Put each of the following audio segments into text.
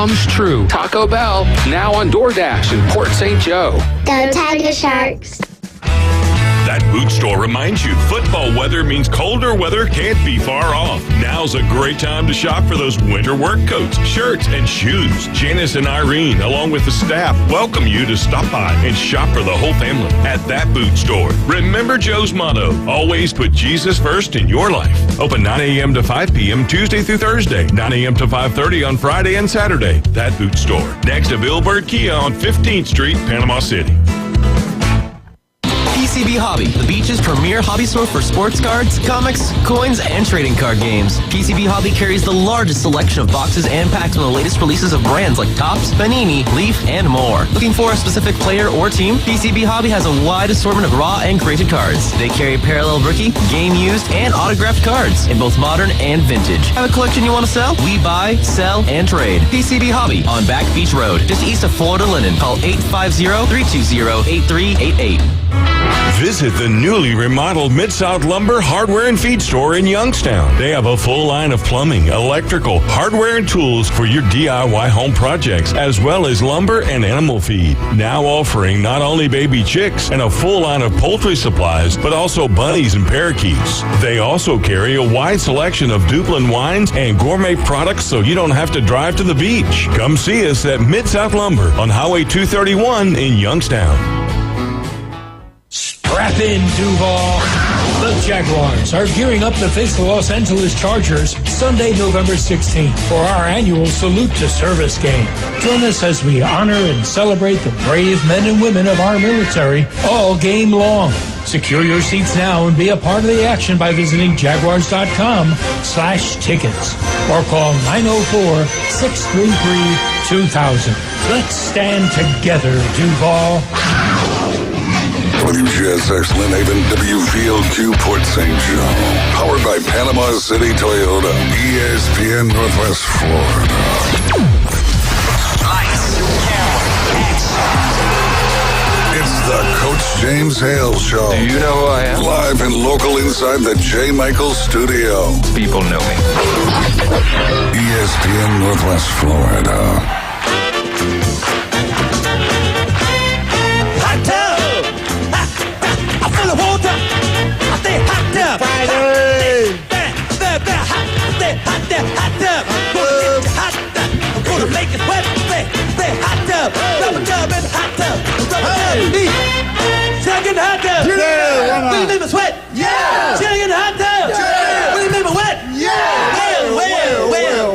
comes true. Taco Bell, now on DoorDash in Port St. Joe. Go Tiger Sharks. That boot store reminds you football weather means colder weather can't be far off. Now's a great time to shop for those winter work coats, shirts, and shoes. Janice and Irene, along with the staff, welcome you to stop by and shop for the whole family at that boot store. Remember Joe's motto, always put Jesus first in your life. Open 9 a.m. to 5 p.m. Tuesday through Thursday, 9 a.m. to 5:30 on Friday and Saturday. That boot store, next to Billboard Kia on 15th Street, Panama City. PCB Hobby, the beach's premier hobby store for sports cards, comics, coins, and trading card games. PCB Hobby carries the largest selection of boxes and packs from the latest releases of brands like Topps, Panini, Leaf, and more. Looking for a specific player or team? PCB Hobby has a wide assortment of raw and graded cards. They carry parallel rookie, game used, and autographed cards in both modern and vintage. Have a collection you want to sell? We buy, sell, and trade. PCB Hobby on Back Beach Road, just east of Florida Linen. Call 850-320-8388. Visit the newly remodeled Mid-South Lumber Hardware and Feed Store in Youngstown. They have a full line of plumbing, electrical, hardware, and tools for your DIY home projects, as well as lumber and animal feed. Now offering not only baby chicks and a full line of poultry supplies, but also bunnies and parakeets. They also carry a wide selection of Duplin wines and gourmet products so you don't have to drive to the beach. Come see us at Mid-South Lumber on Highway 231 in Youngstown. Strap in, Duval. The Jaguars are gearing up to face the Los Angeles Chargers Sunday, November 16th for our annual Salute to Service game. Join us as we honor and celebrate the brave men and women of our military all game long. Secure your seats now and be a part of the action by visiting jaguars.com/tickets or call 904-633-2000. Let's stand together, Duval. WGSX Lynn Haven, WVLQ Port St. Joe. Powered by Panama City Toyota, ESPN Northwest Florida. Lights, camera, action. It's the Coach James Hale Show. Do you know who I am? Live and local inside the J. Michael Studio. People know me. ESPN Northwest Florida.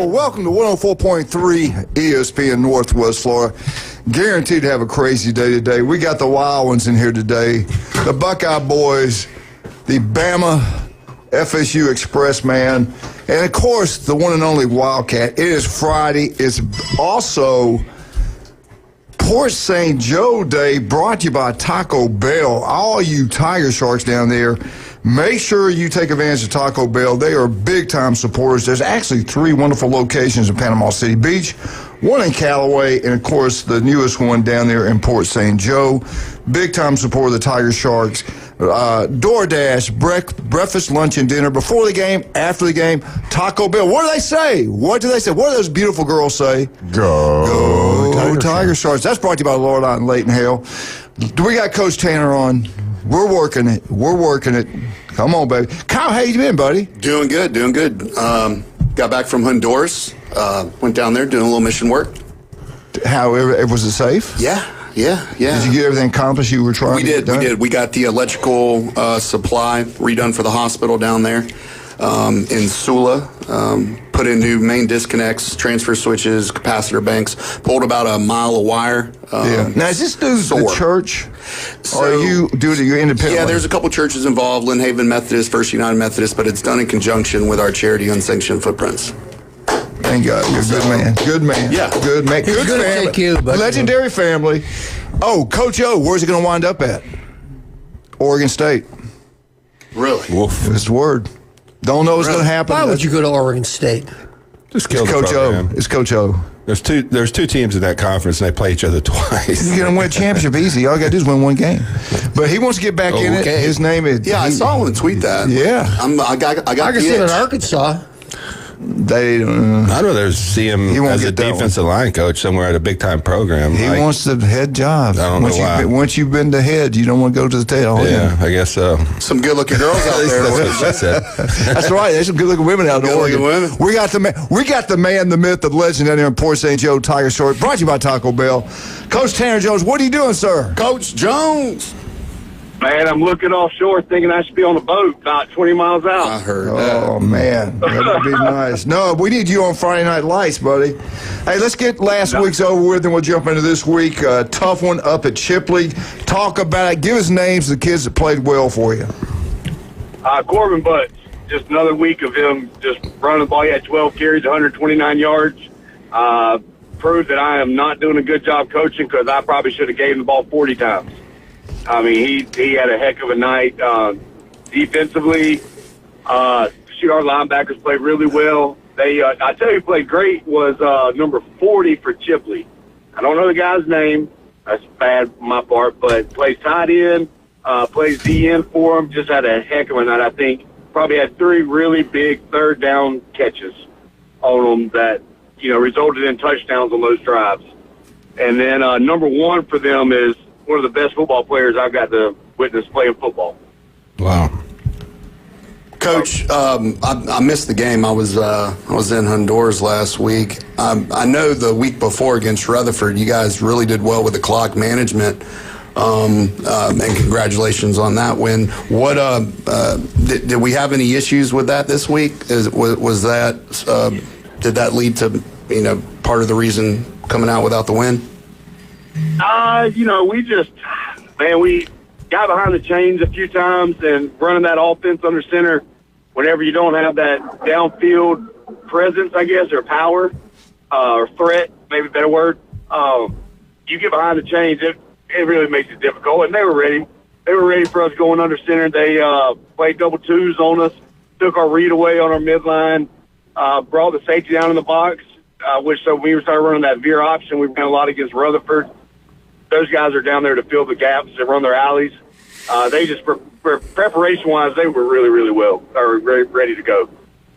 Welcome to 104.3 ESPN Northwest Florida. Guaranteed to have a crazy day today. We got the Wild Ones in here today. The Buckeye Boys, the Bama FSU Express man, and of course, the one and only Wildcat. It is Friday. It's also Port St. Joe Day, brought to you by Taco Bell. All you Tiger Sharks down there, make sure you take advantage of Taco Bell. They are big-time supporters. There's actually 3 wonderful locations in Panama City Beach, one in Callaway, and, of course, the newest one down there in Port St. Joe. Big-time supporter of the Tiger Sharks. DoorDash, breakfast, lunch, and dinner before the game, after the game. Taco Bell. What do they say? What do those beautiful girls say? Go Tiger Sharks. That's brought to you by Lord and Leighton Hale. We got Coach Tanner on. We're working it. Come on, baby. Kyle, how you been, buddy? Doing good. Got back from Honduras. Went down there doing a little mission work. However, was it safe? Yeah. Did you get everything accomplished you were trying to get done? We did. We got the electrical supply redone for the hospital down there in Sula. Put in new main disconnects, transfer switches, capacitor banks. Pulled about a mile of wire. Now, is this through the church? Or are you doing it independently? Yeah, there's a couple churches involved, Lynn Haven Methodist, First United Methodist, but it's done in conjunction with our charity Unsanctioned Footprints. Thank God. You're a good man. Good man. Yeah. Good man. Good family. Take you, but legendary family. Oh, Coach O, where's he going to wind up at? Oregon State. Really? Woof. It's the word. Don't know what's going to happen. Why would you go to Oregon State? Just kill Coach O. It's Coach O. There's two teams in that conference, and they play each other twice. You're going to win a championship easy. All you got to do is win one game. But he wants to get back in it. His name is... Yeah, I saw him tweet that. Yeah. I got Arkansas in Arkansas. They. I'd rather see him as a defensive line coach somewhere at a big-time program. He wants the head job. I don't know why. Once you've been the head, you don't want to go to the tail. Yeah, I guess so. Some good-looking girls out there. That's what she said. That's right. There's some good-looking women out there. We got the man, the myth, the legend down here in Port St. Joe, Tiger Short, brought to you by Taco Bell. Coach Tanner Jones, what are you doing, sir? Coach Jones. Man, I'm looking offshore thinking I should be on a boat about 20 miles out. I heard that. Oh, man. That would be nice. No, we need you on Friday Night Lights, buddy. Hey, let's get last week's over with, and we'll jump into this week. Tough one up at Chipley. Talk about it. Give us names of the kids that played well for you. Corbin Butts, just another week of him just running the ball. He had 12 carries, 129 yards. Proved that I am not doing a good job coaching because I probably should have gave him the ball 40 times. I mean, he had a heck of a night. Defensively, our linebackers played really well. I tell you, who played great was number 40 for Chipley. I don't know the guy's name. That's bad on my part, but plays tight end, plays DN for him. Just had a heck of a night. I think probably had 3 really big third down catches on them that resulted in touchdowns on those drives. And then number 1 for them is one of the best football players I've got to witness playing football. Wow. Coach, I missed the game. I was in Honduras last week. I know the week before against Rutherford, you guys really did well with the clock management, and congratulations on that win. What did we have any issues with that this week? Was that did that lead to part of the reason coming out without the win? We got behind the chains a few times and running that offense under center whenever you don't have that downfield presence, I guess, or power, or threat, maybe a better word. You get behind the chains, it really makes it difficult. And they were ready. They were ready for us going under center. They played double twos on us, took our read away on our midline, brought the safety down in the box, which so we started running that veer option. We ran a lot against Rutherford. Those guys are down there to fill the gaps and run their alleys. They just, for preparation-wise, they were really, really well, or ready to go.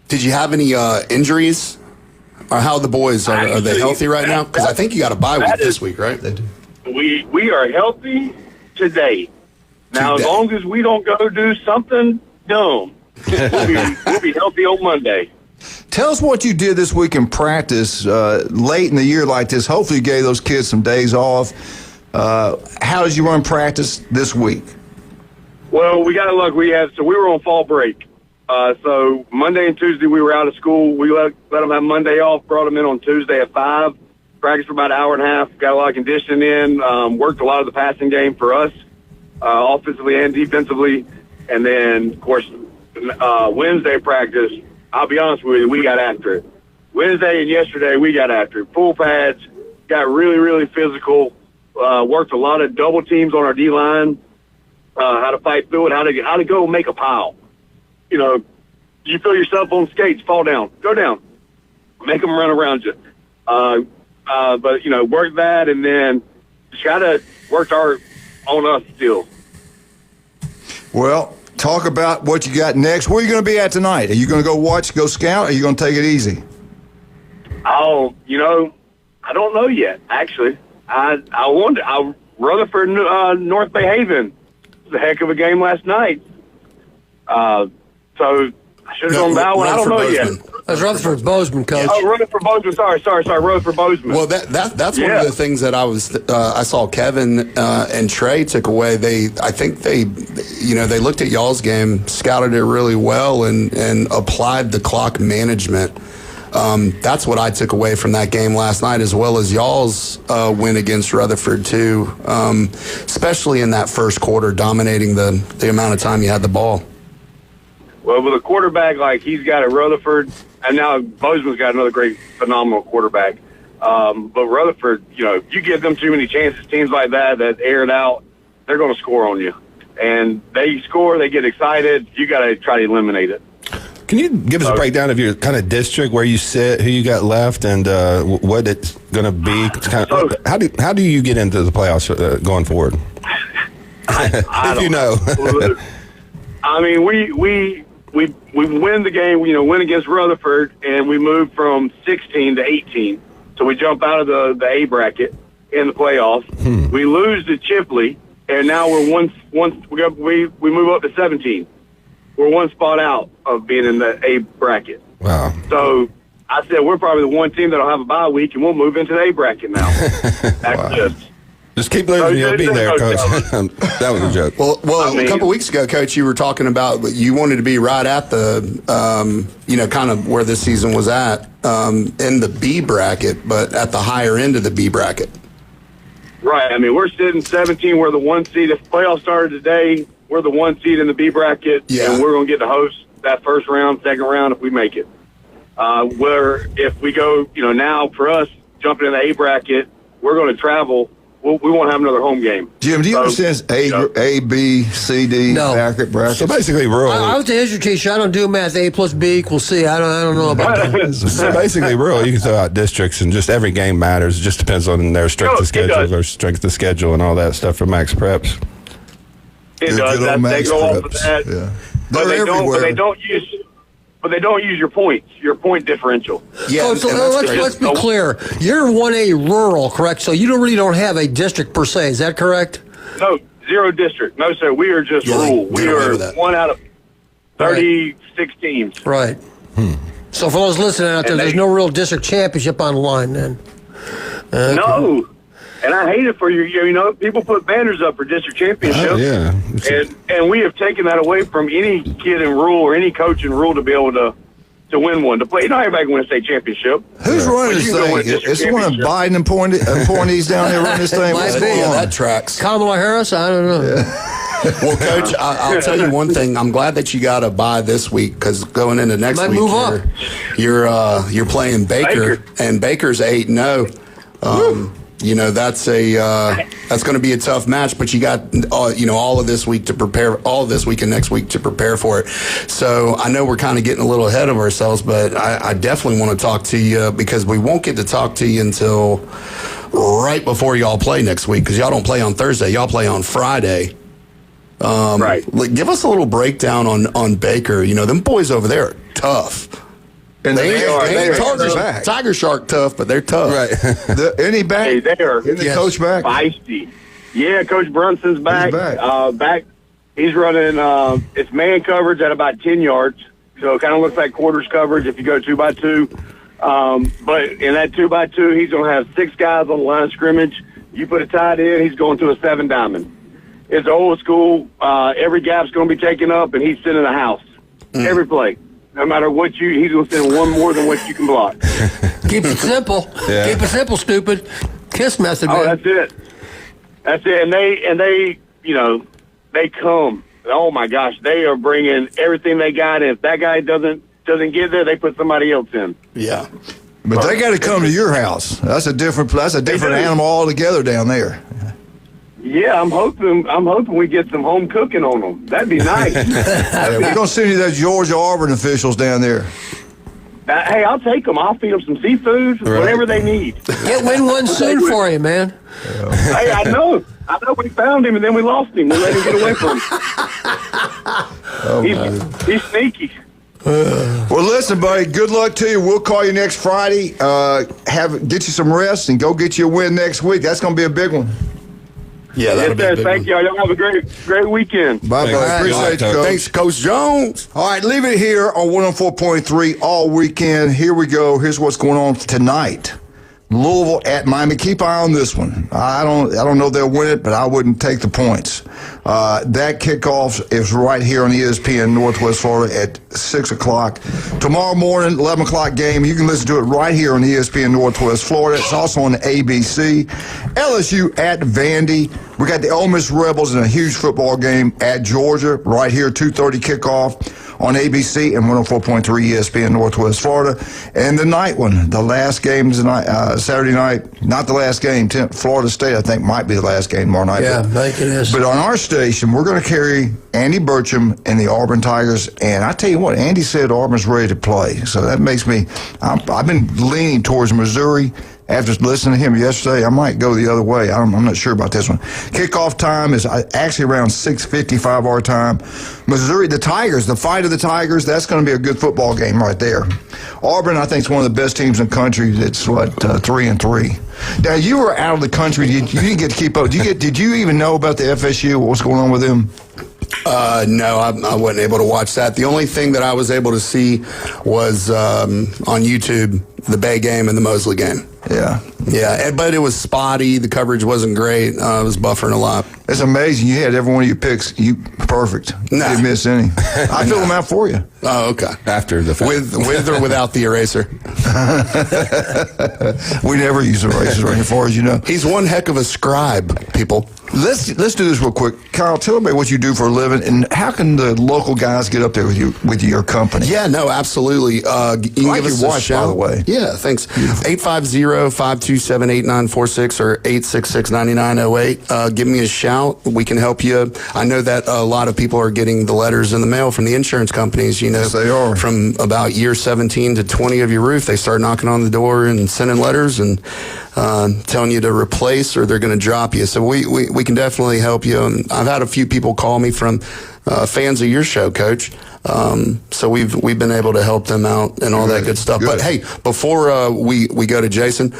Did you have any injuries? Or how are the boys? Are they healthy right now? Because I think you got a bye week this week, right? They do. We are healthy today. Now, as long as we don't go do something dumb, we'll be healthy on Monday. Tell us what you did this week in practice late in the year like this. Hopefully you gave those kids some days off. How did you run practice this week? Well, we got luck. We were on fall break. So Monday and Tuesday we were out of school. We let them have Monday off, brought them in on Tuesday at 5, practiced for about an hour and a half, got a lot of conditioning in, worked a lot of the passing game for us, offensively and defensively. And then, of course, Wednesday practice, I'll be honest with you, we got after it. Wednesday and yesterday, we got after it. Full pads, got really, really physical, worked a lot of double teams on our D-line, how to fight through it, how to go make a pile. You feel yourself on skates, fall down, go down, make them run around you. But, work that, and then just got to work on us still. Well, talk about what you got next. Where are you going to be at tonight? Are you going to go watch, go scout, or are you going to take it easy? Oh, I don't know yet, actually. I wonder. Rutherford, North Bay Haven. It was a heck of a game last night. So I should have gone that one. I don't know yet. That's Rutherford Bozeman, Coach. Oh, Rutherford Bozeman. Sorry. Rutherford Bozeman. Well, that's one of the things that I saw Kevin and Trey took away. I think they looked at y'all's game, scouted it really well, and applied the clock management. That's what I took away from that game last night, as well as y'all's win against Rutherford too, especially in that first quarter, dominating the amount of time you had the ball. Well, with a quarterback like he's got at Rutherford, and now Bozeman's got another great, phenomenal quarterback. But Rutherford, you give them too many chances, teams like that air it out, they're going to score on you. And they score, they get excited. You got to try to eliminate it. Can you give us a breakdown of your kind of district, where you sit, who you got left, and what it's going to be? How do you get into the playoffs going forward? I if you know. I mean, we we win the game, win against Rutherford, and we move from 16 to 18. So we jump out of the A bracket in the playoffs. We lose to Chipley, and now we're we move up to 17. We're one spot out of being in the A bracket. Wow. So I said we're probably the one team that'll have a bye week, and we'll move into the A bracket now. Wow. Just keep losing. You'll be there, Coach. That was a joke. Well, a couple weeks ago, Coach, you were talking about you wanted to be right at the, kind of where this season was at in the B bracket, but at the higher end of the B bracket. Right. I mean, we're sitting 17. We're the 1 seed. If the playoffs started today, we're the 1 seed in the B bracket, and we're going to get to host that first round, second round if we make it. Where if we go, now for us jumping in the A bracket, we're going to travel. We won't have another home game. Jim, do you understand A, B, C, D bracket? So basically, rural. I was a history teacher. I don't do math. A plus B equals C. I don't know about that. So basically, rural, you can throw out districts, and just every game matters. It just depends on their strength of schedule, their strength of schedule, and all that stuff for Max Preps. It does. They go off of that. Yeah. But they don't use your points, your point differential. Yeah, so let's be clear. You're 1A rural, correct? So you really don't have a district per se. Is that correct? No, 0 district. No, sir. We are just rural. We are 1 out of 36 teams. Right. So for those listening out there, there's no real district championship on the line then. Okay. No. And I hate it for you. People put banners up for district championships. Oh, yeah. And we have taken that away from any kid in rural or any coach in rural to be able to win one, to play. Not everybody can win a state championship. Who's running this thing? Is it one of Biden appointees down there running this thing? That tracks. Kamala Harris? I don't know. Yeah. Well, Coach, I'll tell you one thing. I'm glad that you got a bye this week because going into next week, you're playing Baker, and Baker's 8-0. That's going to be a tough match, but you got all of this week to prepare, all of this week and next week to prepare for it. So I know we're kind of getting a little ahead of ourselves, but I definitely want to talk to you because we won't get to talk to you until right before y'all play next week because y'all don't play on Thursday, y'all play on Friday. Right. Give us a little breakdown on Baker. Them boys over there are tough. And they are Tiger Shark tough, but they're tough. Right. Any back? Hey, they are. Isn't the coach back? Feisty. Yeah, Coach Brunson's back. He's back. He's running it's man coverage at about 10 yards. So it kind of looks like quarters coverage if you go 2x2. But in that 2x2, he's going to have 6 guys on the line of scrimmage. You put a tight end, he's going to a 7 diamond. It's old school. Every gap's going to be taken up, and he's sitting in the house. Every play. No matter what he's going to send one more than what you can block. Keep it simple. Yeah. Keep it simple, stupid. KISS method, man. Oh, that's it. That's it. And they they come. Oh my gosh, they are bringing everything they got. And if that guy doesn't get there, they put somebody else in. Yeah. But they got to come to your house. That's a different animal altogether down there. Yeah, I'm hoping we get some home cooking on them. That'd be nice. We're gonna send you those Georgia Auburn officials down there. Hey, I'll take them. I'll feed them some seafood, whatever they need. Get win one soon for you, man. Hey, I know. We found him and then we lost him. We let him get away from him. He's sneaky. Well, listen, buddy. Good luck to you. We'll call you next Friday. Get you some rest and go get you a win next week. That's gonna be a big one. Yeah, thank you. Y'all have a great weekend. Bye, buddy. Appreciate you, Coach. Thanks, Coach Jones. All right, leave it here on 104.3 all weekend. Here we go. Here's what's going on tonight. Louisville at Miami. Keep eye on this one. I don't know if they'll win it, but I wouldn't take the points. That kickoff is right here on ESPN Northwest Florida at 6 o'clock. Tomorrow morning, 11 o'clock game. You can listen to it right here on ESPN Northwest Florida. It's also on ABC. LSU at Vandy. We got the Ole Miss Rebels in a huge football game at Georgia right here, 2:30 kickoff on ABC and 104.3 ESPN Northwest Florida. And the night one, the last game tonight, Saturday night, not the last game. Florida State, I think, might be the last game tomorrow night. Yeah, I think it is. But on our station, we're going to carry Andy Burcham and the Auburn Tigers. And I tell you what, Andy said Auburn's ready to play. So that makes me, I've been leaning towards Missouri After listening to him yesterday, I might go the other way. I'm not sure about this one. Kickoff time is actually around 6:55 our time. Missouri, the Tigers, the fight of the Tigers, that's going to be a good football game right there. Auburn, I think, is one of the best teams in the country. It's, 3-3. Now, you were out of the country. You didn't get to keep up. Did you even know about the FSU? What's going on with them? No, I wasn't able to watch that. The only thing that I was able to see was on YouTube, the Bay game and the Mosley game. Yeah. Yeah, but it was spotty. The coverage wasn't great. I was buffering a lot. It's amazing. You had every one of your picks. Perfect. You didn't miss any. I filled them out for you. Oh, okay. After the fact. With or without the eraser? We never use erasers as far as you know. He's one heck of a scribe, people. Let's do this real quick. Kyle, tell everybody what you do for a living, and how can the local guys get up there with your company? Yeah, no, absolutely. You can give us your a wife, shout. by the way. Yeah, thanks. 850-527-8946 or 866-9908. Give me a shout. We can help you. I know that a lot of people are getting the letters in the mail from the insurance companies. Yes, they are. From about year 17 to 20 of your roof, they start knocking on the door and sending letters and telling you to replace or they're going to drop you. So we can definitely help you. And I've had a few people call me from fans of your show, Coach. So we've been able to help them out and all that good stuff. But hey, before we go to Jason,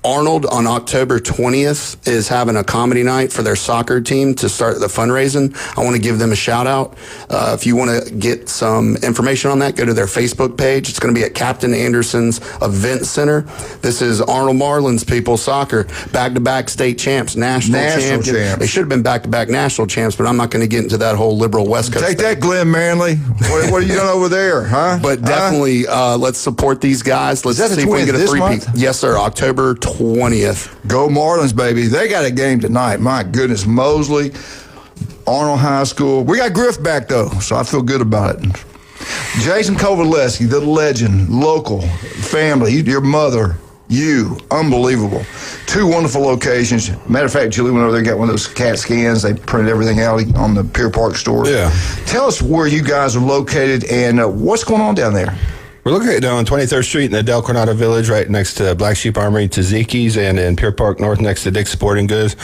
Arnold on October 20th is having a comedy night for their soccer team to start the fundraising. I want to give them a shout out. If you want to get some information on that, go to their Facebook page. It's going to be at Captain Anderson's Event Center. This is Arnold Marlin's people soccer, back-to-back state champs, national champs. They should have been back-to-back national champs, but I'm not going to get into that whole liberal West Coast Take thing. that, Glenn Manley. What are you doing over there, huh? But definitely, let's support these guys. Let's Is that see the if we can get a 20th this three-peat. month? Yes, sir. October 20th. Go Marlins, baby. They got a game tonight. My goodness. Mosley, Arnold High School. We got Griff back, though, so I feel good about it. Jason Kovaleski, the legend, local, family, your mother, you, unbelievable. 2 wonderful locations. Matter of fact, Julie went over there and got one of those CAT scans. They printed everything out on the Pier Park store. Yeah. Tell us where you guys are located and what's going on down there. We're located on 23rd Street in the Del Coronado Village, right next to Black Sheep Armory, Taziki's, and in Pier Park North next to Dick's Sporting Goods.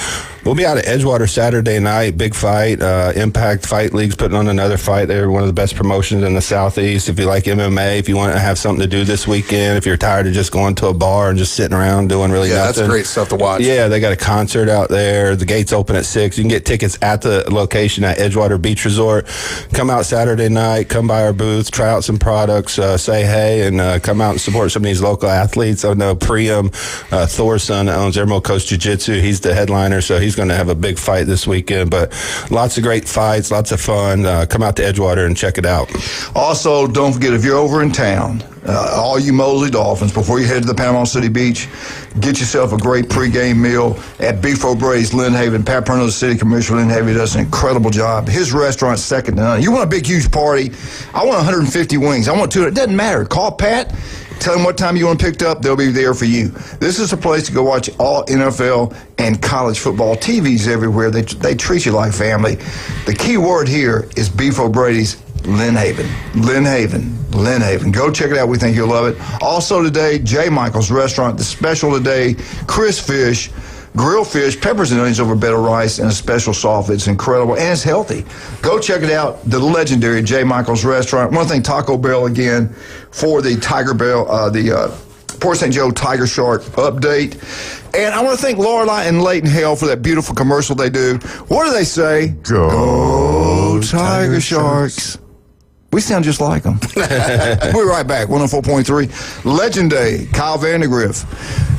We'll be out at Edgewater Saturday night. Big fight. Impact Fight League's putting on another fight. They're one of the best promotions in the Southeast. If you like MMA, if you want to have something to do this weekend, if you're tired of just going to a bar and just sitting around doing nothing. That's great stuff to watch. Yeah, they got a concert out there. The gates open at 6. You can get tickets at the location at Edgewater Beach Resort. Come out Saturday night. Come by our booth. Try out some products. Say hey and come out and support some of these local athletes. I know Priam, Thor's son, owns Emerald Coast Jiu-Jitsu. He's the headliner, so he's going to have a big fight this weekend. But lots of great fights, lots of fun. Come out to Edgewater and check it out. Also, don't forget, if you're over in town, all you Mosley Dolphins, before you head to the Panama City Beach, get yourself a great pregame meal at Beef O'Brady's Lynn Haven. Pat Perno, the city commissioner, Lynn Haven, does an incredible job. His restaurant's second to none. You want a big, huge party? I want 150 wings. I want 200. It doesn't matter. Call Pat. Tell them what time you want picked up. They'll be there for you. This is a place to go watch all NFL and college football. TVs everywhere. They treat you like family. The key word here is Beef O'Brady's Lynn Haven. Lynn Haven. Lynn Haven. Go check it out. We think you'll love it. Also today, J. Michael's Restaurant. The special today, crisp fish, grilled fish, peppers and onions over bed of rice, and a special sauce. It's incredible, and it's healthy. Go check it out. The legendary J. Michael's Restaurant. One thing, Taco Bell again for the Tiger Bell, the Port St. Joe Tiger Shark update. And I want to thank Lorelei and Leighton Hale for that beautiful commercial they do. What do they say? Go Tiger Sharks. We sound just like them. We're right back. 104.3. Legend Day, Kyle Vandergriff,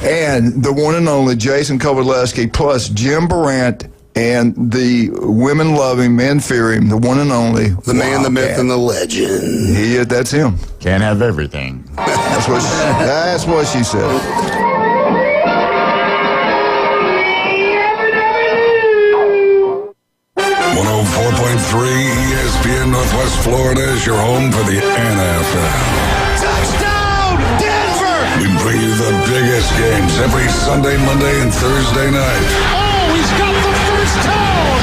and the one and only Jason Kovaleski, plus Jim Barant, and the women love him, men fear him, the one and only. The man, the myth, and the legend. That's him. Can't have everything. That's what she said. ESPN Northwest Florida is your home for the NFL. Touchdown, Denver! We bring you the biggest games every Sunday, Monday, and Thursday night. Oh, he's got the first down!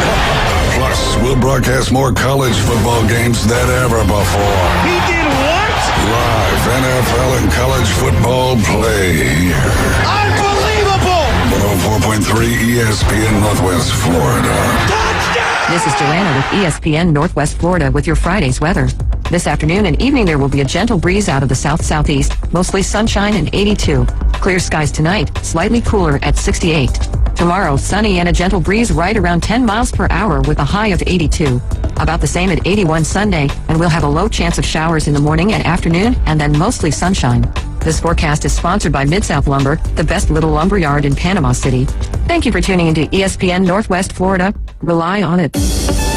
Plus, we'll broadcast more college football games than ever before. He did what? Live NFL and college football play here. Unbelievable! ESPN Northwest Florida. This is Joanna with ESPN Northwest Florida with your Friday's weather. This afternoon and evening there will be a gentle breeze out of the south-southeast, mostly sunshine and 82. Clear skies tonight, slightly cooler at 68. Tomorrow, sunny and a gentle breeze right around 10 miles per hour with a high of 82. About the same at 81 Sunday, and we'll have a low chance of showers in the morning and afternoon, and then mostly sunshine. This forecast is sponsored by Mid-South Lumber, the best little lumber yard in Panama City. Thank you for tuning into ESPN Northwest Florida. Rely on it.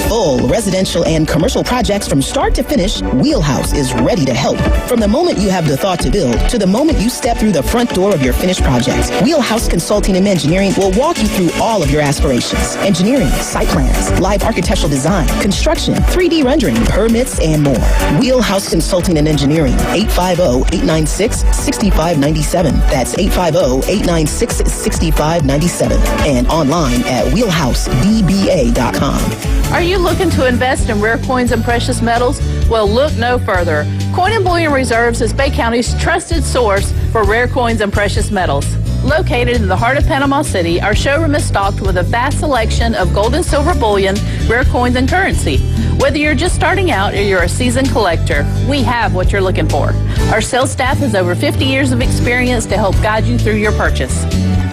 Full residential and commercial projects from start to finish, Wheelhouse is ready to help. From the moment you have the thought to build to the moment you step through the front door of your finished project, Wheelhouse Consulting and Engineering will walk you through all of your aspirations. Engineering, site plans, live architectural design, construction, 3D rendering, permits, and more. Wheelhouse Consulting and Engineering, 850-896-6597. That's 850-896-6597. And online at wheelhousedba.com. Are you looking to invest in rare coins and precious metals? Well, look no further. Coin and Bullion Reserves is Bay County's trusted source for rare coins and precious metals. Located in the heart of Panama City, our showroom is stocked with a vast selection of gold and silver bullion, rare coins, and currency. Whether you're just starting out or you're a seasoned collector, we have what you're looking for. Our sales staff has over 50 years of experience to help guide you through your purchase.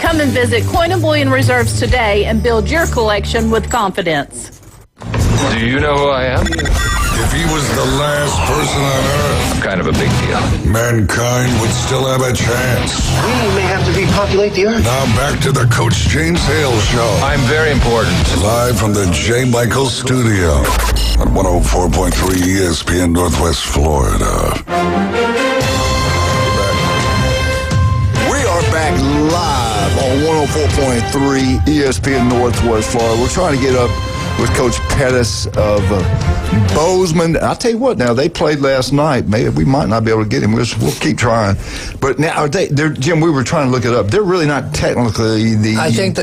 Come and visit Coin and Bullion Reserves today and build your collection with confidence. Do you know who I am? If he was the last person on Earth, I'm kind of a big deal. mankind would still have a chance. We may have to repopulate the Earth. Now back to the Coach James Hale Show. I'm very important. Live from the J. Michael Studio on 104.3 ESPN Northwest Florida. We are back live on 104.3 ESPN Northwest Florida. We're trying to get up with Coach Pettis of Bozeman. I'll tell you what, now they played last night. Maybe we might not be able to get him. We'll keep trying. But now, Jim, we were trying to look it up. They're really not technically the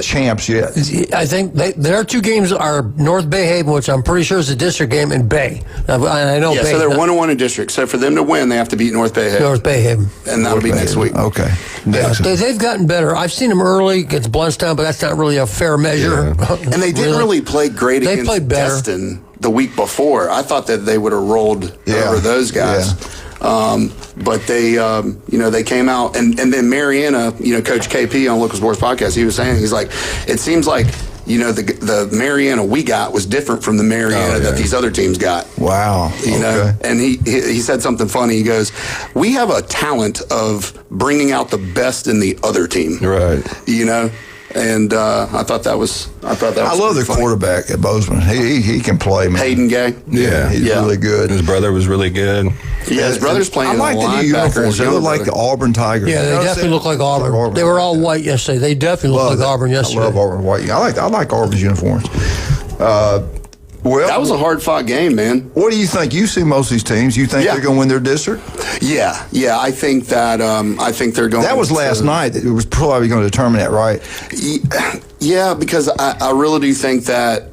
champs yet. I think their two games are North Bay Haven, which I'm pretty sure is a district game, and Bay. And I know Yeah, Bay. so they're 1-1 in district. So for them to win, they have to beat North Bay Haven. North Bay Haven. And that'll be next week. Okay. Yeah, they've gotten better. I've seen them early against Bluntstown, but that's not really a fair measure. Yeah. And they didn't really play great They against played better. Destin the week before. I thought that they would have rolled over those guys. Yeah. But they, they came out. And then Mariana, Coach KP on Local Sports Podcast, he was saying, he's like, it seems like, the Mariana we got was different from the Mariana that these other teams got. Wow. You know, and he said something funny. He goes, we have a talent of bringing out the best in the other team. Right. And I thought that was. I love the quarterback at Bozeman. He can play, man. Hayden Gay. Yeah, he's really good. His brother was really good. Yeah, his brother's playing. I like the new uniforms. They look like the Auburn Tigers. Yeah, they definitely look like Auburn. They were all white yesterday. They definitely look like Auburn yesterday. I love Auburn white. I like Auburn's uniforms. That was a hard-fought game, man. What do you think? You see most of these teams. You think they're going to win their district? Yeah. I think that. I think they're going. That was last night. It was probably going to determine that, right? Yeah, because I really do think that.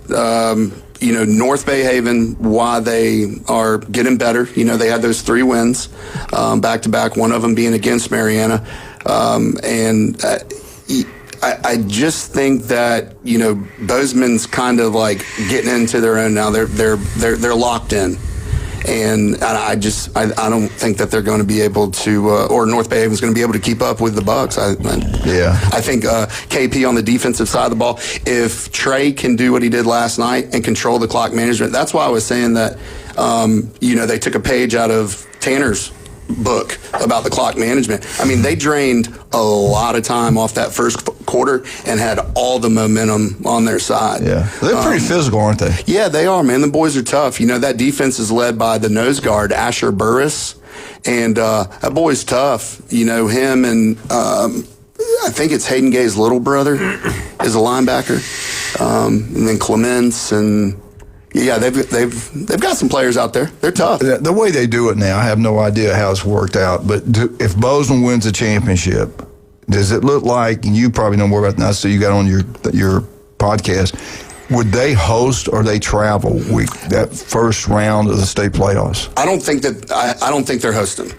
North Bay Haven, why they are getting better. They had those 3 wins back to back. One of them being against Mariana, I just think that Bozeman's kind of like getting into their own now. They're locked in, and I don't think that they're going to be able to, or North Bay Haven's going to be able to keep up with the Bucks. I think KP on the defensive side of the ball. If Trey can do what he did last night and control the clock management, that's why I was saying that. They took a page out of Tanner's book about the clock management. I mean, they drained a lot of time off that first quarter and had all the momentum on their side. Yeah, they're pretty physical, aren't they? Yeah, they are, man. The boys are tough. That defense is led by the nose guard, Asher Burris, and that boy's tough. Him and I think it's Hayden Gay's little brother is a linebacker, and then Clements and. Yeah, they've got some players out there. They're tough. The way they do it now, I have no idea how it's worked out. But if Bozeman wins a championship, does it look like, and you probably know more about that, so you got on your podcast, would they host or they travel that first round of the state playoffs? I don't think they're hosting.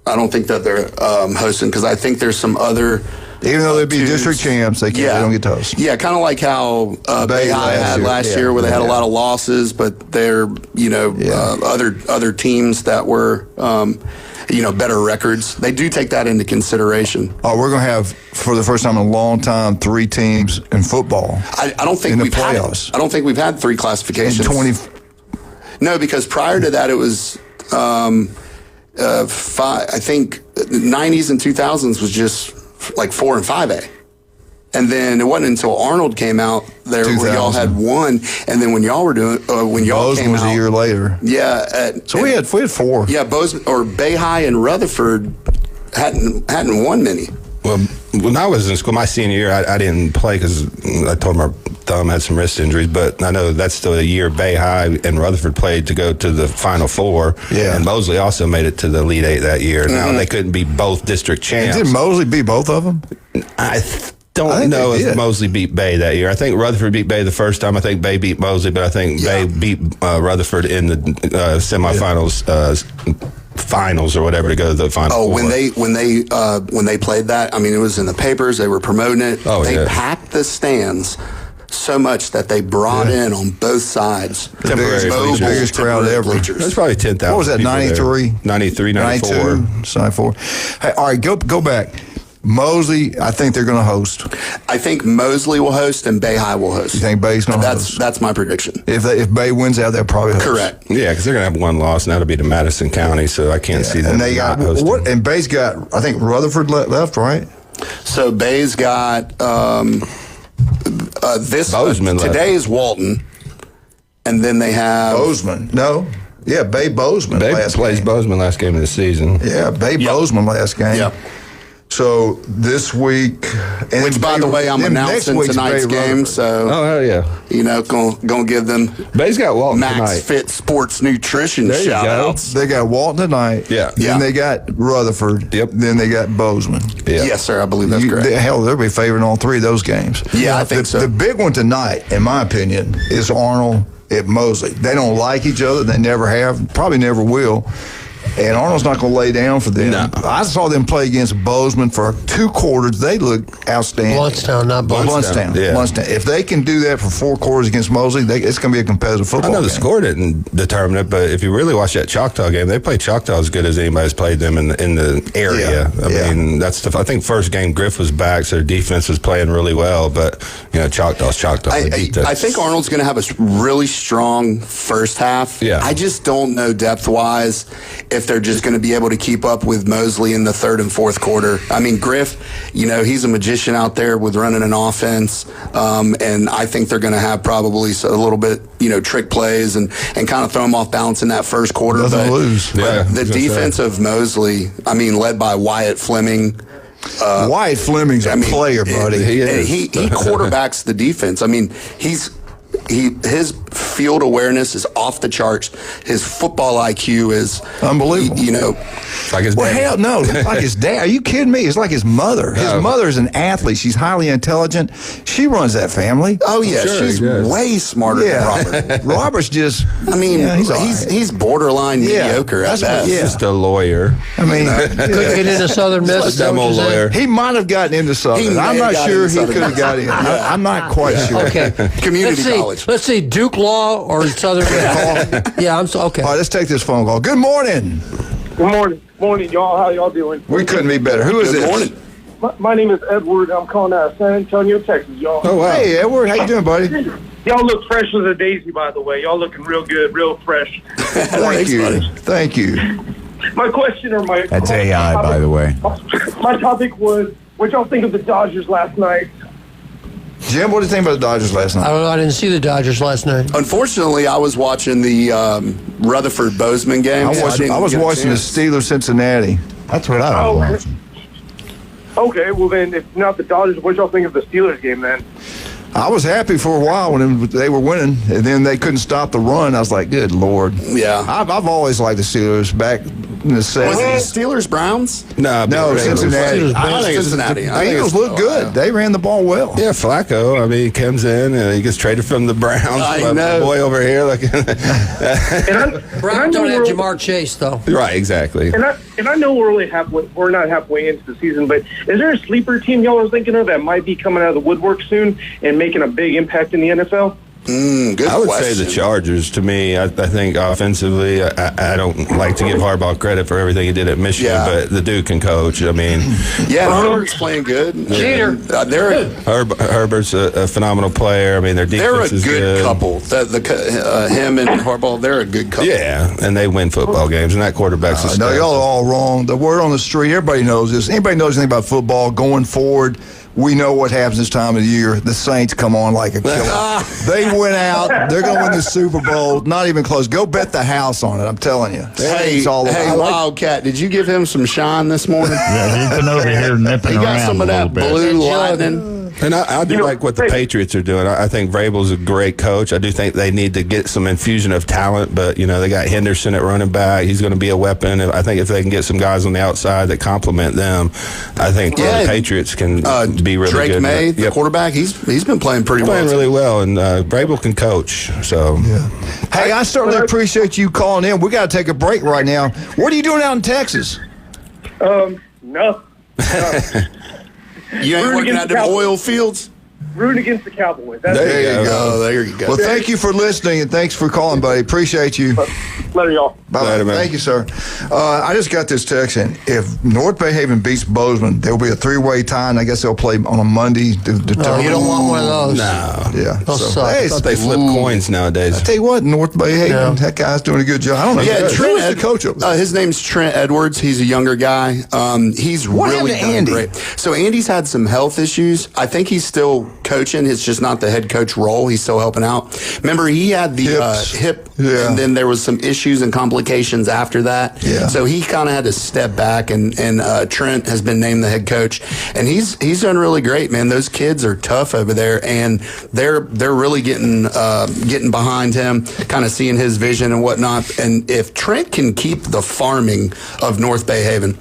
I don't think that they're hosting because I think there's some other Even though they'd be district champs, they don't get to host. Yeah, kind of like how Bay High had last year, where they had a lot of losses, but they're other teams that were better records. They do take that into consideration. Oh, we're going to have, for the first time in a long time, 3 teams in football. I don't think we've had. I don't think we've had 3 classifications. No, because prior to that, it was 5. I think the 90s and 2000s was just like 4 and 5A. And then it wasn't until Arnold came out there where y'all had 1, and then when y'all were doing when y'all Bozeman came was out, a year later. Yeah, so we had 4. Yeah, Bozeman or Bay High and Rutherford hadn't won many. Well, when I was in school, my senior year, I didn't play because I told my thumb had some wrist injuries. But I know that's still a year Bay High and Rutherford played to go to the Final Four. Yeah. And Mosley also made it to the Elite Eight that year. Now they couldn't be both district champs. And did Mosley beat both of them? I don't know if Mosley beat Bay that year. I think Rutherford beat Bay the first time. I think Bay beat Mosley, but I think Bay beat Rutherford in the semifinals. Finals or whatever to go to the final. Oh, when they played that, I mean, it was in the papers. They were promoting it. Oh, they packed the stands so much that they brought in on both sides the biggest crowd ever. That's probably 10,000. What was that? 93, 93, 94, 94. Hey, all right, go back. Mosley, I think they're going to host. I think Mosley will host and Bay High will host. You think Bay's going to host? That's my prediction. If Bay wins out, they'll probably host. Correct. Yeah, because they're going to have 1 loss, and that'll be to Madison County, so I can't see them and they got, hosting. And Bay's got, I think, Rutherford left, right? So Bay's got Bozeman today is Walton, and then they have Bozeman. No. Yeah, Bay Bozeman. Bay plays Bozeman last game of the season. Yeah, Bay Bozeman last game. Yep. So this week, which by the way, I'm announcing tonight's game. So hell yeah, gonna give them. Bay's got Walton Max tonight. Fit Sports Nutrition shout outs. They got Walton tonight. Yeah. Then they got Rutherford. Yep. Then they got Bozeman. Yeah. Yes, sir. I believe that's correct. They'll be favoring all 3 of those games. Yeah, I think so. The big one tonight, in my opinion, is Arnold at Mosley. They don't like each other. They never have. Probably never will. And Arnold's not going to lay down for them. No. I saw them play against Bozeman for 2 quarters. They look outstanding. Bluntstown, not Bluntstown. Yeah. Bluntstown. If they can do that for 4 quarters against Mosley, it's going to be a competitive football game. I know the score didn't determine it, but if you really watch that Choctaw game, they played Choctaw as good as anybody's played them in the area. I mean, that's I think first game Griff was back, so their defense was playing really well, but Choctaw's Choctaw. I think Arnold's going to have a really strong first half. Yeah. I just don't know depth-wise if they're just going to be able to keep up with Mosley in the 3rd and 4th quarter. I mean, Griff, he's a magician out there with running an offense, and I think they're going to have probably a little bit, trick plays and kind of throw them off balance in that first quarter. Doesn't lose. But the defense of Mosley, I mean, led by Wyatt Fleming. Wyatt Fleming's a player, buddy. He quarterbacks the defense. I mean, his field awareness is off the charts. His football IQ is unbelievable. Like his dad. Well, hell no, like his dad. Are you kidding me? It's like his mother. His mother is an athlete. She's highly intelligent. She runs that family. Oh yeah, she's way smarter than Robert. Robert's just. I mean, he's borderline mediocre at best. Just a lawyer. I mean, couldn't get into Southern Miss. Dumb old lawyer. He might have gotten into Southern. I'm not sure he could have got in. I'm not quite sure. Okay, community college. Let's see, Duke Law or Southern Miss. Yeah, okay. All right, let's take this phone call. Good morning. Good morning, y'all. How y'all doing? We couldn't be better. Who is this? Morning. My name is Edward. I'm calling out of San Antonio, Texas, y'all. Oh, wow. Hey, Edward. How you doing, buddy? Y'all look fresh as a daisy, by the way. Y'all looking real good, real fresh. Thank you. Thank you. My question or my... That's AI, topic, by the way. My topic was, what y'all think of the Dodgers last night? Jim, what did you think about the Dodgers last night? I didn't see the Dodgers last night. Unfortunately, I was watching the Rutherford-Bozeman game. I was watching the Steelers-Cincinnati. That's what I was watching. Okay, well then, if not the Dodgers, what y'all think of the Steelers game then? I was happy for a while when they were winning, and then they couldn't stop the run. I was like, good Lord. Yeah. I've always liked the Steelers back in the 70s. Steelers, Browns? No, Cincinnati. I think it's Cincinnati. The Bengals look good. They ran the ball well. Yeah, Flacco. I mean, he comes in and he gets traded from the Browns. I know. Boy over here. Like, Browns don't have Jamar Chase, though. Right, exactly. And I know we're not halfway into the season, but is there a sleeper team y'all are thinking of that might be coming out of the woodwork soon and making a big impact in the NFL? Good I would question. say the Chargers. To me, I think offensively, I don't like to give Harbaugh credit for everything he did at Michigan, but the dude can coach. I mean, Herbert's playing good. Herbert's a phenomenal player. I mean, their defense is good. They're a good couple. Him and Harbaugh, they're a good couple. Yeah, and they win football games, and that quarterback's a stud. No, y'all are all wrong. The word on the street, everybody knows this. Anybody knows anything about football going forward? We know what happens this time of the year. The Saints come on like a killer. They went out. They're going to win the Super Bowl. Not even close. Go bet the house on it. I'm telling you. Hey, Wildcat, did you give him some shine this morning? Yeah, he's been over here nipping he got some of that blue lightning. And I do like what the Patriots are doing. I think Vrabel's a great coach. I do think they need to get some infusion of talent, but, they got Henderson at running back. He's going to be a weapon. I think if they can get some guys on the outside that complement them, I think the Patriots can be really Drake good. Drake May, the quarterback, he's been playing pretty well. Playing really well, and Vrabel can coach. So, Hey, I certainly appreciate you calling in. We got to take a break right now. What are you doing out in Texas? No. You ain't working at the oil fields? Rooting against the Cowboys. There you go. There you go. Well, thank you for listening, and thanks for calling, buddy. Appreciate you. Later, y'all. Bye. Later, man. Thank you, sir. I just got this text in. If North Bay Haven beats Bozeman, there'll be a three-way tie, and I guess they'll play on a Monday. You don't want one of those. No. Yeah. I thought they flip coins nowadays. I tell you what, North Bay Haven, that guy's doing a good job. I don't know. Yeah, Trent, the coach of his name's Trent Edwards. He's a younger guy. He's really done Andy? great. So Andy's had some health issues. I think he's still coaching. It's just not the head coach role. He's still helping out. Remember, he had the hip, and then there was some issues and complications after that. Yeah. So he kind of had to step back, and Trent has been named the head coach, and he's done really great, man. Those kids are tough over there, and they're really getting behind him, kind of seeing his vision and whatnot. And if Trent can keep the farming of North Bay Haven,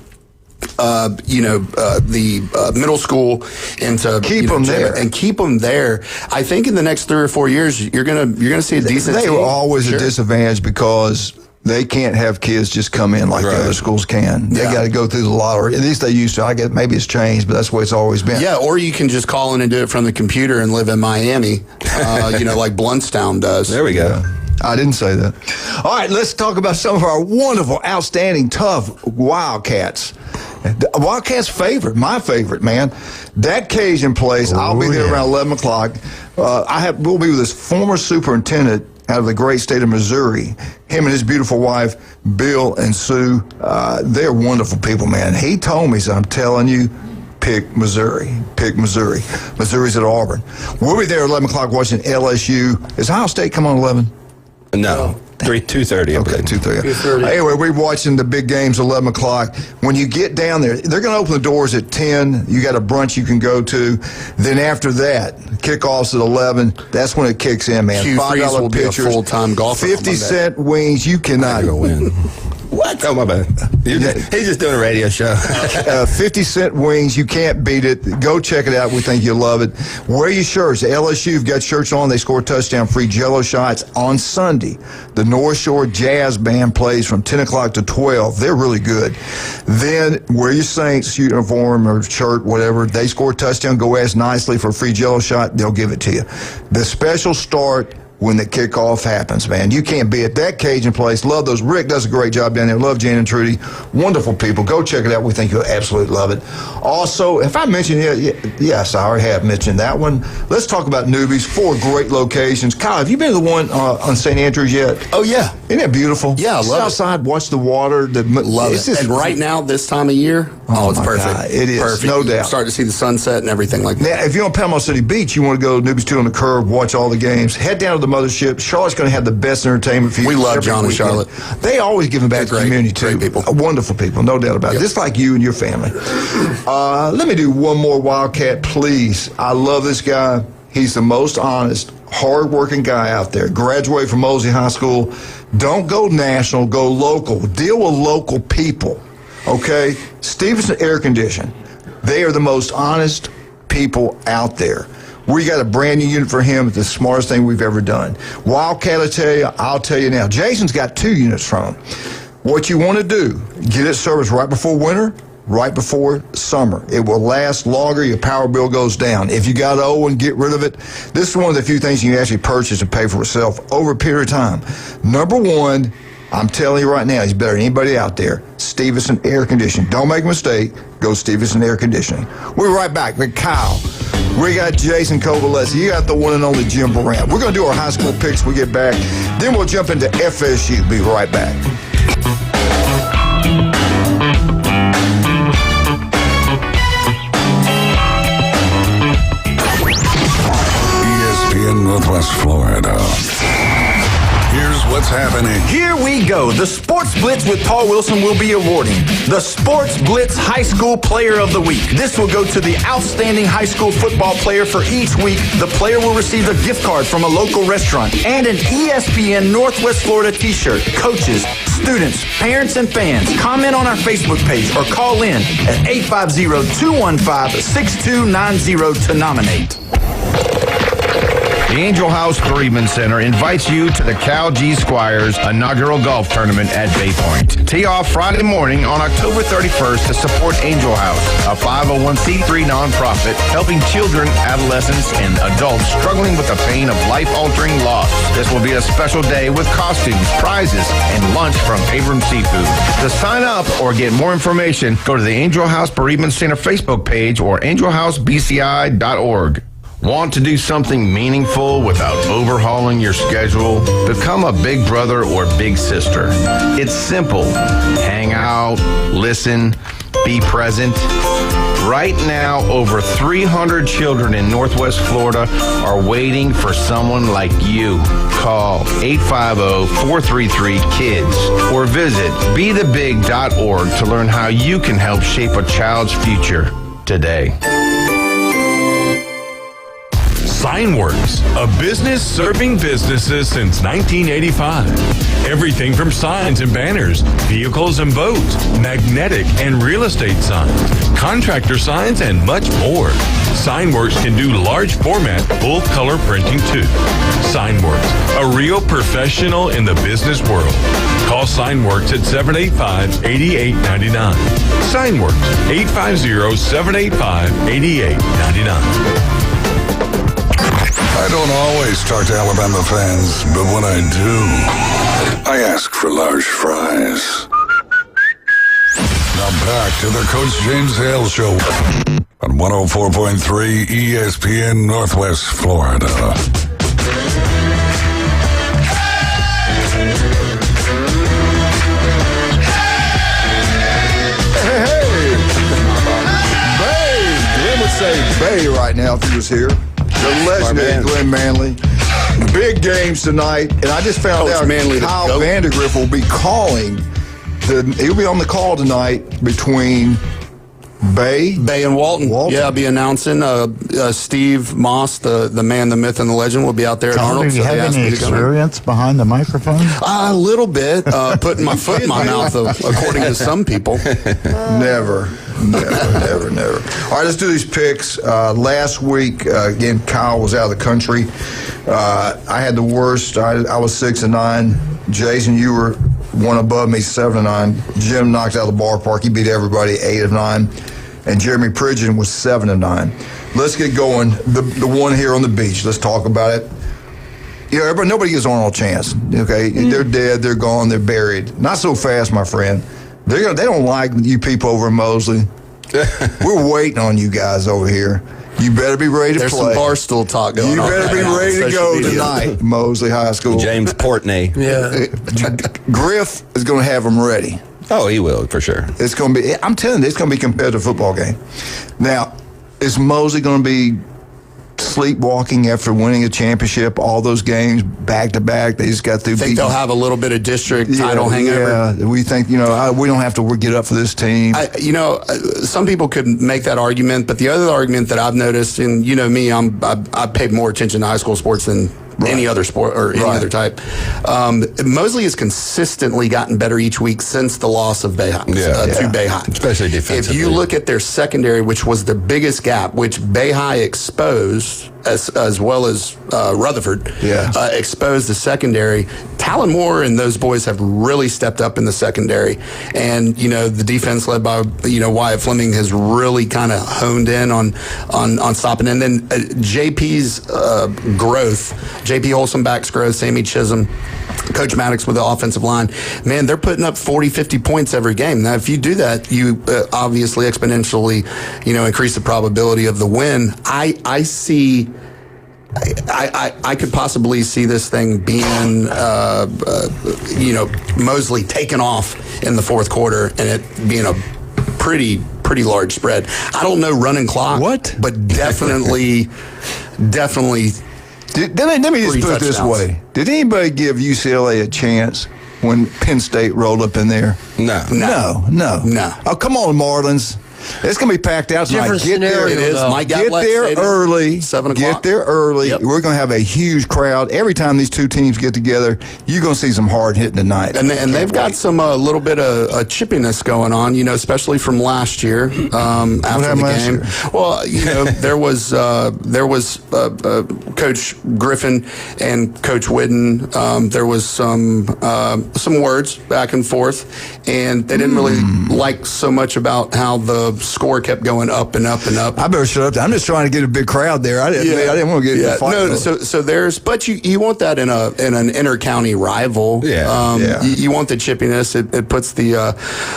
the middle school into keep them there and keep them there. I think in the next 3 or 4 years, you're gonna see a decent. They team. were always a disadvantage because they can't have kids just come in like the other schools can. They got to go through the lottery. At least they used to. I guess maybe it's changed, but that's the way it's always been. Yeah, or you can just call in and do it from the computer and live in Miami, like Bluntstown does. There we go. Yeah. I didn't say that. All right, let's talk about some of our wonderful, outstanding, tough Wildcats. Wildcats' favorite, my favorite, man. That Cajun place, I'll be there around 11 o'clock. We'll be with this former superintendent out of the great state of Missouri. Him and his beautiful wife, Bill and Sue. They're wonderful people, man. He told me, so I'm telling you, pick Missouri. Pick Missouri. Missouri's at Auburn. We'll be there at 11 o'clock watching LSU. Is Ohio State come on 11? No. 2:30. Okay, 2:30. Anyway, we're watching the big games 11 o'clock. When you get down there, they're going to open the doors at 10. You got a brunch you can go to. Then after that, kickoffs at 11. That's when it kicks in, man. $5 pitchers, full-time golfer. 50-cent wings. You cannot go win. What? Oh, my bad. He's just doing a radio show. 50-cent wings. You can't beat it. Go check it out. We think you'll love it. Wear your shirts. LSU have got shirts on. They score a touchdown, free Jell-O shots on Sunday. The North Shore Jazz Band plays from 10 o'clock to 12. They're really good. Then wear your Saints uniform or shirt, whatever. They score a touchdown. Go ask nicely for a free Jell-O shot. They'll give it to you. The special start when the kickoff happens, man. You can't be at that Cajun place. Love those. Rick does a great job down there. Love Jan and Trudy. Wonderful people. Go check it out. We think you'll absolutely love it. Also, if I mentioned it, yes, I already have mentioned that one. Let's talk about Newbies. 4 great locations. Kyle, have you been to the one on St. Andrews yet? Oh, yeah. Isn't that beautiful? Yeah, I love it. Outside, watch the water. Love it. And right now, this time of year, it's perfect. God, it is, perfect. no doubt. Start to see the sunset and everything like that. Now, if you're on Panama City Beach, you want to go to Newbies 2 on the curb, watch all the games. Head down to the mothership. Charlotte's going to have the best entertainment for you. We love John and Charlotte. They always giving back to the community, too. Great people. Wonderful people, no doubt about it. Just like you and your family. Let me do one more Wildcat, please. I love this guy. He's the most honest, hard-working guy out there. Graduated from Mosley High School, Don't go national, go local. Deal with local people, okay? Stevenson Air Condition, they are the most honest people out there. We got a brand new unit for him. It's the smartest thing we've ever done. Wildcat, I'll tell you now. Jason's got 2 units from him. What you want to do, get it serviced right before winter, right before summer. It will last longer. Your power bill goes down. If you got old one, get rid of it. This is one of the few things you can actually purchase and pay for yourself over a period of time. Number one, I'm telling you right now, he's better than anybody out there. Stevenson Air Conditioning. Don't make a mistake. Go Stevenson Air Conditioning. We're right back with Kyle. We got Jason Kovalesi. You got the one and only Jim Baran. We're going to do our high school picks when we get back. Then we'll jump into FSU. Be right back. ESPN Northwest Florida. Here's what's happening. Here we go. The Sports Blitz with Paul Wilson will be awarding the Sports Blitz High School Player of the Week. This will go to the outstanding high school football player for each week. The player will receive a gift card from a local restaurant and an ESPN Northwest Florida t-shirt. Coaches, students, parents, and fans, comment on our Facebook page or call in at 850-215-6290 to nominate. The Angel House Bereavement Center invites you to the Cal G Squires inaugural golf tournament at Bay Point. Tee off Friday morning on October 31st to support Angel House, a 501c3 nonprofit helping children, adolescents, and adults struggling with the pain of life-altering loss. This will be a special day with costumes, prizes, and lunch from Abram Seafood. To sign up or get more information, go to the Angel House Bereavement Center Facebook page or angelhousebci.org. Want to do something meaningful without overhauling your schedule? Become a big brother or big sister. It's simple. Hang out, listen, be present. Right now, over 300 children in Northwest Florida are waiting for someone like you. Call 850-433-KIDS or visit BeTheBig.org to learn how you can help shape a child's future today. Signworks, a business serving businesses since 1985. Everything from signs and banners, vehicles and boats, magnetic and real estate signs, contractor signs, and much more. Signworks can do large format, full color printing too. Signworks, a real professional in the business world. Call Signworks at 785-8899. Signworks, 850-785-8899. I don't always talk to Alabama fans, but when I do, I ask for large fries. Now back to the Coach James Hale Show on 104.3 ESPN Northwest Florida. Hey! Bay! Glenn would say Bay right now if he was here. The legendary Glenn Manley. Big games tonight, and I just found out Kyle Vandergriff will be calling. He'll be on the call tonight between Bay and Walton. Yeah, I'll be announcing. Steve Moss, the man, the myth, and the legend, will be out there at Arnold. Do you have any experience behind the microphone? A little bit. Putting my foot in my mouth, according to some people. Never. All right, let's do these picks. Last week, again, Kyle was out of the country. I had the worst. I was 6-9. Jason, you were one above me, 7-9. Jim knocked out of the ballpark. He beat everybody, 8-9. And Jeremy Pridgeon was 7-9. Let's get going. The one here on the beach. Let's talk about it. You know, nobody gives Arnold a chance. Okay, They're dead. They're gone. They're buried. Not so fast, my friend. They don't like you people over in Mosley. We're waiting on you guys over here. You better be ready to play. There's some Barstool talk going on. You better be ready to go tonight, Mosley High School. James Portney. Yeah. Griff is going to have them ready. Oh, he will, for sure. It's going to be, I'm telling you, it's going to be a competitive football game. Now, is Mosley going to be sleepwalking after winning a championship, all those games back-to-back? They just got through. Think they'll have a little bit of district title hangover? Yeah, we think, we don't have to get up for this team. Some people could make that argument, but the other argument that I've noticed, and you know me, I pay more attention to high school sports than any other sport or any other type. Mosley has consistently gotten better each week since the loss of to Bay High. Especially defensively. If you look at their secondary, which was the biggest gap, which Bay High exposed, as well as Rutherford, exposed the secondary. Talon Moore and those boys have really stepped up in the secondary. And, the defense led by, Wyatt Fleming has really kind of honed in on stopping. And then JP's growth, JP Holsonback's growth, Sammy Chisholm, Coach Maddox with the offensive line, man, they're putting up 40, 50 points every game. Now, if you do that, you obviously exponentially, increase the probability of the win. I see... I could possibly see this thing being, Mosley taken off in the fourth quarter and it being a pretty large spread. I don't know running clock. What? But definitely. Let me just put it this way. Did anybody give UCLA a chance when Penn State rolled up in there? No. Oh, come on, Marlins. It's going to be packed out tonight. Different scenario, It is. Get there early. 7 o'clock. Get there early. Yep. We're going to have a huge crowd. Every time these two teams get together, you're going to see some hard hitting tonight. And they've got some little bit of chippiness going on, whiespecially from last year after the game. Well, there was Coach Griffin and Coach Whidden. There was some words back and forth, and they didn't really like so much about how the score kept going up and up and up. I better shut up. I'm just trying to get a big crowd there. I didn't want to get in a fight. No, so there's, but you want that in an inter-county rival. You want the chippiness. It puts the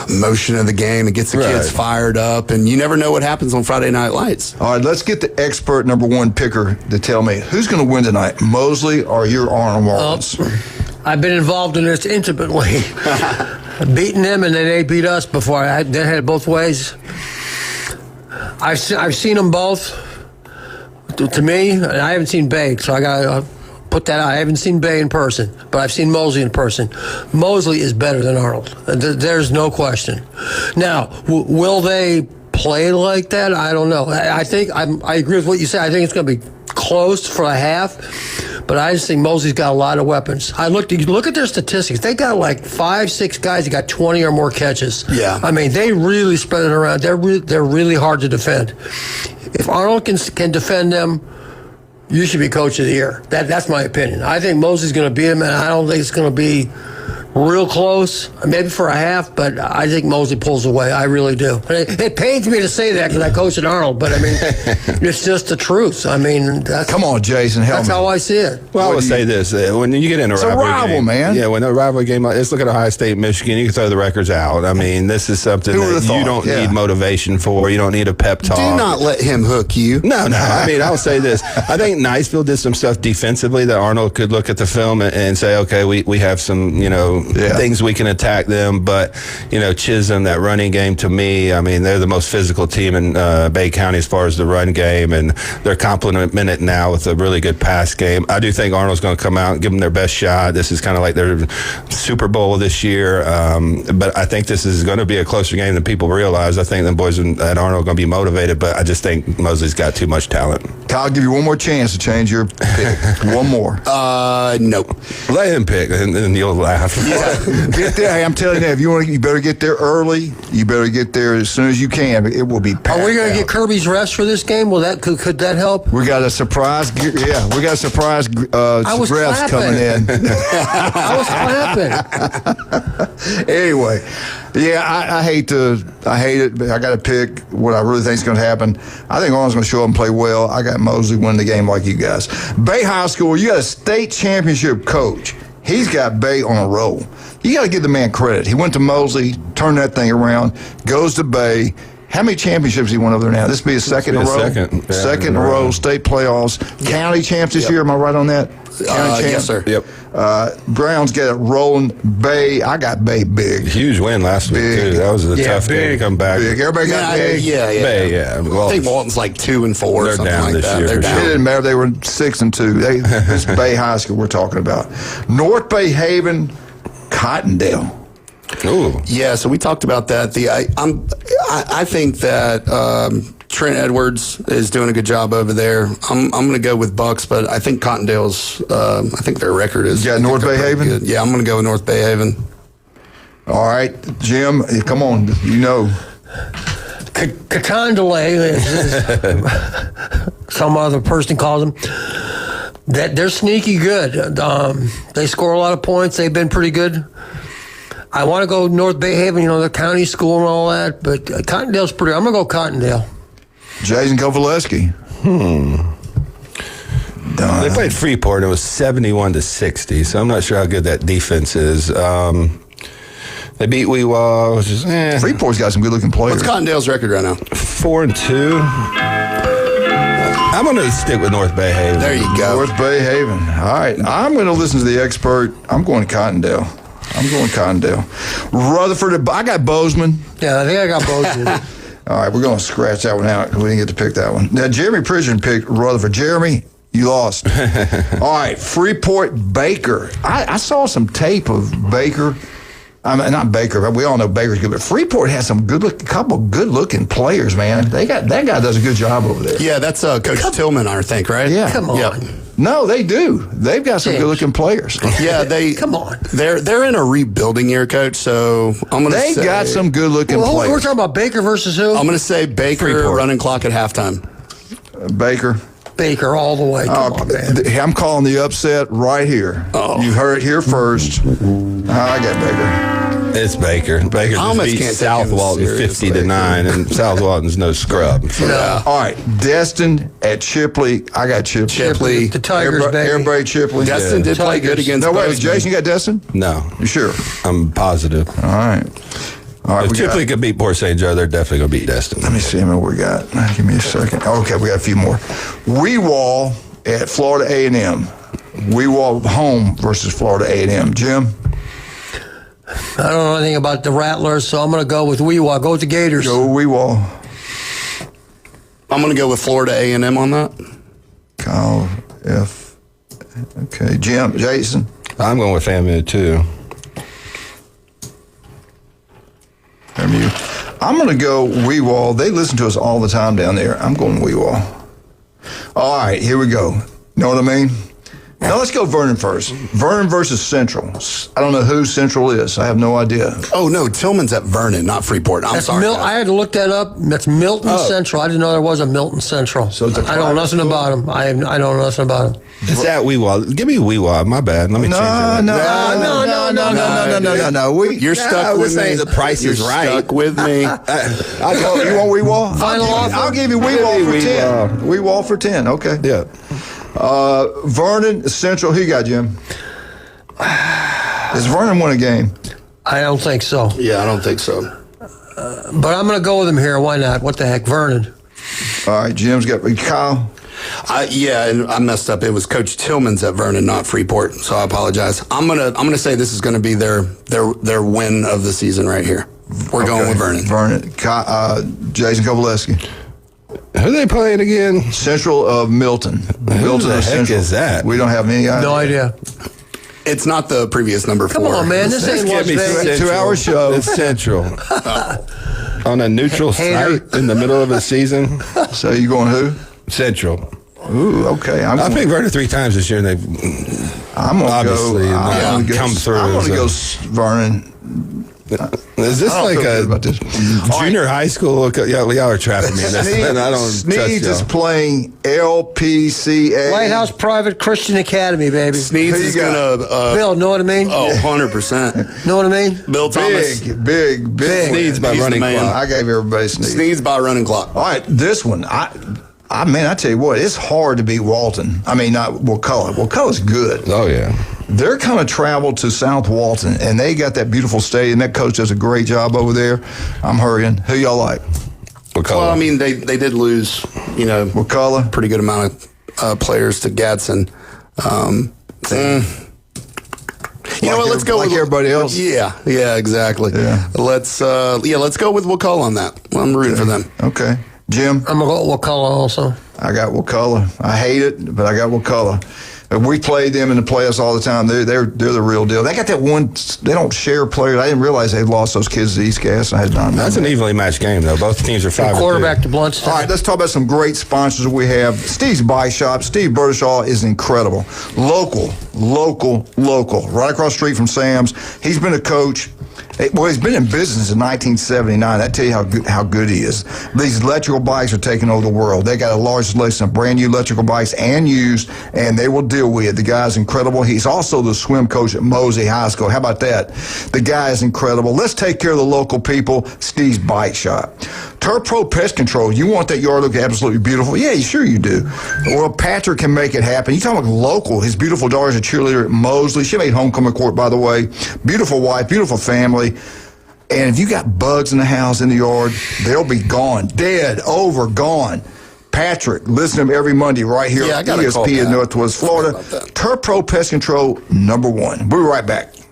motion of the game. It gets the kids fired up, and you never know what happens on Friday Night Lights. All right, let's get the expert number one picker to tell me who's going to win tonight, Mosley or your Arnold Marlins. I've been involved in this intimately. Beating them and then they beat us before. They had it both ways. I've seen them both. To me, I haven't seen Bay, so I got to put that out. I haven't seen Bay in person, but I've seen Mosley in person. Mosley is better than Arnold. There's no question. Now, will they play like that? I don't know. I think I agree with what you said. I think it's going to be close for a half, but I just think Mosley's got a lot of weapons. Look at their statistics. They got like 5-6 guys that got 20 or more catches. Yeah. I mean, they really spread it around. They're really hard to defend. If Arnold can defend them, you should be coach of the year. That's my opinion. I think Mosley's going to beat him, and I don't think it's going to be real close, maybe for a half, but I think Mosley pulls away. I really do. It pains me to say that because I coached at Arnold, but I mean, it's just the truth. I mean, come on, Jason, help me. That's how I see it. Well, I would say this: when you get in a rivalry game, man. Yeah, when a rivalry game, let's look at Ohio State, Michigan. You can throw the records out. I mean, this is something that you don't need motivation for. You don't need a pep talk. Do not let him hook you. No. I mean, I'll say this: I think Niceville did some stuff defensively that Arnold could look at the film and say, okay, we have some, things we can attack them, but Chisholm, that running game, to me, I mean, they're the most physical team in Bay County as far as the run game, and they're complementing it now with a really good pass game. I do think Arnold's going to come out and give them their best shot. This is kind of like their Super Bowl this year, but I think this is going to be a closer game than people realize. I think the boys at Arnold are going to be motivated, but I just think Mosley's got too much talent. Kyle, I'll give you one more chance to change your pick. One more. Nope. Let him pick, and then you'll laugh. Get there. Hey, I'm telling you, if you better get there early. You better get there as soon as you can. It will be packed. Are we going to get Kirby's rest for this game? Could that help? We got a surprise. Yeah, we got a surprise refs coming in. I was clapping. Anyway, I hate it, but I got to pick what I really think is going to happen. I think Arnold's going to show up and play well. I got Mosley winning the game like you guys. Bay High School, you got a state championship coach. He's got Bay on a roll. You got to give the man credit. He went to Mosley, turned that thing around, goes to Bay. How many championships he won over there now? This will be his second in a row. Second in a row, state playoffs. County champs this year, am I right on that? County champs? Yes, sir. Yep. Browns get it rolling. Bay, I got Bay big. Huge win last week, too. That was a tough game to come back. Big. Everybody got Bay? Bay, Well, I think Walton's like 2-4. They're down like this that. year. They're down. It didn't matter. They were 6-2. This Bay High School we're talking about. North Bay Haven, Cottondale. Ooh. Yeah, so we talked about that. I think that Trent Edwards is doing a good job over there. I'm going to go with Bucks, but I think Cottondale's. I think their record is. Yeah, North Bay Haven. Good. Yeah, I'm going to go with North Bay Haven. All right, Jim, come on. You know. Catondale, as some other person calls them, that they're sneaky good. They score a lot of points. They've been pretty good. I want to go North Bay Haven, the county school and all that, but Cottondale's pretty. I'm going to go Cottondale. Jason Kovaleski. They played Freeport. It was 71-60, so I'm not sure how good that defense is. They beat Weewa, which is Freeport's got some good-looking players. What's Cottondale's record right now? 4-2. I'm going to stick with North Bay Haven. There you go. North Bay Haven. All right. I'm going to listen to the expert. I'm going Cottondale. Rutherford. I got Bozeman. Yeah, I think I got Bozeman. All right. We're going to scratch that one out. We didn't get to pick that one. Now, Jeremy Pridgeon picked Rutherford. Jeremy, you lost. All right. Freeport Baker. I saw some tape of Baker. I mean, not Baker, but we all know Baker's good. But Freeport has some couple good-looking players, man. That guy does a good job over there. Yeah, that's Coach Tillman, I think, right? Yeah, come on. Yeah. No, they do. They've got some good-looking players. Yeah, come on. They're in a rebuilding year, Coach. So I'm going to say they got some good-looking players. We're talking about Baker versus who? I'm going to say Baker Freeport. running clock at halftime. Baker all the way. Come on, man. I'm calling the upset right here. Oh. You heard it here first. I got Baker. It's Baker. Baker just beat South Walton 50-9, and South Walton's no scrub. Yeah. All right, Destin at Chipley. I got Chipley. The Tigers, baby. Everybody Chipley. Destin did play good against. No, wait, Bozeman. Jason, you got Destin? No. You sure? I'm positive. All right. If Chipley could beat Port St. Joe, they're definitely going to beat Destin. Let me see what we got. Give me a second. Okay, we got a few more. Weewall at Florida A&M. Weewall home versus Florida A&M. Jim? I don't know anything about the Rattlers, so I'm going to go with Weewa. Go with the Gators. Go Weewall. I'm going to go with Florida A&M on that. Kyle F. Okay, Jason? I'm going with FAMU, too. I'm going to go Weewall. They listen to us all the time down there. I'm going Weewall. All right, here we go. Know what I mean? Now let's go Vernon first. Vernon versus Central. I don't know who Central is. I have no idea. Oh, no, Tillman's at Vernon, not Freeport. I'm sorry. I had to look that up. That's Milton Central. I didn't know there was a Milton Central. So I know nothing about him. I know nothing about him. It's at Weewa. Give me Weewa. My bad. Let me change it. No. You're stuck with me. The price is right. Stuck with me. You want Weewall? Final offer? I'll give you Weewall for 10. Weewall for 10. Okay. Yeah. Vernon Central. Who you got, Jim? Does Vernon win a game? I don't think so. Yeah, I don't think so. But I'm going to go with him here. Why not? What the heck, Vernon? All right, Jim's got Kyle. Yeah, and I messed up. It was Coach Tillman's at Vernon, not Freeport. So I apologize. I'm gonna say this is gonna be their win of the season right here. We're going with Vernon. Jason Kovaleski. Who are they playing again? Central of Milton. Milton the heck Central. is that? We don't have any idea. No idea. It's not the previous number 4. Come on, man. This ain't Las Vegas. 2-hour show. It's Central. On a neutral site in the middle of a season. So you going who? Central. Ooh, okay. I picked Vernon 3 times this year, and they've obviously come through. I'm going to go Vernon. Is this like a junior high school? Y'all are trapping me. Sneeds is playing LPCA. White House Private Christian Academy, baby. Sneeds is going to... Bill, know what I mean? Oh, 100%. Know what I mean? Bill Thomas. Big. Sneeds by running clock. I gave everybody Sneeds. Sneeds by running clock. All right, this one. I tell you what, it's hard to beat Walton. I mean, not Wakulla. Wakulla's good. Oh, yeah. They're kind of traveled to South Walton, and they got that beautiful stadium. That coach does a great job over there. I'm hurrying. Who y'all like? Wakulla. Well, I mean, they did lose, Wakulla. Pretty good amount of players to Gadsden. You know what? Let's go with everybody else. Yeah, exactly. Yeah. Let's go with Wakulla on that. Well, I'm rooting for them. Okay. Jim? I'm going to go with Wakulla also. I got Wakulla. I hate it, but I got Wakulla. We play them in the playoffs all the time. They're the real deal. They got that one. They don't share players. I didn't realize they lost those kids to East Gas. I had not. That's an evenly matched game, though. Both teams are 5-2. Quarterback to Bluntstown. All right, let's talk about some great sponsors we have. Steve's Bike Shop. Steve Burtishaw is incredible. Local. Right across the street from Sam's. He's been a coach. Well, he's been in business in 1979. That tell you how good he is. These electrical bikes are taking over the world. They got a large selection of brand new electrical bikes and used, and they will deal with it. The guy's incredible. He's also the swim coach at Mosey High School. How about that? The guy is incredible. Let's take care of the local people. Steve's Bike Shop. Turf Pro Pest Control. You want that yard to look absolutely beautiful? Yeah, sure you do. Well, Patrick can make it happen. You talking about local. His beautiful daughter's a cheerleader at Mosley. She made homecoming court, by the way. Beautiful wife, beautiful family. And if you got bugs in the house, in the yard, they'll be gone. Dead, over, gone. Patrick, listen to him every Monday right here on ESP in Northwest Florida. Turf Pro Pest Control, number one. We'll be right back. Keep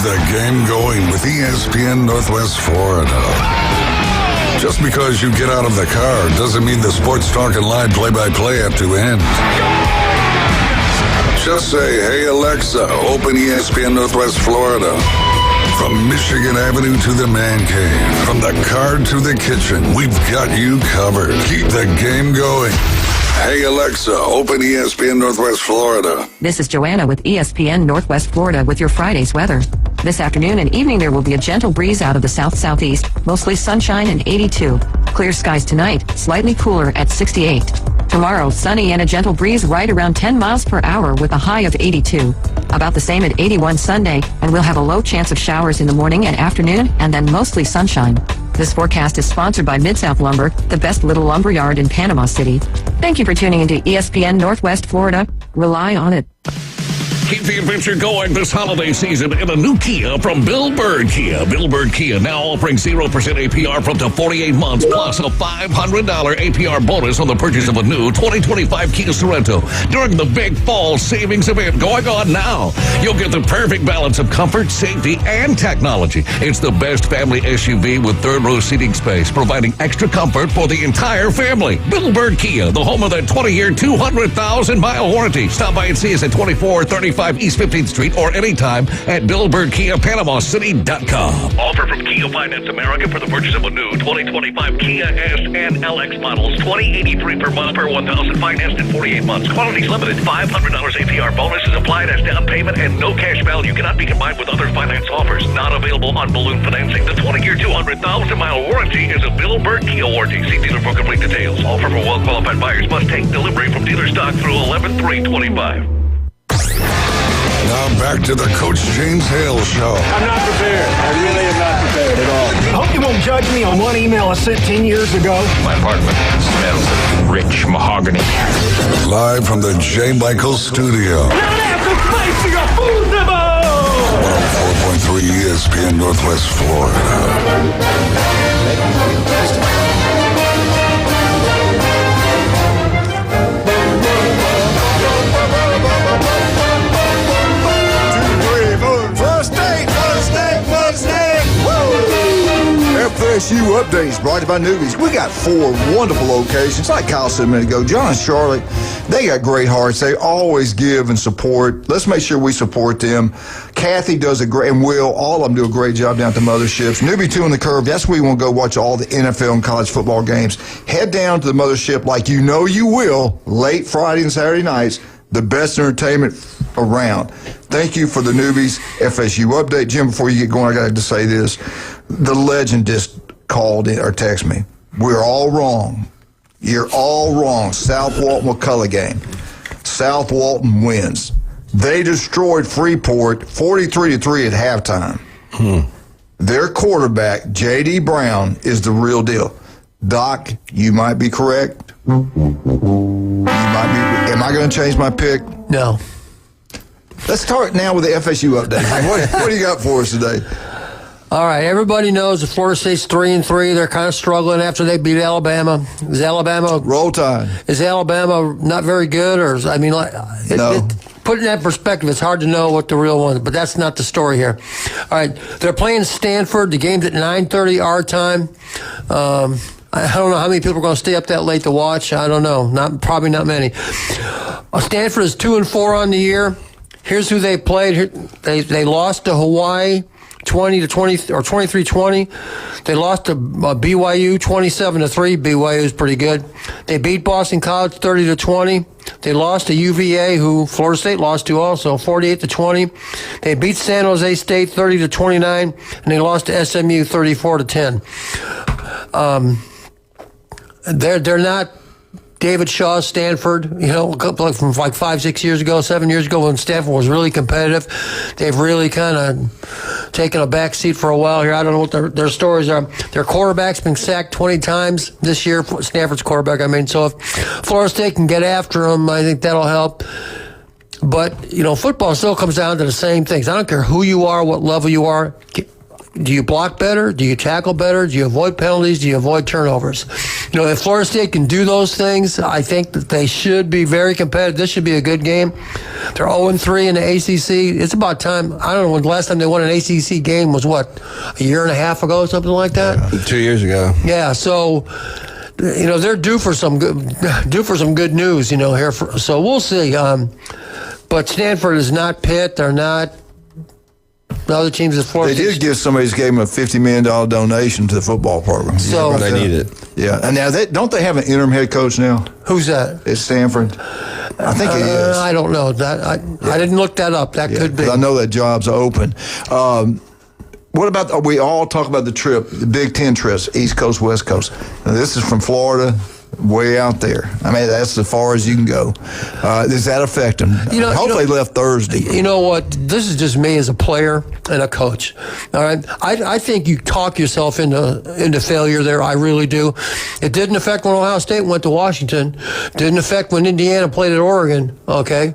the game going with ESPN Northwest Florida. Just because you get out of the car doesn't mean the Sports Talk and Live play-by-play have to end. Just say, hey Alexa, open ESPN Northwest Florida. From Michigan Avenue to the Man Cave, from the car to the kitchen, we've got you covered. Keep the game going. Hey Alexa, open ESPN Northwest Florida. This is Joanna with ESPN Northwest Florida with your Friday's weather. This afternoon and evening there will be a gentle breeze out of the south-southeast, mostly sunshine and 82. Clear skies tonight, slightly cooler at 68. Tomorrow, sunny and a gentle breeze right around 10 miles per hour with a high of 82. About the same at 81 Sunday, and we'll have a low chance of showers in the morning and afternoon, and then mostly sunshine. This forecast is sponsored by Mid-South Lumber, the best little lumber yard in Panama City. Thank you for tuning into ESPN Northwest Florida. Rely on it. Keep the adventure going this holiday season in a new Kia from Bill Bird Kia. Bill Bird Kia now offering 0% APR for up to 48 months, plus a $500 APR bonus on the purchase of a new 2025 Kia Sorento during the big fall savings event going on now. You'll get the perfect balance of comfort, safety, and technology. It's the best family SUV with third-row seating space, providing extra comfort for the entire family. Bill Bird Kia, the home of that 20-year, 200,000-mile warranty. Stop by and see us at 2435 East 15th Street or anytime at BillBirdKiaPanamaCity.com. Offer from Kia Finance America for the purchase of a new 2025 Kia S and LX models. $20.83 per month per 1,000 financed in 48 months. Quantities limited. $500 APR bonus is applied as down payment and no cash value cannot be combined with other finance offers. Not available on balloon financing. The 20-year, 200,000-mile warranty is a Bill Bird Kia warranty. See dealer for complete details. Offer for well-qualified buyers must take delivery from dealer stock through 11/3/25. Now back to the Coach James Hale Show. I'm not prepared. I really am not prepared at all. I hope you won't judge me on one email I sent 10 years ago. My apartment smells of rich mahogany. Live from the J. Michael Studio. 104.3 ESPN Northwest Florida. FSU updates brought to you by Newbies. We got 4 wonderful locations. Like Kyle said a minute ago, John and Charlotte, they got great hearts. They always give and support. Let's make sure we support them. Kathy does a great, and Will, all of them do a great job down at the motherships. Newbie 2 on the Curve, that's where you want to go watch all the NFL and college football games. Head down to the mothership like you know you will, late Friday and Saturday nights. The best entertainment around. Thank you for the Newbies FSU update. Jim, before you get going, I got to say this. The legend just called in or texted me. We're all wrong. You're all wrong. South Walton McCullough game. South Walton wins. They destroyed Freeport 43-3 at halftime. Their quarterback, J.D. Brown, is the real deal. Doc, you might be correct. You might be. Am I going to change my pick? No. Let's start now with the FSU update. What do you got for us today? All right, everybody knows that Florida State's 3-3. They're kind of struggling after they beat Alabama. Is Alabama roll tide? Is Alabama not very good, or I mean, no? put in that perspective, it's hard to know what the real one is, but that's not the story here. All right, they're playing Stanford. The game's at 9:30 our time. I don't know how many people are going to stay up that late to watch. I don't know. Probably not many. Stanford is 2-4 on the year. Here's who they played. They lost to Hawaii 20-20 or 23-20. They lost to BYU 27-3. BYU is pretty good. They beat Boston College 30-20. They lost to UVA, who Florida State lost to also, 48-20. They beat San Jose State 30-29, and they lost to SMU 34-10. They're not David Shaw, Stanford, from like 5-6 years ago, 7 years ago when Stanford was really competitive. They've really kind of taken a back seat for a while here. I don't know what their stories are. Their quarterback's been sacked 20 times this year, Stanford's quarterback, So if Florida State can get after them, I think that'll help. But, football still comes down to the same things. I don't care who you are, what level you are. Do you block better? Do you tackle better? Do you avoid penalties? Do you avoid turnovers? If Florida State can do those things, I think that they should be very competitive. This should be a good game. They're 0-3 in the ACC. It's about time. I don't know when the last time they won an ACC game was, a year and a half ago, something like that? Yeah, 2 years ago. Yeah, so they're due for some good news, here. So we'll see. But Stanford is not Pitt. They're not. The other teams at Florida. They did give somebody's gave them a $50 million donation to the football program. So they need it. Yeah, and now don't they have an interim head coach now? Who's that? It's Stanford. I think it is. I don't know that. I didn't look that up. That could be. I know that job's open. What about? We all talk about the trip, the Big Ten trips, East Coast, West Coast. Now, this is from Florida. Way out there. That's as far as you can go. Does that affect them? Hopefully they left Thursday. You know what? This is just me as a player and a coach. All right. I think you talk yourself into failure there. I really do. It didn't affect when Ohio State went to Washington. Didn't affect when Indiana played at Oregon. Okay.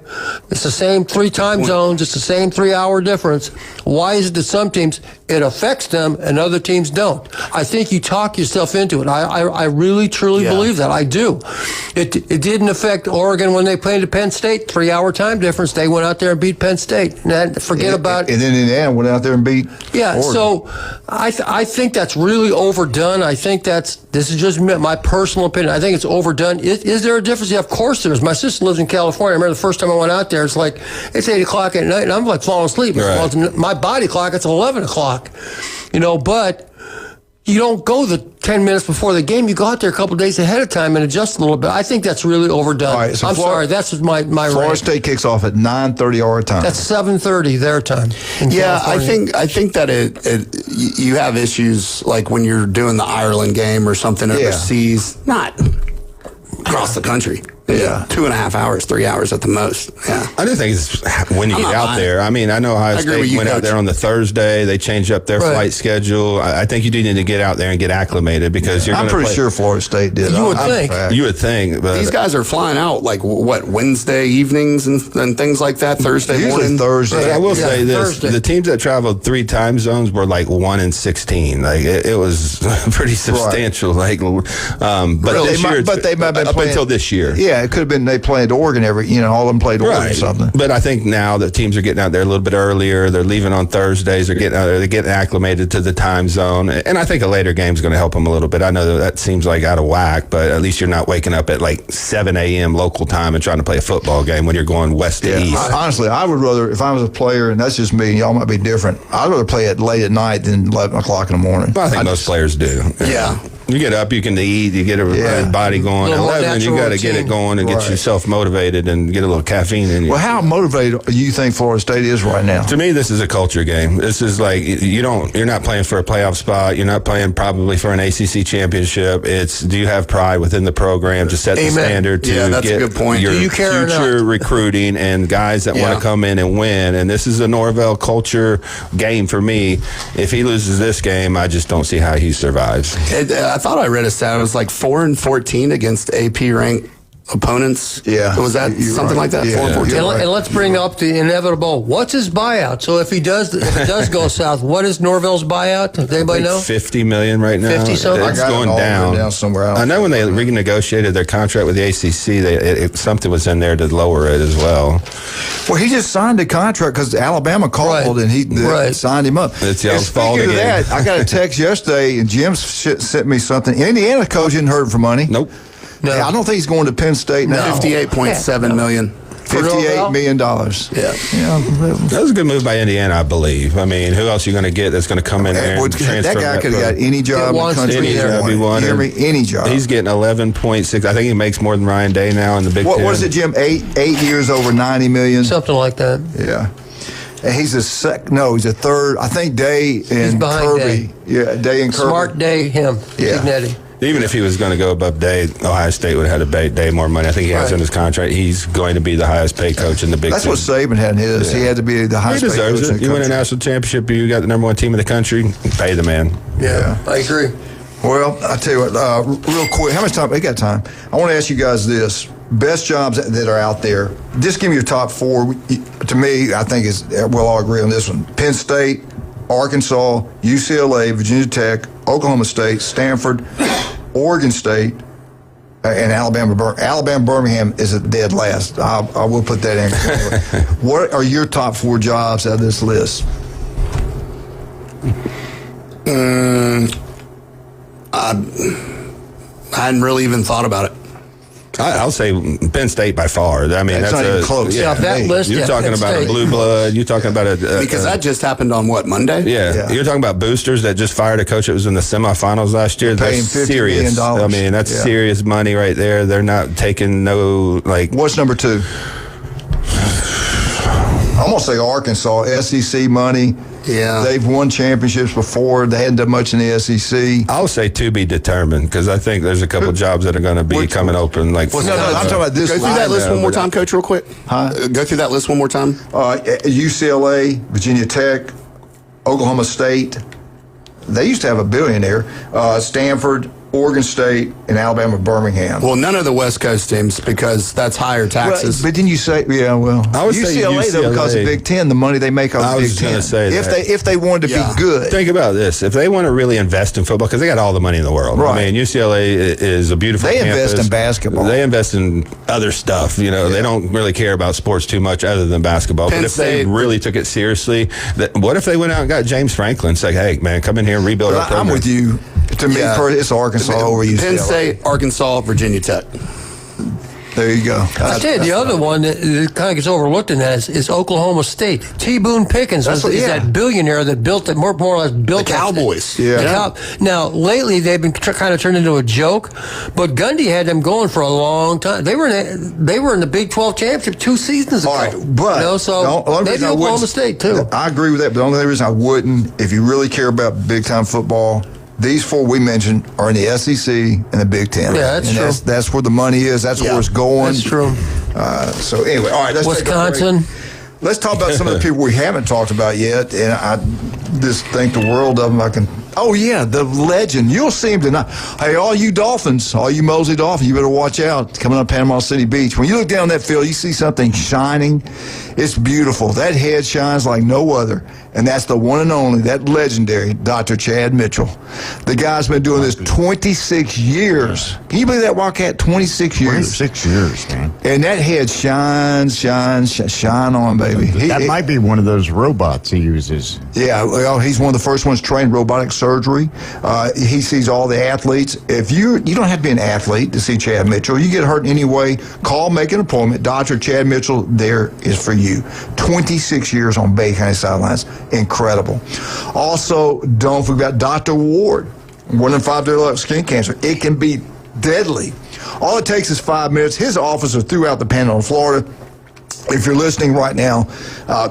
It's the same 3 time zones. It's the same 3-hour difference. Why is it that some teams it affects them and other teams don't? I think you talk yourself into it. I really truly believe that. I do. It didn't affect Oregon when they played at Penn State. 3-hour time difference. They went out there and beat Penn State. And then Indiana went out there and beat Oregon. So I think that's really overdone. I think this is just my personal opinion. I think it's overdone. Is there a difference? Yeah, of course there is. My sister lives in California. I remember the first time I went out there, it's 8 o'clock at night, and I'm falling asleep. Right. Well, my body clock, it's 11 o'clock. But you don't go the 10 minutes before the game. You go out there a couple of days ahead of time and adjust a little bit. I think that's really overdone. All right, so I'm sorry. That's my Florida State kicks off at 9:30 our time. That's 7:30 their time. Yeah, California. I think that you have issues like when you're doing the Ireland game or something overseas, not across the country. Yeah, 2.5 hours, 3 hours at the most. Yeah, I do think it's when you get out there. I know Ohio State went out there on the Thursday. They changed up their flight schedule. I think you do need to get out there and get acclimated because you're. I'm pretty sure Florida State did. You would think. You would think. But these guys are flying out Wednesday evenings and things like that. Thursday morning. Thursday. I will say this: the teams that traveled 3 time zones were 1 in 16. It was pretty substantial. But this year, they might have been up playing, until this year. Yeah, it could have been they played Oregon all of them played Oregon or something. But I think now that teams are getting out there a little bit earlier. They're leaving on Thursdays. They're getting out there. They're getting acclimated to the time zone. And I think a later game is going to help them a little bit. I know that seems out of whack, but at least you're not waking up at 7 a.m. local time and trying to play a football game when you're going west to east. Honestly, I would rather, if I was a player, and that's just me, y'all might be different, I'd rather play it late at night than 11 o'clock in the morning. Well, I think most players do. Yeah. You get up, you can eat, you get a body going. 11, you got to get it going and get yourself motivated and get a little caffeine in you. Well, how motivated do you think Florida State is right now? To me, this is a culture game. This is you're not playing for a playoff spot. You're not playing probably for an ACC championship. It's do you have pride within the program to set the standard to that's get a good point. your future recruiting and guys that want to come in and win. And this is a Norvell culture game for me. If he loses this game, I just don't see how he survives. I thought I read a stat. It was 4-14 against AP ranked opponents. Yeah. Was that something like that? 4 and 14. And let's bring up the inevitable. What's his buyout? So if it does go south, what is Norvell's buyout? Does anybody know? $50 million right now. 50 something? It's going down somewhere else. I know when they renegotiated their contract with the ACC, something was in there to lower it as well. Well, he just signed a contract because Alabama called and he signed him up. It's y'all's fault Speaking of again. that, I got a text yesterday, and Jim sent me something. Indiana coach isn't hurting for money. Nope. No. I don't think he's going to Penn State now. $58.7 million. $58 million. Yeah. That was a good move by Indiana, I believe. I mean, who else are you going to get that's going to come in there and transfer? That guy could have got any job in the country. Any job he wanted. Any job. He's getting 11.6. I think he makes more than Ryan Day now in the Big Ten. What is it, Jim? 8 years over $90 million? Something like that. Yeah. And he's a he's a third. I think Day and Kirby. Day. Yeah, Day and Kirby. Smart Day, him. Yeah. Ignetti. Even if he was going to go above Day, Ohio State would have had to pay Day more money. I think he has in his contract. He's going to be the highest paid coach in the Big Ten. That's what Saban had in his. He had to be the highest paid coach in the country. You win a national championship, you got the number one team in the country, pay the man. Yeah. I agree. Well, I tell you what, real quick, how much time? We got time. I want to ask you guys this. Best jobs that are out there. Just give me your top 4. To me, I think we'll all agree on this one. Penn State, Arkansas, UCLA, Virginia Tech, Oklahoma State, Stanford, Oregon State, and Alabama. Birmingham is at dead last. I will put that in. What are your top 4 jobs out of this list? I hadn't really even thought about it. I'll say Penn State by far. I mean, that's not even close. Yeah, that list. You're talking about a blue blood. You're talking about because that just happened on what, Monday? Yeah. You're talking about boosters that just fired a coach that was in the semifinals last year. Paying That's $50 serious. million. I mean, that's serious money right there. They're not taking What's number 2? I'm gonna say Arkansas, SEC money. Yeah, they've won championships before. They hadn't done much in the SEC. I'll say to be determined because I think there's a couple jobs that are going to be coming open. I'm talking about this. Go through that list one more time, Coach, real quick. Go through that list one more time. UCLA, Virginia Tech, Oklahoma State. They used to have a billionaire. Stanford, Oregon State, and Alabama Birmingham. Well, none of the West Coast teams because that's higher taxes. But didn't you say, I would UCLA, say though, because of Big Ten, the money they make off the Big Ten. Say if they wanted to be good. Think about this. If they want to really invest in football, because they got all the money in the world. Right. I mean, UCLA is a beautiful campus. They invest in basketball. They invest in other stuff. They don't really care about sports too much other than basketball. Penn but if State, they really took it seriously, what if they went out and got James Franklin and said, hey, man, come in here and rebuild our program? I'm with you. To me, it's Arkansas over UCLA. Penn State, Arkansas, Virginia Tech. There you go. I tell you, the other one that kind of gets overlooked in that is Oklahoma State. T. Boone Pickens is that billionaire that built it, more or less built the Cowboys. Now, lately, they've been kind of turned into a joke, but Gundy had them going for a long time. They were in the Big 12 championship 2 seasons ago. All right, but so maybe Oklahoma State, too. I agree with that, but the only reason I wouldn't, if you really care about big-time football, these 4 we mentioned are in the SEC and the Big Ten. Yeah, that's true. That's where the money is. That's where it's going. That's true. So anyway, all right. Let's Wisconsin. Let's talk about some of the people we haven't talked about yet, and I just think the world of them. Oh yeah, the legend. You'll see him tonight. Hey, all you Dolphins, all you Mosley Dolphins, you better watch out. Coming up Panama City Beach. When you look down that field, you see something shining. It's beautiful. That head shines like no other. And that's the one and only, that legendary Dr. Chad Mitchell. The guy's been doing this 26 years. Can you believe that, Wildcat? 26 years. 26 years, man. And that head shine on, baby. That might be one of those robots he uses. Yeah, well, he's one of the first ones trained robotic surgery. He sees all the athletes. If you don't have to be an athlete to see Chad Mitchell. You get hurt in any way, call, make an appointment. Dr. Chad Mitchell, there is for you. 26 years on Bay County sidelines. Incredible. Also, don't forget Dr. Ward. 1 in 5 develop skin cancer. It can be deadly. All it takes is 5 minutes. His office is throughout the Panhandle of Florida. If you're listening right now,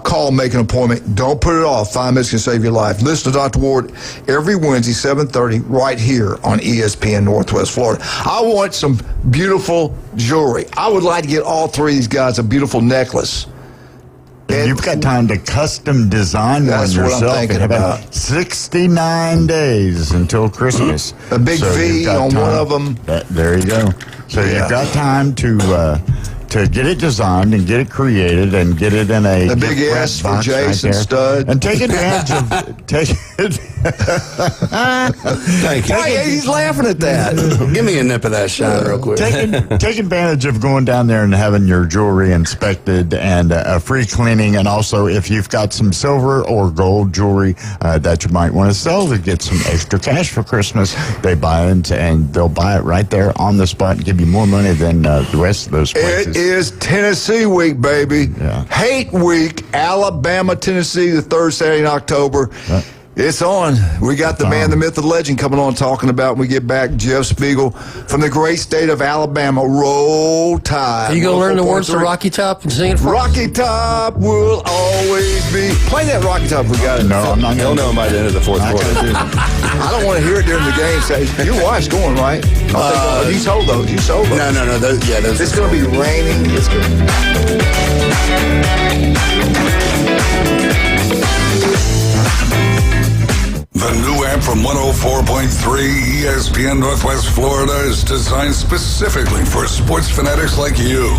call, make an appointment. Don't put it off. 5 minutes can save your life. Listen to Dr. Ward every Wednesday, 7:30, right here on ESPN Northwest Florida. I want some beautiful jewelry. I would like to get all 3 of these guys a beautiful necklace. You've got time to custom design one That's what I'm yourself. thinking You have about. 69 days until Christmas. A big So V you've got on time- one of them. There you go. So you've got time to get it designed and get it created and get it in a big gift wrap S for box Jason Stud. and take advantage of Thank you. Why, he's laughing at that. Give me a nip of that shine real quick. Take advantage of going down there and having your jewelry inspected and a free cleaning. And also, if you've got some silver or gold jewelry that you might want to sell to get some extra cash for Christmas, they buy it and they'll buy it right there on the spot and give you more money than the rest of those places. It is Tennessee week, baby. Hate week, Alabama, Tennessee, the third Saturday in October. It's on. We got the man, the myth, the legend coming on talking about when we get back. Jeff Spiegel from the great state of Alabama. Roll Tide. Are you going to learn the words to Rocky Top and sing it for us? Rocky Top will always be. Play that Rocky Top if we got it. No, I'm not He'll know by the end of the fourth quarter. I don't want to hear it during the game. Say, your wife's going, right? You sold those. You sold those. No. Those It's going to be raining. It's going The new app from 104.3 ESPN Northwest Florida is designed specifically for sports fanatics like you.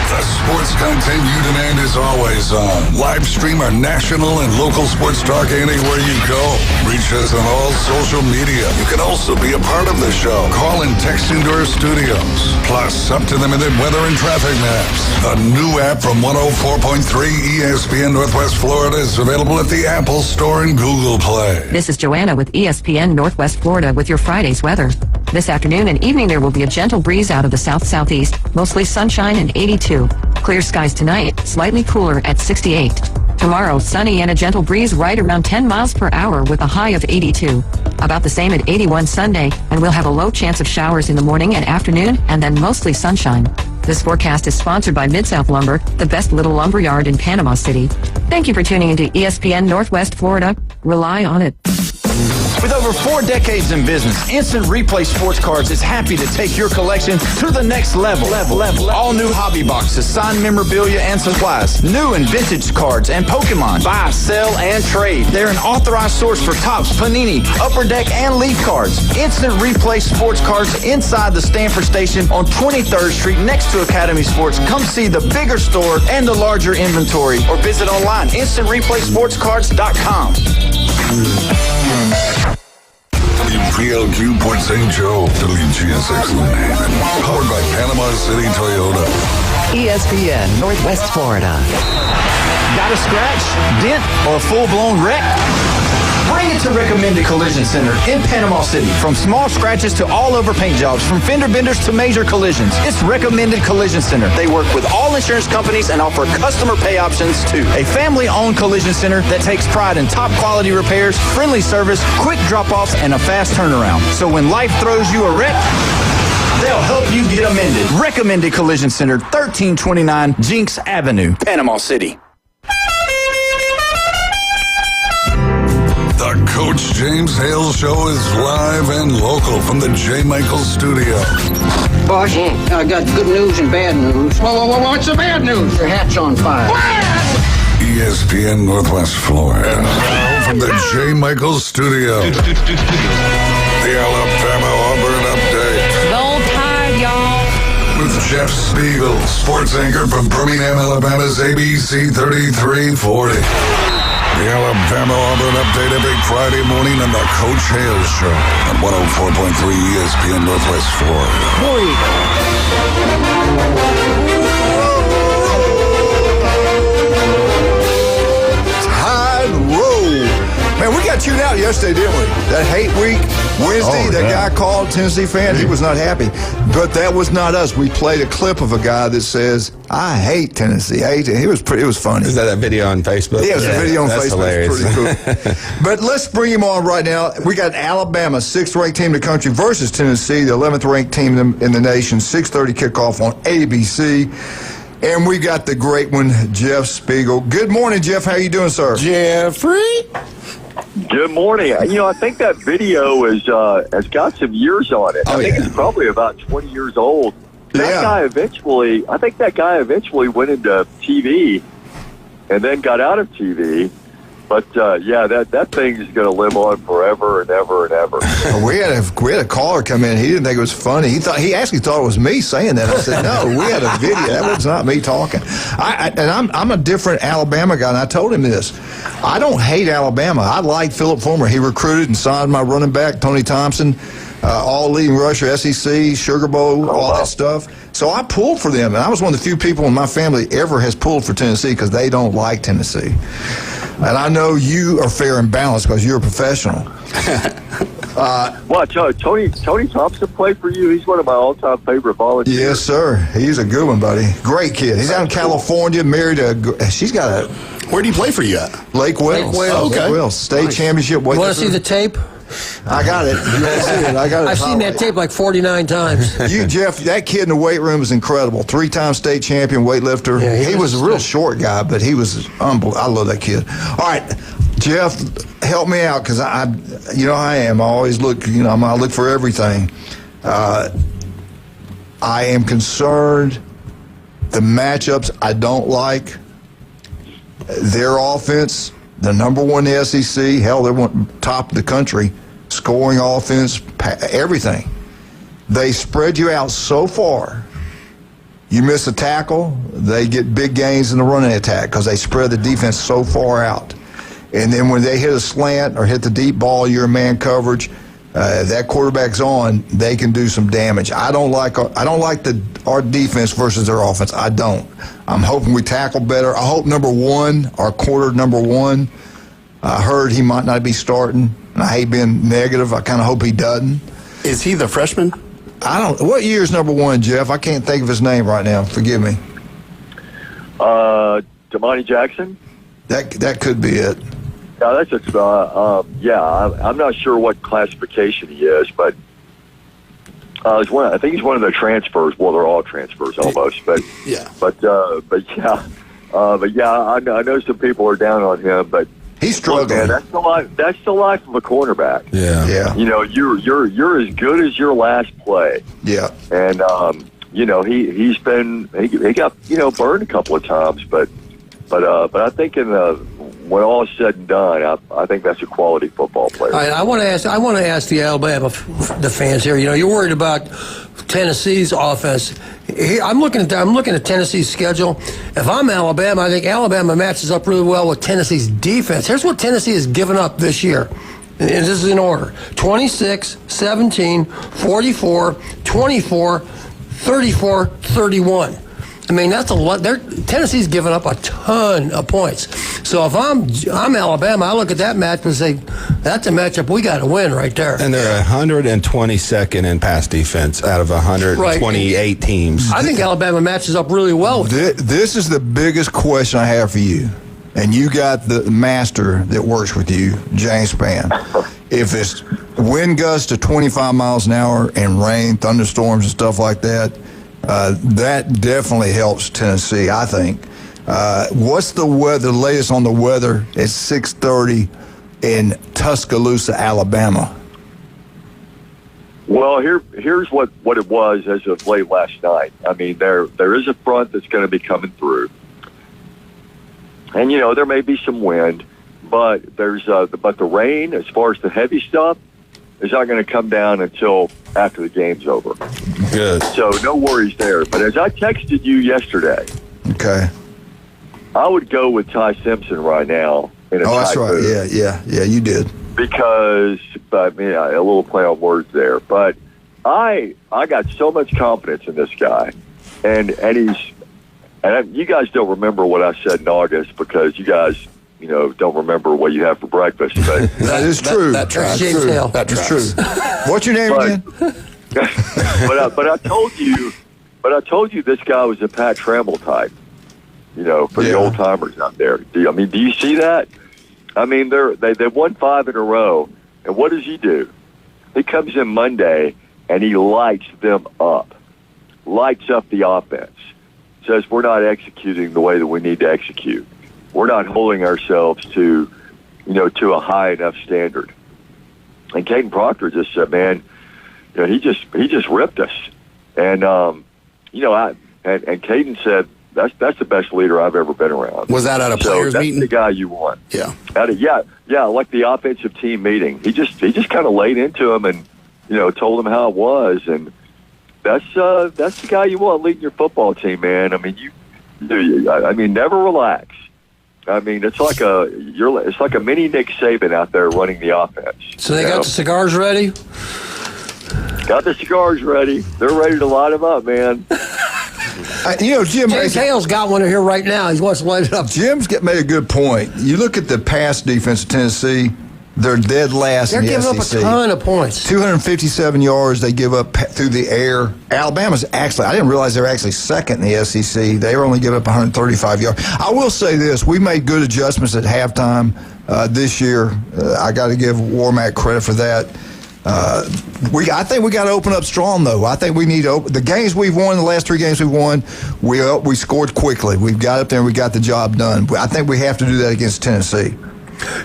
The sports content you demand is always on. Live stream our national and local sports talk anywhere you go. Reach us on all social media. You can also be a part of the show. Call and text into our studios. Plus, up-to-the-minute weather and traffic maps. The new app from 104.3 ESPN Northwest Florida is available at the Apple Store and Google Play. This is Joanna with ESPN Northwest Florida with your Friday's weather. This afternoon and evening there will be a gentle breeze out of the south-southeast, mostly sunshine and 82. Clear skies tonight, slightly cooler at 68. Tomorrow, sunny and a gentle breeze right around 10 miles per hour with a high of 82. About the same at 81 Sunday, and we'll have a low chance of showers in the morning and afternoon, and then mostly sunshine. This forecast is sponsored by Mid-South Lumber, the best little lumber yard in Panama City. Thank you for tuning into ESPN Northwest Florida. Rely on it. With over 4 decades in business, Instant Replay Sports Cards is happy to take your collection to the next level. All new hobby boxes, signed memorabilia, and supplies. New and vintage cards and Pokemon. Buy, sell, and trade. They're an authorized source for Topps, Panini, Upper Deck, and Leaf cards. Instant Replay Sports Cards inside the Stanford Station on 23rd Street next to Academy Sports. Come see the bigger store and the larger inventory or visit online, instantReplaySportsCards.com. WPLQ Port St. Joe, WGSX Lynn Haven. Powered by Panama City Toyota. ESPN Northwest Florida. Got a scratch, dent, or a full-blown wreck? Bring it to Recommended Collision Center in Panama City. From small scratches to all over paint jobs, from fender benders to major collisions, it's Recommended Collision Center. They work with all insurance companies and offer customer pay options too. A family-owned collision center that takes pride in top quality repairs, friendly service, quick drop-offs, and a fast turnaround. So when life throws you a wreck, they'll help you get amended. Recommended Collision Center, 1329 Jinx Avenue, Panama City. The Coach James Hale Show is live and local from the J. Michaels Studio. Boss, I got good news and bad news. What's the bad news? Your hat's on fire. ESPN Northwest Florida. Now from the J. Michaels Studio. The Alabama Auburn Update. Roll Tide, y'all. With Jeff Spiegel, sports anchor from Birmingham, Alabama's ABC 3340. The Alabama Auburn Update every Friday morning on the Coach Hale Show on 104.3 ESPN Northwest Florida. Tide roll. Man, we got tuned out yesterday, didn't we? That hate week, Wednesday, guy called, Tennessee fan, he was not happy. But that was not us. We played a clip of a guy that says, I hate Tennessee. It was funny. Is that a video on Facebook? Yeah, it was a video on That's Facebook. Hilarious. It's pretty cool. But let's bring him on right now. We got Alabama, 6th-ranked team in the country, versus Tennessee, the 11th-ranked team in the nation. 6:30 kickoff on ABC. And we got the great one, Jeff Spiegel. Good morning, Jeff. How you doing, sir? Jeffrey. Good morning. I think that video has got some years on it. I think it's probably about 20 years old. I think that guy eventually went into TV. and then got out of TV. But that thing is going to live on forever and ever and ever. We had a caller come in. He didn't think it was funny. He actually thought it was me saying that. I said, no, we had a video. That was not me talking. I'm a different Alabama guy, and I told him this. I don't hate Alabama. I like Philip Fulmer. He recruited and signed my running back, Tony Thompson, all leading rusher, SEC, Sugar Bowl, all that stuff. So I pulled for them, and I was one of the few people in my family ever has pulled for Tennessee because they don't like Tennessee. And I know you are fair and balanced because you're a professional. Tony Thompson played for you? He's one of my all-time favorite volunteers. Yes, sir. He's a good one, buddy. Great kid. He's out in California, married she's got a... Where do you play for you at? Lake Wales. Okay. Lake Wales. State championship. You want to see the tape? I got it. You want to see it? I got it. I've seen that tape like 49 times. Jeff, that kid in the weight room is incredible. 3-time state champion weightlifter. Yeah, he was a real short guy, but he was unbelievable. I love that kid. All right, Jeff, help me out because I am. I always look. I look for everything. I am concerned. The matchups I don't like. Their offense, the number one in the SEC. Hell, they're top of the country. Scoring offense, everything. They spread you out so far. You miss a tackle, they get big gains in the running attack because they spread the defense so far out. And then when they hit a slant or hit the deep ball, you're in man coverage. That quarterback's on, they can do some damage. I don't like our defense versus their offense. I don't. I'm hoping we tackle better. I hope our quarter number one. I heard he might not be starting. I hate being negative. I kind of hope he doesn't. Is he the freshman? What year is number one, Jeff? I can't think of his name right now. Forgive me. Damani Jackson? That could be it. No, that's I'm not sure what classification he is, but I think he's one of the transfers. Well, they're all transfers almost, but yeah. I know some people are down on him, but he's struggling. Man, that's the life of a cornerback. Yeah. You're as good as your last play. Yeah. And he got burned a couple of times, but I think when all is said and done, I think that's a quality football player. All right, I want to ask the Alabama the fans here. You're worried about Tennessee's offense. I'm looking at Tennessee's schedule. If I'm Alabama, I think Alabama matches up really well with Tennessee's defense. Here's what Tennessee has given up this year. And this is in order: 26, 17, 44, 24, 34, 31. I mean, that's a lot. Tennessee's given up a ton of points. So if I'm Alabama, I look at that match and say, that's a matchup we got to win right there. And they're 122nd in pass defense out of 128 teams. I think Alabama matches up really well with This is the biggest question I have for you. And you got the master that works with you, James Spann. If it's wind gusts to 25 miles an hour and rain, thunderstorms and stuff like that, that definitely helps Tennessee, I think. What's the weather? The latest on the weather at 6:30 in Tuscaloosa, Alabama? Well, here's what it was as of late last night. I mean, there is a front that's going to be coming through, and there may be some wind, but but the rain, as far as the heavy stuff, is not going to come down until after the game's over. Good. So no worries there. But as I texted you yesterday, okay, I would go with Ty Simpson right now. That's right. Move. Yeah, you did. Because, a little play on words there. But I got so much confidence in this guy, and you guys don't remember what I said in August because you guys, don't remember what you have for breakfast. But that is true. That's true. That's true. What's your name again? but I told you this guy was a Pat Trammell type. For the old timers out there. Do you see that? I mean, they won 5 in a row, and what does he do? He comes in Monday and he lights them up, lights up the offense. Says we're not executing the way that we need to execute. We're not holding ourselves to a high enough standard. And Caden Proctor just said, man, he just ripped us. And and Caden said, That's the best leader I've ever been around. Was that at a players' meeting? That's the guy you want. Yeah. Like the offensive team meeting. He just kind of laid into him and told him how it was, and that's the guy you want leading your football team, man. I mean, never relax. I mean, it's like a mini Nick Saban out there running the offense. So they got the cigars ready? Got the cigars ready. They're ready to light them up, man. Jim Hale's got one here right now. He wants to light it up. Jim's made a good point. You look at the pass defense of Tennessee, they're dead last in the SEC. They're giving up a ton of points. 257 yards they give up through the air. Alabama's actually, I didn't realize they were actually second in the SEC. They were only giving up 135 yards. I will say this, we made good adjustments at halftime this year. I got to give Warmack credit for that. I think we got to open up strong, though. I think we need to the games we've won, the last 3 games we've won, we scored quickly. We got up there and we got the job done. I think we have to do that against Tennessee.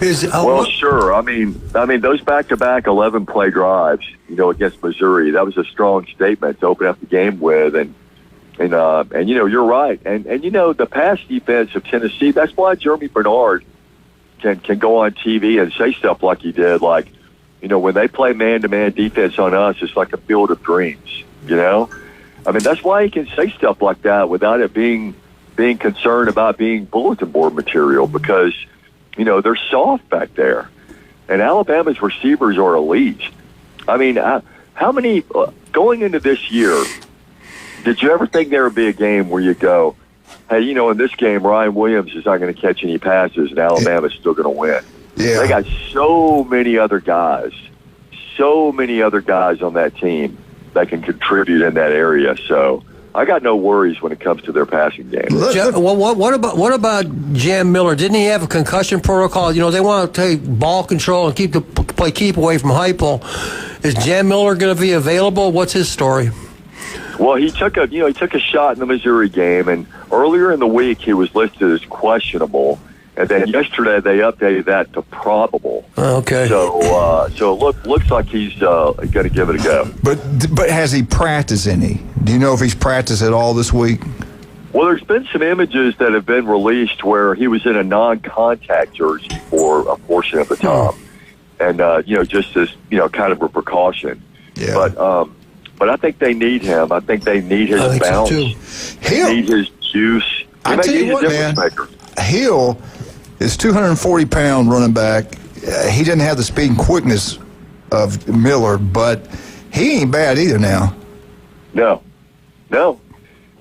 Sure. I mean, those back-to-back 11-play drives, against Missouri, that was a strong statement to open up the game with, and you're right. And the pass defense of Tennessee, that's why Jeremy Bernard can go on TV and say stuff like he did, like, when they play man-to-man defense on us, it's like a field of dreams, I mean, that's why he can say stuff like that without it being concerned about being bulletin board material, because, they're soft back there. And Alabama's receivers are elite. I mean, how many, going into this year, did you ever think there would be a game where you go, hey, in this game, Ryan Williams is not going to catch any passes and Alabama's still going to win? Yeah. They got so many other guys on that team that can contribute in that area. So I got no worries when it comes to their passing game. What about Jam Miller? Didn't he have a concussion protocol? They want to take ball control and keep away from Heupel. Is Jam Miller going to be available? What's his story? Well, he took a shot in the Missouri game, and earlier in the week he was listed as questionable. And then yesterday they updated that to probable. Okay. So it looks like he's going to give it a go. But has he practiced any? Do you know if he's practiced at all this week? Well, there's been some images that have been released where he was in a non-contact jersey for a portion of the time, and just as kind of a precaution. Yeah. But I think they need him. I think they need his bounce. So they need his juice. I tell you what, man. Hale is 240-pound running back. He doesn't have the speed and quickness of Miller, but he ain't bad either now. No.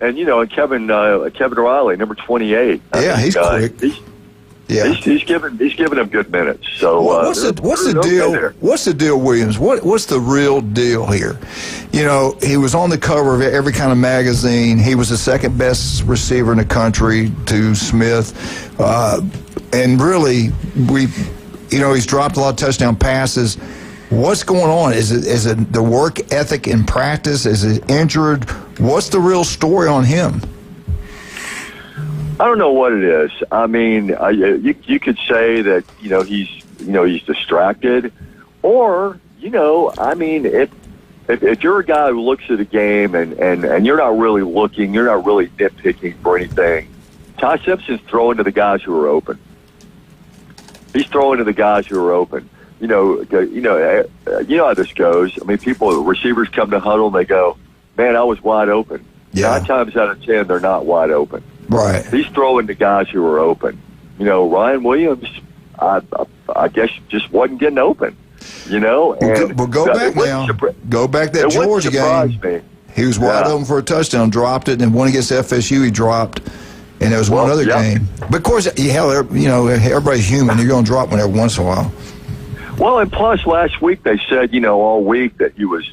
And and Kevin Riley, number 28. He's quick. He's giving him good minutes. So what's the deal? Okay, what's the deal, Williams? What's the real deal here? He was on the cover of every kind of magazine. He was the second best receiver in the country to Smith, and really, he's dropped a lot of touchdown passes. What's going on? Is it the work ethic in practice? Is it injured? What's the real story on him? I don't know what it is. I mean, you could say that he's distracted, or I mean, if you're a guy who looks at a game and you're not really looking, you're not really nitpicking for anything. Ty Simpson's throwing to the guys who are open. He's throwing to the guys who are open. You know how this goes. I mean, receivers come to huddle and they go, "Man, I was wide open." Yeah. 9 times out of 10, they're not wide open. Right. He's throwing to guys who are open. Ryan Williams, I guess, just wasn't getting open. And go back now. Go back that Georgia game. Me. He was wide open for a touchdown, dropped it, and one against FSU he dropped, and there was one other game. But of course, everybody's human. You're going to drop one every once in a while. Well, and plus last week they said, all week that he was,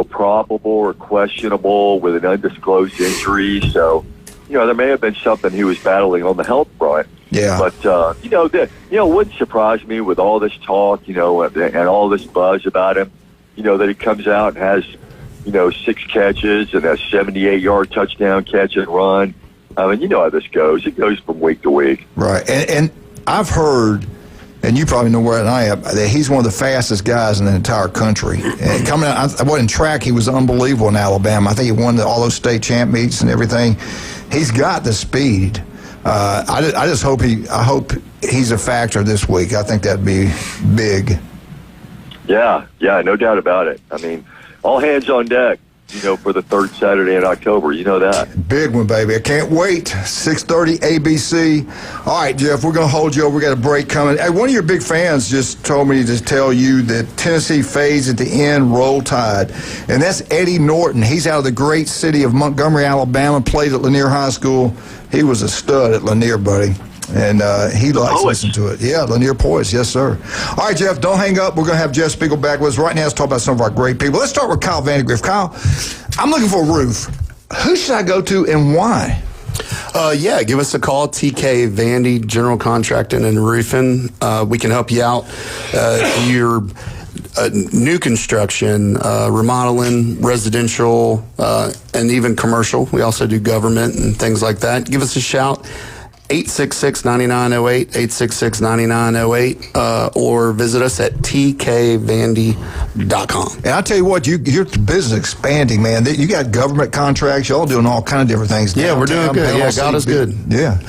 probable or questionable with an undisclosed injury. So, there may have been something he was battling on the health front. Yeah. But, it wouldn't surprise me with all this talk, and all this buzz about him, that he comes out and has, 6 catches and a 78-yard touchdown catch and run. I mean, you know how this goes. It goes from week to week. Right. And I've heard and you probably know where I am, that he's one of the fastest guys in the entire country. And coming out, I wasn't in track, he was unbelievable in Alabama. I think he won all those state champ meets and everything. He's got the speed. I just hope I hope he's a factor this week. I think that'd be big. Yeah, no doubt about it. I mean, all hands on deck, for the third Saturday in October. You know that. Big one, baby. I can't wait. 6:30 ABC. All right, Jeff, we're going to hold you over. We got a break coming. Hey, one of your big fans just told me to tell you that Tennessee fades at the end, Roll Tide. And that's Eddie Norton. He's out of the great city of Montgomery, Alabama, played at Lanier High School. He was a stud at Lanier, buddy. And he likes to listen to it. Yeah, Lanier Poise, yes, sir. All right, Jeff, don't hang up. We're going to have Jeff Spiegel back with us right now. Let's talk about some of our great people. Let's start with Kyle Vandegrift. Kyle, I'm looking for a roof. Who should I go to and why? Give us a call, TK Vandy, General Contracting and Roofing. We can help you out. Your new construction, remodeling, residential, and even commercial. We also do government and things like that. Give us a shout. 866-9908, 866-9908, or visit us at tkvandy.com. And I tell you what, your business expanding, man. You got government contracts. Y'all doing all kind of different things. Yeah, we're doing good. Yeah, God is good. Yeah.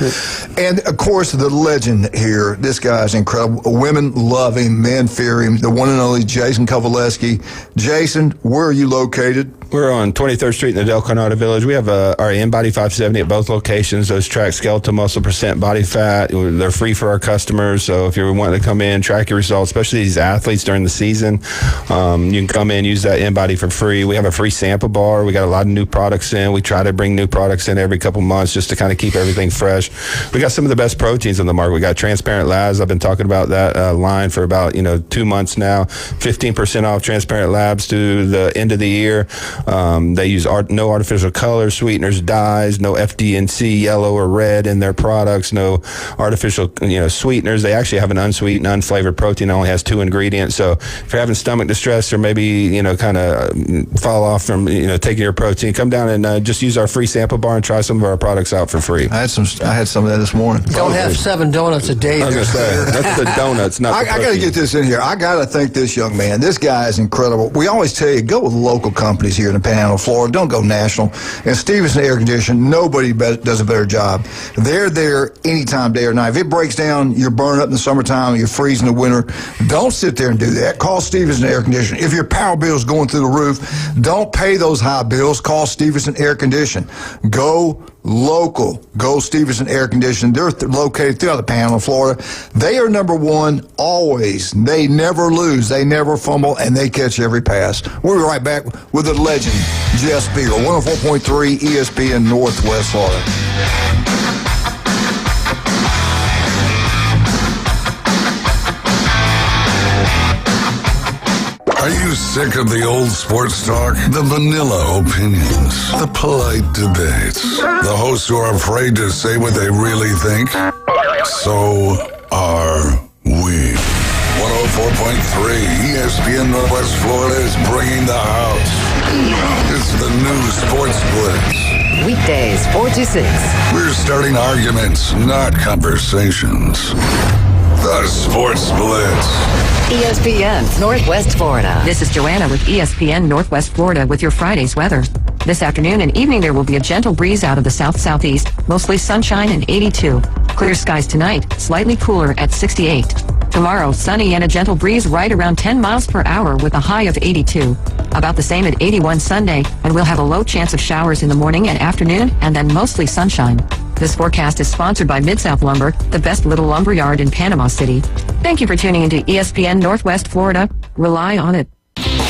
And, of course, the legend here, this guy's incredible. Women love him, men fear him. The one and only Jason Kovaleski. Jason, where are you located? We're on 23rd Street in the Del Coronado Village. We have our InBody 570 at both locations. Those track skeletal muscle percent body fat. They're free for our customers. So if you're wanting to come in, track your results, especially these athletes during the season, you can come in, use that InBody for free. We have a free sample bar. We got a lot of new products in. We try to bring new products in every couple months just to kind of keep everything fresh. We got some of the best proteins on the market. We got Transparent Labs. I've been talking about that line for about 2 months now. 15% off Transparent Labs to the end of the year. They use no artificial colors, sweeteners, dyes, no FD&C yellow or red in their products, no artificial sweeteners. They actually have an unsweetened, unflavored protein that only has 2 ingredients. So if you're having stomach distress or maybe kind of fall off from taking your protein, come down and just use our free sample bar and try some of our products out for free. I had some of that this morning. Don't have 7 donuts a day. I was going to say, that's the donuts, not I got to get this in here. I got to thank this young man. This guy is incredible. We always tell you, go with local companies here in the Panhandle, Florida. Don't go national. And Stevenson Air Conditioning, nobody does a better job. They're there anytime, day or night. If it breaks down, you're burning up in the summertime, you're freezing in the winter, don't sit there and do that. Call Stevenson Air Conditioning. If your power bill is going through the roof, don't pay those high bills. Call Stevenson Air Conditioning. Go local. Go Stevenson Air Conditioning. They're located throughout the Panhandle of Florida. They are number one always. They never lose. They never fumble, and they catch every pass. We'll be right back with the legend, Jeff Spiegel, 104.3 ESPN Northwest Florida. Are you sick of the old sports talk? The vanilla opinions? The polite debates? The hosts who are afraid to say what they really think? So are we. 104.3 ESPN Northwest Florida is bringing the house. It's the new Sports Blitz. Weekdays, 4 to 6. We're starting arguments, not conversations. The Sports Blitz. ESPN Northwest Florida. This is Joanna with ESPN Northwest Florida with your Friday's weather. This afternoon and evening there will be a gentle breeze out of the south-southeast, mostly sunshine and 82. Clear skies tonight, slightly cooler at 68. Tomorrow, sunny and a gentle breeze right around 10 miles per hour with a high of 82. About the same at 81 Sunday, and we'll have a low chance of showers in the morning and afternoon, and then mostly sunshine. This forecast is sponsored by Mid-South Lumber, the best little lumber yard in Panama City. Thank you for tuning into ESPN Northwest Florida. Rely on it.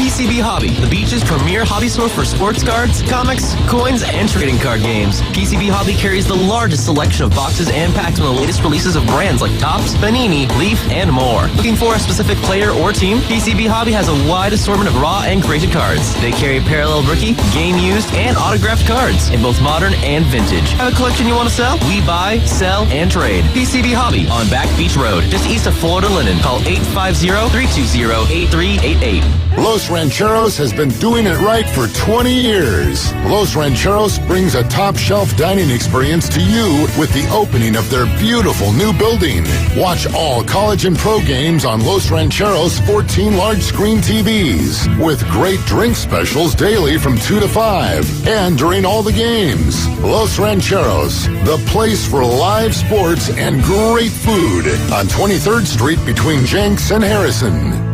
PCB Hobby, the beach's premier hobby store for sports cards, comics, coins, and trading card games. PCB Hobby carries the largest selection of boxes and packs from the latest releases of brands like Topps, Panini, Leaf, and more. Looking for a specific player or team? PCB Hobby has a wide assortment of raw and graded cards. They carry parallel rookie, game used, and autographed cards in both modern and vintage. Have a collection you want to sell? We buy, sell, and trade. PCB Hobby on Back Beach Road, just east of Florida Linen. Call 850-320-8388. Los Los Rancheros has been doing it right for 20 years. Los Rancheros brings a top-shelf dining experience to you with the opening of their beautiful new building. Watch all college and pro games on Los Rancheros' 14 large-screen TVs with great drink specials daily from 2 to 5 and during all the games. Los Rancheros, the place for live sports and great food on 23rd Street between Jenks and Harrison.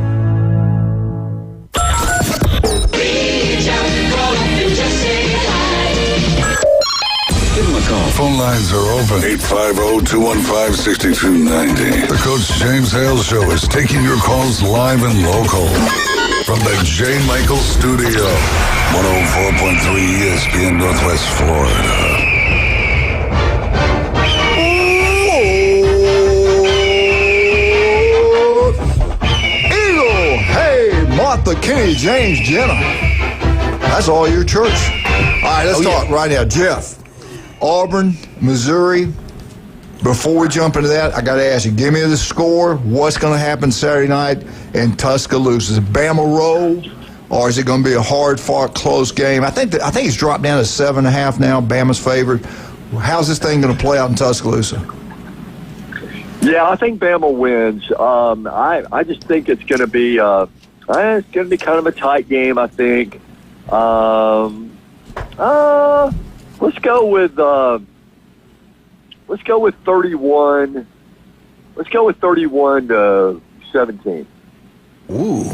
Phone lines are open. 850-215-6290. The Coach James Hale Show is taking your calls live and local. From the J. Michael Studio. 104.3 ESPN Northwest Florida. Eagle! Hey, Martha, Kenny, James, Jenna. That's all your church. All right, let's talk right now. Jeff. Auburn, Missouri. Before we jump into that, I got to ask you, give me the score. What's going to happen Saturday night in Tuscaloosa? Is it Bama roll, or is it going to be a hard-fought, close game? I think it's dropped down to 7.5 now. Bama's favored. How's this thing going to play out in Tuscaloosa? Yeah, I think Bama wins. I just think it's going to be kind of a tight game. I think. Let's go with 31. Let's go with 31-17. Ooh,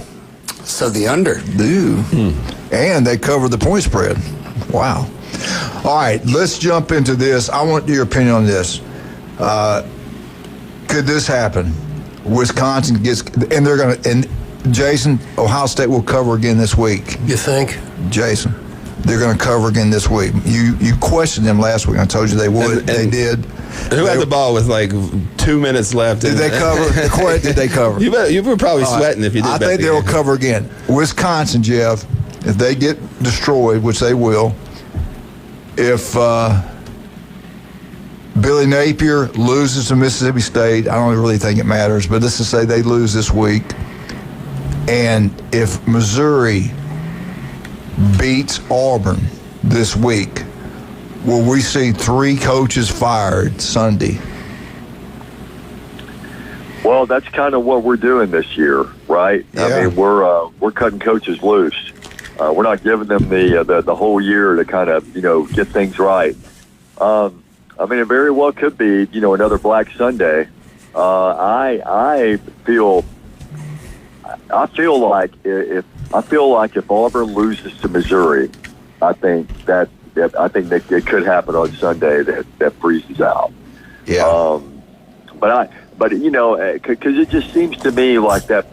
so the under. Ooh, and they covered the point spread. Wow. All right, let's jump into this. I want your opinion on this. Could this happen? Wisconsin gets, and they're going to, and Jason, Ohio State will cover again this week. You think? Jason, they're going to cover again this week. You questioned them last week. I told you they would. And they did. Who had the ball with like 2 minutes left? Did they cover? Did they cover? You were probably sweating if you did. I think they'll cover again. Wisconsin, Jeff, if they get destroyed, which they will, if Billy Napier loses to Mississippi State, I don't really think it matters, but let's just say they lose this week. And if Missouri beats Auburn this week, will we see 3 coaches fired Sunday? Well, that's kind of what we're doing this year, right? Yeah. I mean, we're cutting coaches loose. We're not giving them the whole year to kind of get things right. I mean, it very well could be another Black Sunday. I feel like if Auburn loses to Missouri, I think that it could happen on Sunday that freezes out. Yeah. But because it just seems to me like the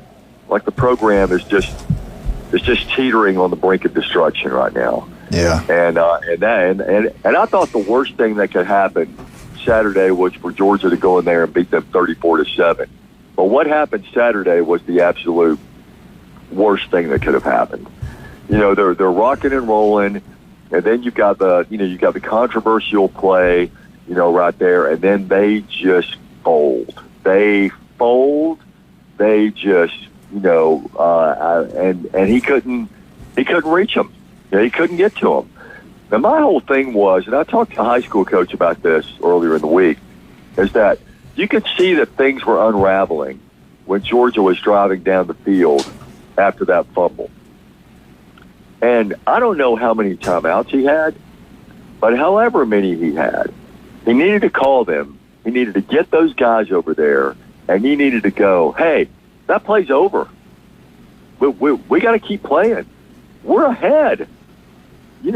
program is just teetering on the brink of destruction right now. Yeah. And I thought the worst thing that could happen Saturday was for Georgia to go in there and beat them 34-7. But what happened Saturday was the absolute worst thing that could have happened. They're rocking and rolling, and then you've got the controversial play, right there, and then they just fold. They just, and he couldn't reach them. He couldn't get to them. Now, my whole thing was, and I talked to a high school coach about this earlier in the week, is that you could see that things were unraveling when Georgia was driving down the field after that fumble. And I don't know how many timeouts he had, but however many he had, he needed to call them. He needed to get those guys over there, and he needed to go, hey, that play's over. We got to keep playing. We're ahead. Get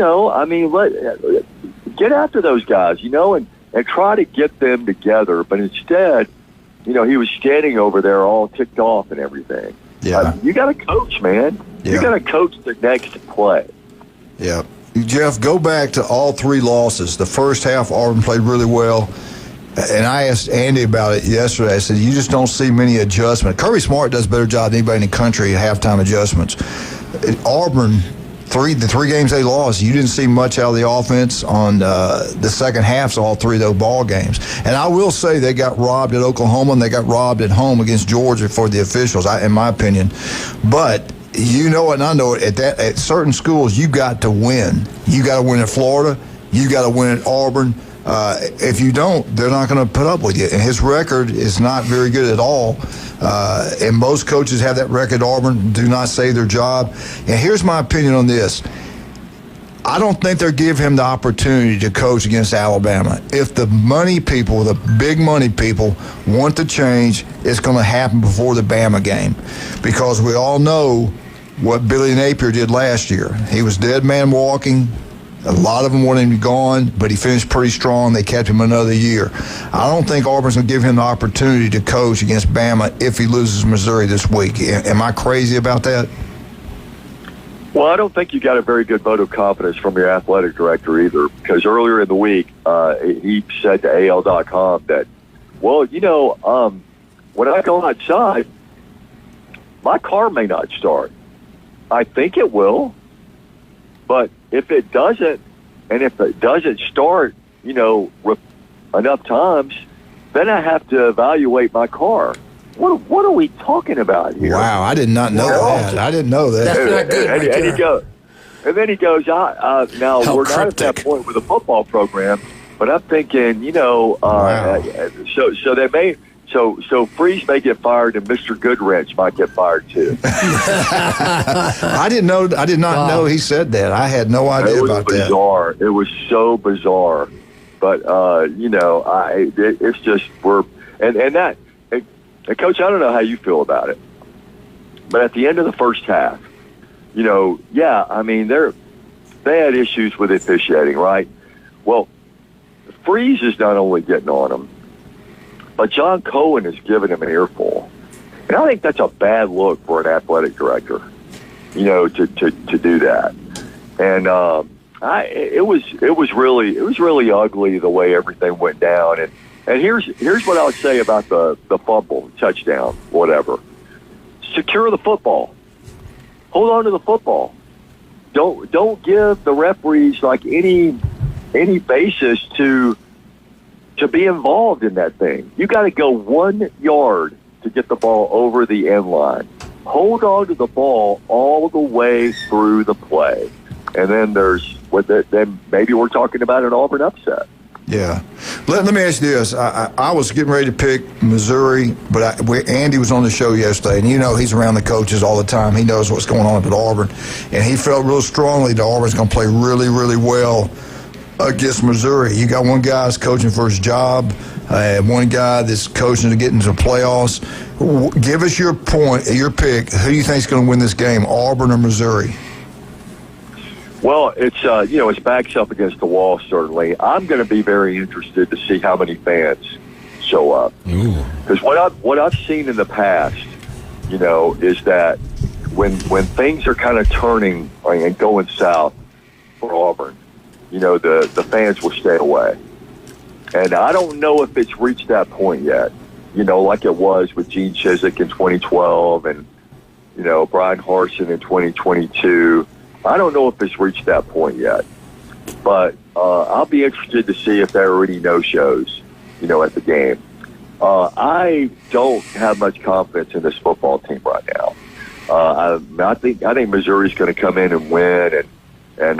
after those guys, and try to get them together. But instead, he was standing over there all ticked off and everything. Yeah. You got to coach, man. Yeah. You got to coach the next play. Yeah. Jeff, go back to all 3 losses. The first half, Auburn played really well. And I asked Andy about it yesterday. I said, you just don't see many adjustments. Kirby Smart does a better job than anybody in the country at halftime adjustments. Auburn, the 3 games they lost, you didn't see much out of the offense on the second halves of all 3 of those ball games. And I will say they got robbed at Oklahoma and they got robbed at home against Georgia for the officials, in my opinion. But you know it and I know it, at certain schools, you got to win. You got to win at Florida. You got to win at Auburn. If you don't, they're not going to put up with you. And his record is not very good at all. And most coaches have that record. Auburn do not save their job. And here's my opinion on this. I don't think they'll give him the opportunity to coach against Alabama. If the money people, the big money people, want to change, it's going to happen before the Bama game. Because we all know what Billy Napier did last year. He was dead man walking. A lot of them wanted him gone, but he finished pretty strong. They kept him another year. I don't think Auburn's going to give him the opportunity to coach against Bama if he loses Missouri this week. Am I crazy about that? Well, I don't think you got a very good vote of confidence from your athletic director either, because earlier in the week, he said to AL.com that, well, when I go outside, my car may not start. I think it will, but if it doesn't, and if it doesn't start, enough times, then I have to evaluate my car. What are we talking about here? Wow, I did not know that. I didn't know that. That's not good. And then he goes, now we're not at that point with a football program, but I'm thinking, so they may, so Freeze may get fired and Mr. Goodrich might get fired too. I did not know he said that. I had no idea about that. It was so bizarre, but it's just And Coach, I don't know how you feel about it, but at the end of the first half, they had issues with officiating, right? Well, Freeze is not only getting on them, but John Cohen is giving him an earful, and I think that's a bad look for an athletic director, to do that. And it was really ugly the way everything went down. And here's what I would say about the fumble, touchdown, whatever. Secure the football. Hold on to the football. Don't give the referees like any basis to be involved in that thing. You got to go 1 yard to get the ball over the end line. Hold on to the ball all the way through the play, and then then maybe we're talking about an Auburn upset. Yeah. Let me ask you this. I was getting ready to pick Missouri, but Andy was on the show yesterday, and he's around the coaches all the time. He knows what's going on at Auburn, and he felt real strongly that Auburn's going to play really, really well against Missouri. You got one guy that's coaching for his job, one guy that's coaching to get into the playoffs. Give us your pick. Who do you think is going to win this game, Auburn or Missouri? Well, it's backs up against the wall, certainly. I'm going to be very interested to see how many fans show up. Because what I've seen in the past, is that when things are kind of turning and going south for Auburn, the fans will stay away. And I don't know if it's reached that point yet, like it was with Gene Chizik in 2012 and, Brian Harsin in 2022. I don't know if it's reached that point yet, but I'll be interested to see if there are any no-shows, at the game. I don't have much confidence in this football team right now. I think Missouri's going to come in and win, and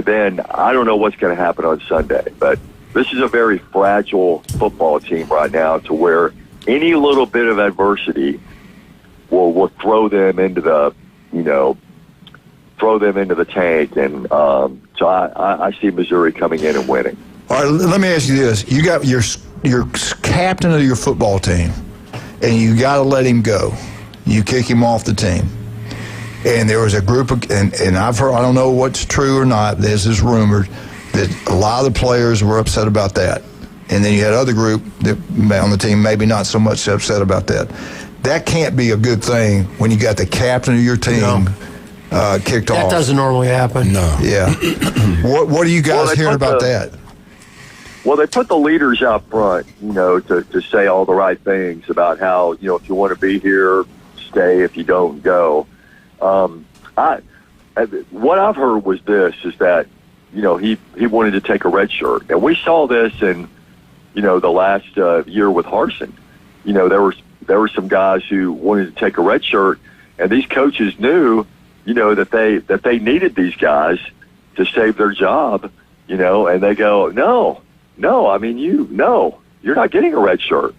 then I don't know what's going to happen on Sunday. But this is a very fragile football team right now, to where any little bit of adversity will throw them into the tank, and so I see Missouri coming in and winning. All right, let me ask you this. You got your captain of your football team, and you got to let him go. You kick him off the team. And there was a group of, and I've heard, I don't know what's true or not, this is rumored, that a lot of the players were upset about that. And then you had other group that on the team maybe not so much upset about that. That can't be a good thing when you got the captain of your team kicked off. That doesn't normally happen. No. Yeah. What are you guys hearing about that? Well, they put the leaders out front, to say all the right things about how, if you want to be here, stay. If you don't, go. What I've heard was this, is that, he wanted to take a red shirt. And we saw this in, the last year with Harsin. There were some guys who wanted to take a red shirt, and these coaches knew, that they needed these guys to save their job, and they go, no, you're not getting a red shirt,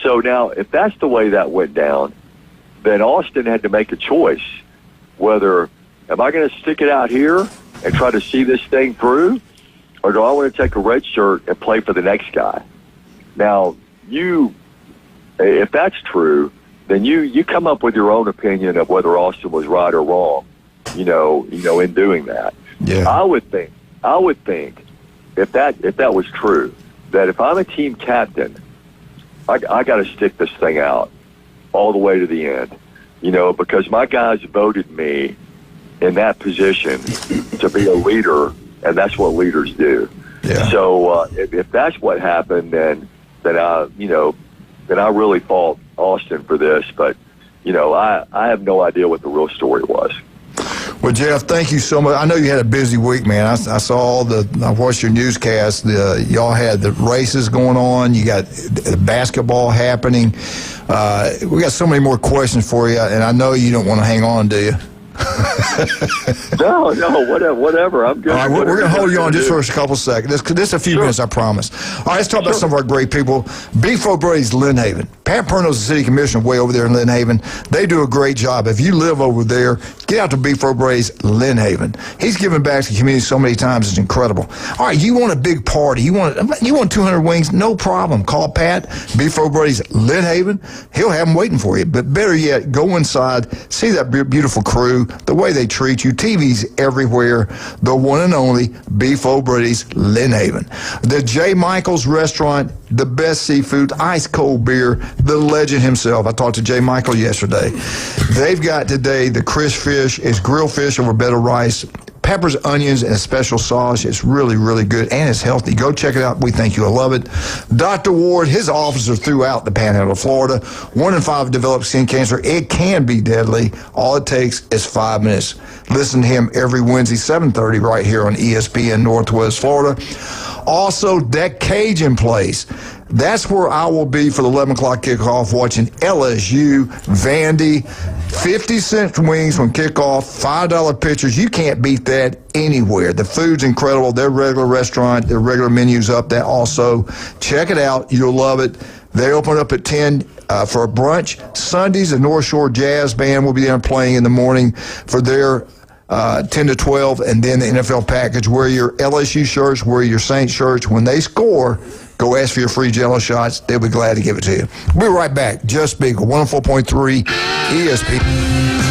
So now, if that's the way that went down, then Austin had to make a choice. Whether, am I going to stick it out here and try to see this thing through, or do I want to take a red shirt and play for the next guy? Now, if that's true, then you come up with your own opinion of whether Austin was right or wrong, in doing that. Yeah. I would think if that was true, that if I'm a team captain, I got to stick this thing out all the way to the end, because my guys voted me in that position to be a leader, and that's what leaders do. Yeah. So if that's what happened, then I really fault Austin for this. But I have no idea what the real story was. Well, Jeff, thank you so much. I know you had a busy week, man. I saw I watched your newscast. Y'all had the races going on. You got the basketball happening. We got so many more questions for you, and I know you don't want to hang on, do you? No, whatever. I'm good. All right, we're going to hold you on just for a couple seconds. Just a few minutes, I promise. All right, let's talk about some of our great people. Beef O'Brady's Lynn Haven. Pat Perno's the city commissioner way over there in Lynn Haven. They do a great job. If you live over there, get out to Beef O'Brady's Lynn Haven. He's given back to the community so many times, it's incredible. All right, you want a big party. You want 200 wings? No problem. Call Pat, Beef O'Brady's Lynn Haven. He'll have them waiting for you. But better yet, go inside, see that beautiful crew, the way they treat you, TVs everywhere, the one and only Beef O'Brady's Lynn Haven. The J. Michael's Restaurant, the best seafood, ice cold beer, the legend himself. I talked to J. Michael yesterday. They've got today the crisp fish, it's grilled fish over bed of rice, peppers, onions, and a special sauce. It's really, really good, and it's healthy. Go check it out. We think you'll love it. Dr. Ward, his offices are throughout the Panhandle of Florida. 1 in 5 develop skin cancer. It can be deadly. All it takes is 5 minutes. Listen to him every Wednesday, 7:30, right here on ESPN Northwest Florida. Also, that Cajun place. That's where I will be for the 11 o'clock kickoff watching LSU, Vandy, 50-cent wings from kickoff, $5 pitchers. You can't beat that anywhere. The food's incredible. Their regular restaurant, their regular menu's up there also. Check it out. You'll love it. They open up at 10 for a brunch. Sundays, the North Shore Jazz Band will be there playing in the morning for their 10 to 12, and then the NFL package. Wear your LSU shirts, wear your Saints shirts. When they score, go ask for your free Jello shots. They'll be glad to give it to you. We'll be right back. Just Beagle, 104.3 ESPN.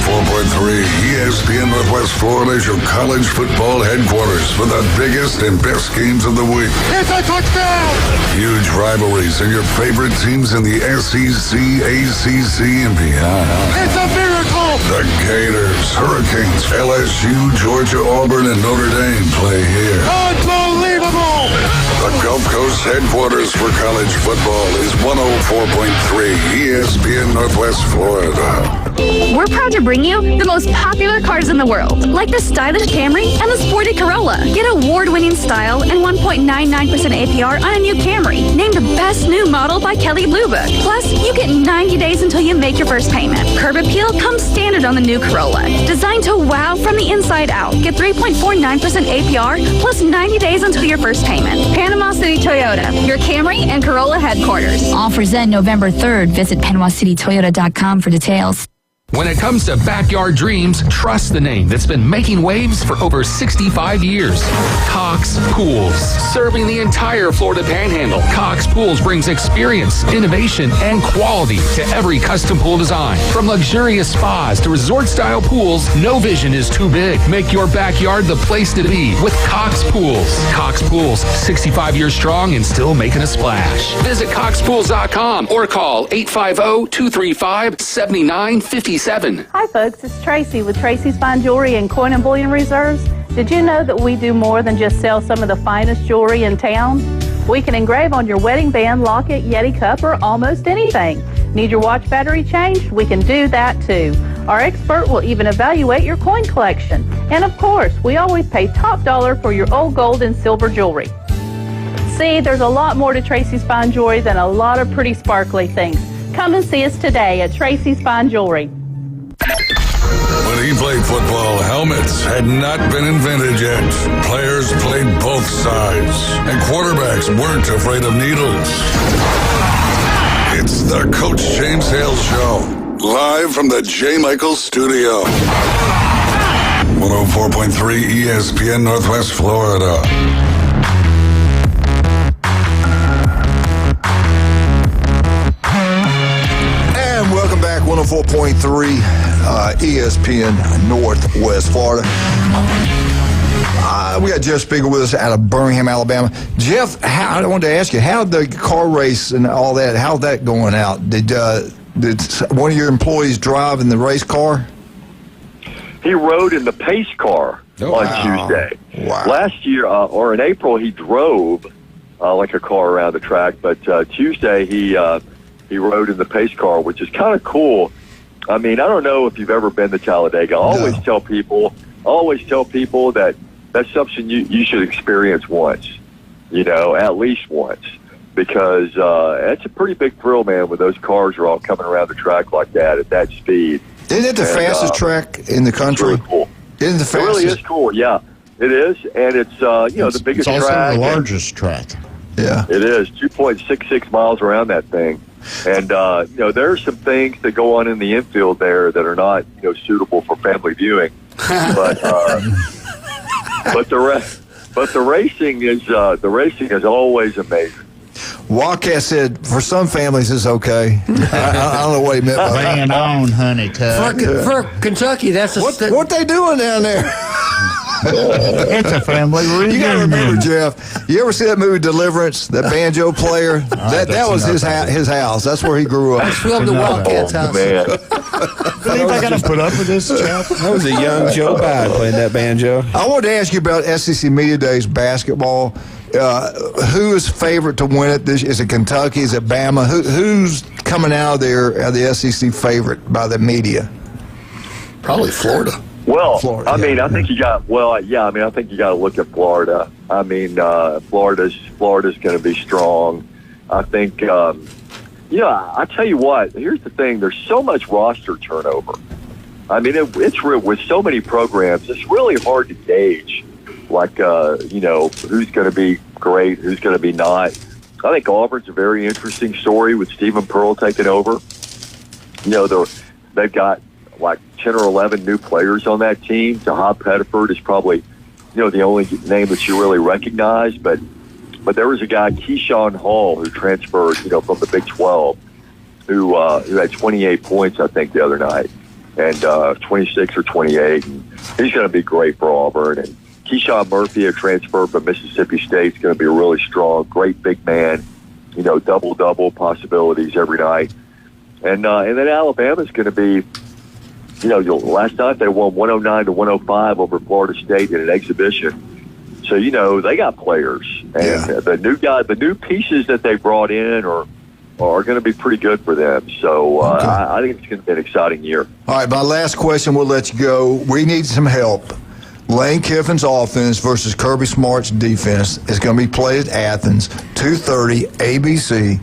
104.3 ESPN Northwest Florida is your college football headquarters for the biggest and best games of the week. It's a touchdown! Huge rivalries and your favorite teams in the SEC, ACC, and beyond. It's a miracle! The Gators, Hurricanes, LSU, Georgia, Auburn, and Notre Dame play here. Unbelievable! The Gulf Coast headquarters for college football is 104.3 ESPN Northwest Florida. We're proud to bring you the most popular cars in the world, like the stylish Camry and the sporty Corolla. Get award-winning style and 1.99% APR on a new Camry, named the best new model by Kelley Blue Book. Plus, you get 90 days until you make your first payment. Curb appeal comes standard on the new Corolla. Designed to wow from the inside out. Get 3.49% APR plus 90 days until your first payment. Panama City Toyota, your Camry and Corolla headquarters. Offers end November 3rd. Visit PanamaCityToyota.com for details. When it comes to backyard dreams, trust the name that's been making waves for over 65 years. Cox Pools. Serving the entire Florida Panhandle, Cox Pools brings experience, innovation, and quality to every custom pool design. From luxurious spas to resort-style pools, no vision is too big. Make your backyard the place to be with Cox Pools. Cox Pools, 65 years strong and still making a splash. Visit CoxPools.com or call 850-235-7957. Hi folks, it's Tracy with Tracy's Fine Jewelry and Coin and Bullion Reserves. Did you know that we do more than just sell some of the finest jewelry in town? We can engrave on your wedding band, locket, Yeti cup, or almost anything. Need your watch battery changed? We can do that too. Our expert will even evaluate your coin collection. And of course, we always pay top dollar for your old gold and silver jewelry. See, there's a lot more to Tracy's Fine Jewelry than a lot of pretty sparkly things. Come and see us today at Tracy's Fine Jewelry. When he played football, helmets had not been invented yet. Players played both sides, and quarterbacks weren't afraid of needles. It's the Coach James Hale Show, live from the J. Michaels Studio. 104.3 ESPN Northwest Florida. And welcome back, 104.3 ESPN Northwest Florida. We got Jeff Spiegel with us out of Birmingham, Alabama. Jeff, I wanted to ask you, how the car race and all that, how's that going out? Did one of your employees drive in the race car? He rode in the pace car on Tuesday. Wow. Last year, or in April, he drove like a car around the track, but Tuesday he rode in the pace car, which is kind of cool. I mean, I don't know if you've ever been to Talladega. I always tell people that that's something you should experience once, at least once, because it's a pretty big thrill, man, when those cars are all coming around the track like that at that speed. Isn't it the fastest track in the country? It's really cool. Isn't the fastest? It really is cool, yeah. It is, and it's, the biggest track. It's also the largest track. Yeah. It is, 2.66 miles around that thing. And, there are some things that go on in the infield there that are not, suitable for family viewing. But the racing is always amazing. Wildcat said, for some families, it's okay. I don't know what he meant by that. Bring it on, honey, cuz. For Kentucky, that's what they doing down there? It's a family reunion. You got to remember, Jeff. You ever see that movie Deliverance? That banjo player. That was his house. That's where he grew up. I filmed the Wildcat's house. Man. Believe I got to put up with this, Jeff. That was a young Joe Biden playing that banjo. I wanted to ask you about SEC Media Days basketball. Who is favorite to win it? Is it Kentucky? Is it Bama? Who's coming out of there as the SEC favorite by the media? Probably Florida. Well, Florida, I think you got. I think you got to look at Florida. I mean, Florida's going to be strong. I think. I tell you what. Here's the thing. There's so much roster turnover. I mean, it's with so many programs. It's really hard to gauge. Like, who's going to be great, who's going to be not. I think Auburn's a very interesting story with Stephen Pearl taking over. They've got like 10 or 11 new players on that team. Tahab Pettiford is probably, the only name that you really recognize. But there was a guy, Keyshawn Hall, who transferred, from the Big 12, who had 28 points, I think, the other night, and 26 or 28. And he's going to be great for Auburn. And Keyshawn Murphy, a transfer from Mississippi State, is going to be really strong, great big man, double-double possibilities every night. And then Alabama's going to be, last night they won 109-105 over Florida State in an exhibition. So, they got players. And the new pieces that they brought in are going to be pretty good for them. So I think it's going to be an exciting year. All right, my last question, we'll let you go. We need some help. Lane Kiffin's offense versus Kirby Smart's defense is going to be played at Athens, 2:30 ABC.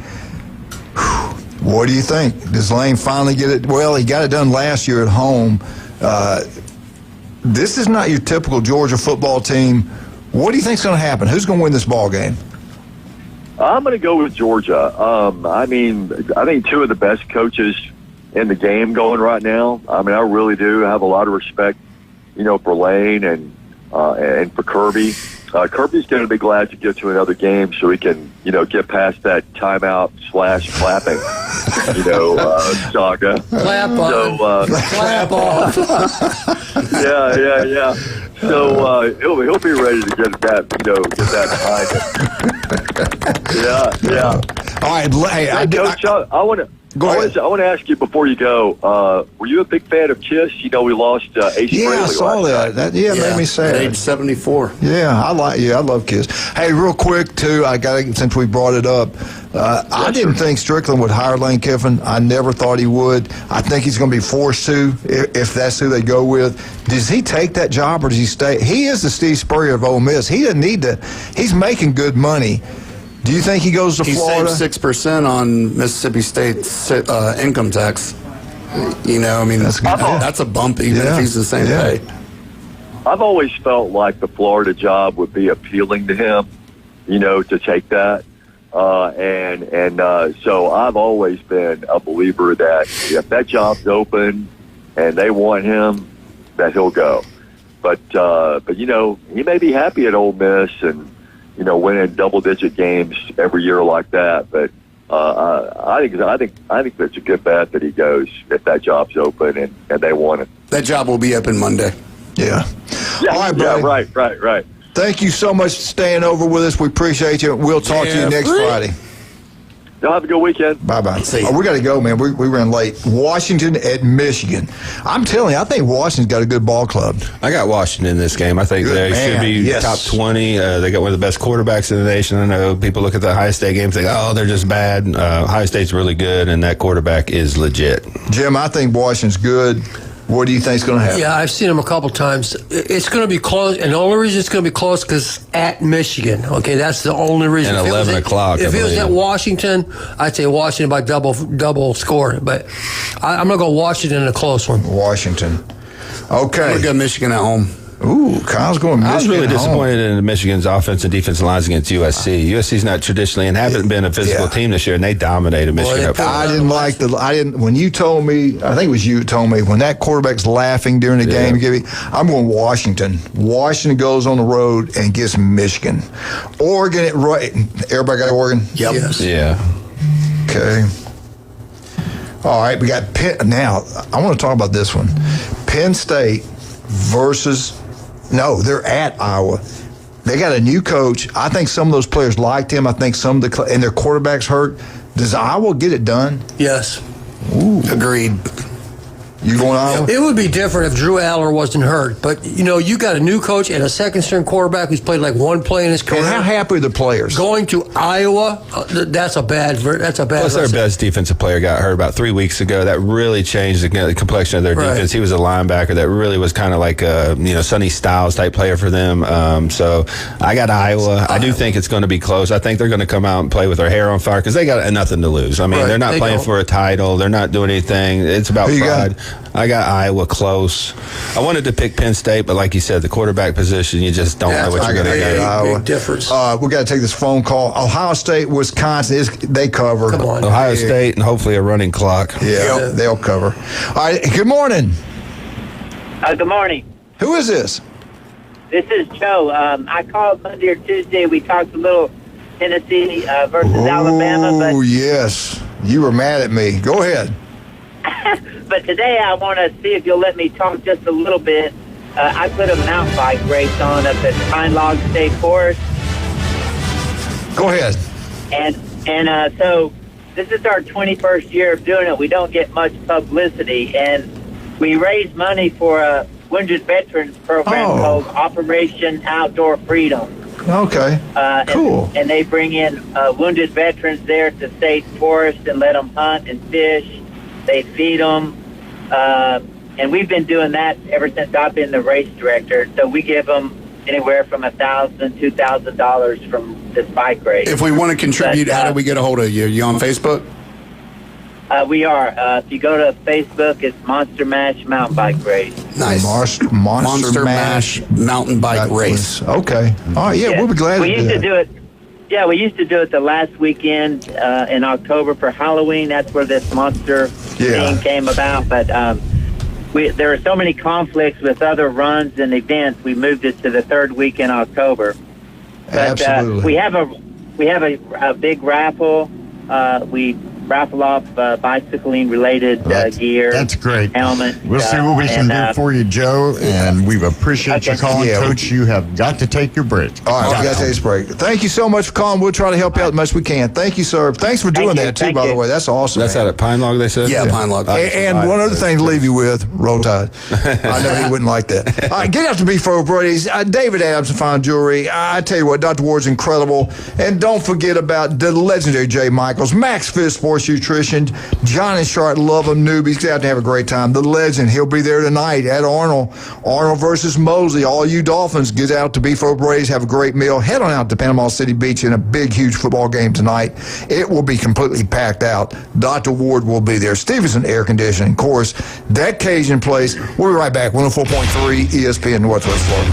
What do you think? Does Lane finally get it? Well, he got it done last year at home. This is not your typical Georgia football team. What do you think is going to happen? Who's going to win this ball game? I'm going to go with Georgia. I think two of the best coaches in the game going right now. I mean, I really do have a lot of respect, for Lane and for Kirby. Kirby's going to be glad to get to another game so he can, get past that timeout / clapping, saga. Clap on. Clap off. Yeah. So he'll be ready to get that behind him. Yeah. All right, hey, Coach, I want to. Go ahead. I want to ask you before you go. Were you a big fan of Kiss? You know, we lost Ace Yeah, Frehley I saw last that. night. That made me sad. At age 74. Yeah, I love Kiss. Hey, real quick too, since we brought it up, I didn't think Strickland would hire Lane Kiffin. I never thought he would. I think he's going to be forced to if that's who they go with. Does he take that job or does he stay? He is the Steve Spurrier of Ole Miss. He doesn't need to. He's making good money. Do you think he goes to Florida? He saved 6% on Mississippi State's income tax. You know, I mean, that's a bump even if he's the same pay. I've always felt like the Florida job would be appealing to him, you know, to take that. So I've always been a believer that if that job's open and they want him, that he'll go. But you know, he may be happy at Ole Miss and, you know, winning double-digit games every year like that. But I think that's a good bet that he goes if that job's open and they want it. That job will be open Monday. Yeah. All right, yeah, buddy. Right. Thank you so much for staying over with us. We appreciate you. We'll talk to you next Friday. Y'all have a good weekend. Bye-bye. We got to go, man. We ran late. Washington at Michigan. I'm telling you, I think Washington's got a good ball club. I got Washington in this game. I think they should be top 20. They got one of the best quarterbacks in the nation. I know people look at the Ohio State games and think, oh, they're just bad. Ohio State's really good, and that quarterback is legit. Jim, I think Washington's good. What do you think is going to happen? Yeah, I've seen them a couple times. It's going to be close, and the only reason it's going to be close because at Michigan. Okay, that's the only reason. And 11 o'clock. If it was at Washington, I'd say Washington by double score. But I'm going to go Washington in a close one. Washington. Okay. I'm going to go Michigan at home. Ooh, Kyle's going Michigan. I was really home. disappointed in Michigan's offense and defensive lines against USC. USC's not traditionally and haven't been a physical team this year, and they dominated Michigan. When you told me, I think it was you who told me, when that quarterback's laughing during the game, I'm going Washington. Washington goes on the road and gets Michigan. Oregon, everybody got Oregon? Yep. Yes. Yeah. Okay. All right, we got Penn. Now, I want to talk about this one. Penn State versus... No, they're at Iowa. They got a new coach. I think some of those players liked him. I think some of and their quarterback's hurt. Does Iowa get it done? Yes. Ooh. Agreed. You going Iowa? It would be different if Drew Aller wasn't hurt. But, you know, you got a new coach and a second-string quarterback who's played like one play in his career. And how happy are the players? Going to Iowa, that's a bad. Plus, their best defensive player got hurt about 3 weeks ago. That really changed the complexion of their defense. He was a linebacker that really was kind of like a Sonny Styles type player for them. So I got Iowa. I do think it's going to be close. I think they're going to come out and play with their hair on fire because they got nothing to lose. I mean, they're not playing for a title. They're not doing anything. It's about pride. I got Iowa close. I wanted to pick Penn State, but like you said, the quarterback position, you just don't know what you're going to get. Big difference. We got to take this phone call. Ohio State, Wisconsin, they cover. Come on. Ohio State and hopefully a running clock. Yeah, they'll cover. All right, good morning. Good morning. Who is this? This is Joe. I called Monday or Tuesday. We talked a little Tennessee versus Alabama. Oh, yes. You were mad at me. Go ahead. But today I want to see if you'll let me talk just a little bit. I put a mountain bike race on up at Pine Log State Forest. Go ahead. And so this is our 21st year of doing it. We don't get much publicity, and we raise money for a wounded veterans program called Operation Outdoor Freedom. Okay. Cool. And they bring in wounded veterans there to State Forest and let them hunt and fish. They feed them, and we've been doing that ever since I've been the race director. So we give them anywhere from $1,000, $2,000 from this bike race. If we want to contribute, how do we get a hold of you? You on Facebook? We are. If you go to Facebook, it's Monster Mash Mountain Bike Race. Nice. Monster Mash Mountain Bike Race. Okay. All right. Yeah, we'll be glad we used to do it. Yeah, we used to do it the last weekend in October for Halloween. That's where this monster thing came about. But there are so many conflicts with other runs and events. We moved it to the third week in October. But Absolutely. we have a big raffle. We raffle off bicycling related gear. That's great. Helmet. We'll see what we can do for you, Joe, and we appreciate you calling. Yeah. Coach, you have got to take your break. All right, we got to take this break. Thank you so much for calling. We'll try to help you out as much as we can. Thank you, sir. Thanks for doing that, too, by the way. That's awesome. That's out at Pine Log, they said? Yeah, Pine Log. And one other thing to leave you with, Roll Tide. I know he wouldn't like that. All right, get after B4 Brady's. David Adams and Fine Jewelry. I tell you what, Dr. Ward's incredible. And don't forget about the legendary Jay Michaels, Max Fit Sports Nutrition, John and Sharp, love them newbies. Get out to have a great time. The legend, he'll be there tonight at Arnold. Arnold versus Mosley. All you Dolphins, get out to B4 Brady's, have a great meal. Head on out to Panama City Beach in a big, huge football game tonight. It will be completely packed out. Dr. Ward will be there. Stevenson Air Conditioning, of course. That Cajun place. We'll be right back. 104.3 ESPN Northwest Florida.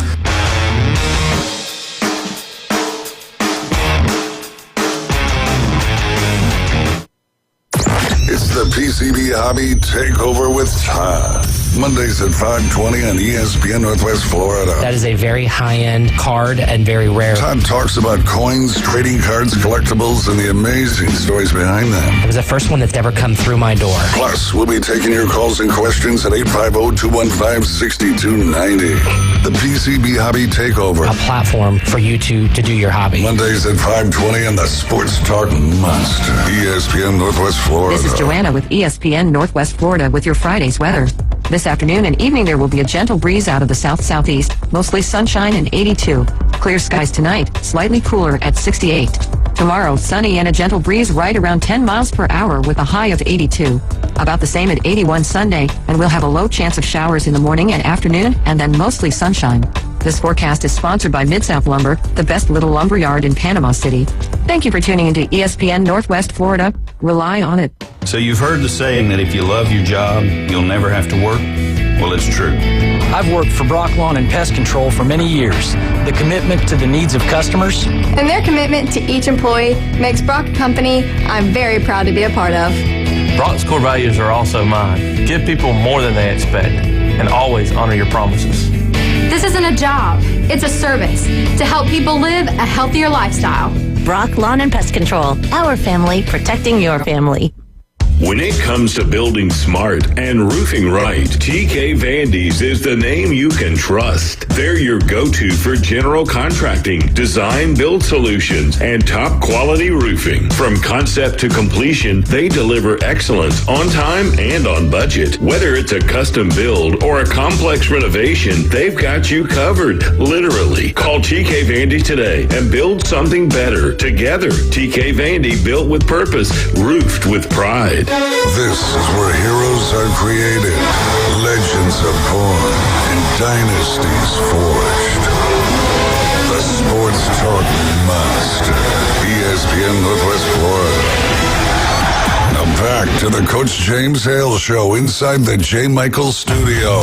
It's the PCB Hobby Takeover with Todd. Mondays at 5:20 on ESPN Northwest Florida. That is a very high-end card and very rare. Todd talks about coins, trading cards, collectibles, and the amazing stories behind them. It was the first one that's ever come through my door. Plus, we'll be taking your calls and questions at 850-215-6290. The PCB Hobby Takeover. A platform for you to do your hobby. Mondays at 5:20 on the Sports Talk Monster. ESPN Northwest Florida. This is Joanna with ESPN Northwest Florida with your Friday's weather. This afternoon and evening there will be a gentle breeze out of the south-southeast, mostly sunshine and 82. Clear skies tonight, slightly cooler at 68. Tomorrow, sunny and a gentle breeze right around 10 miles per hour with a high of 82. About the same at 81 Sunday, and we'll have a low chance of showers in the morning and afternoon, and then mostly sunshine. This forecast is sponsored by Mid-South Lumber, the best little lumber yard in Panama City. Thank you for tuning into ESPN Northwest Florida. Rely on it. So you've heard the saying that if you love your job, you'll never have to work? Well, it's true. I've worked for Brock Lawn and Pest Control for many years. The commitment to the needs of customers and their commitment to each employee makes Brock a company I'm very proud to be a part of. Brock's core values are also mine. Give people more than they expect and always honor your promises. This isn't a job, it's a service to help people live a healthier lifestyle. Brock Lawn and Pest Control, our family protecting your family. When it comes to building smart and roofing right, TK Vandy's is the name you can trust. They're your go-to for general contracting, design, build solutions, and top quality roofing. From concept to completion, they deliver excellence on time and on budget. Whether it's a custom build or a complex renovation, they've got you covered, literally. Call TK Vandy today and build something better together. TK Vandy, built with purpose, roofed with pride. This is where heroes are created, legends are born, and dynasties forged. The Sports Talk Monster, ESPN Northwest Florida. Now back to the Coach James Hale Show inside the J. Michaels studio.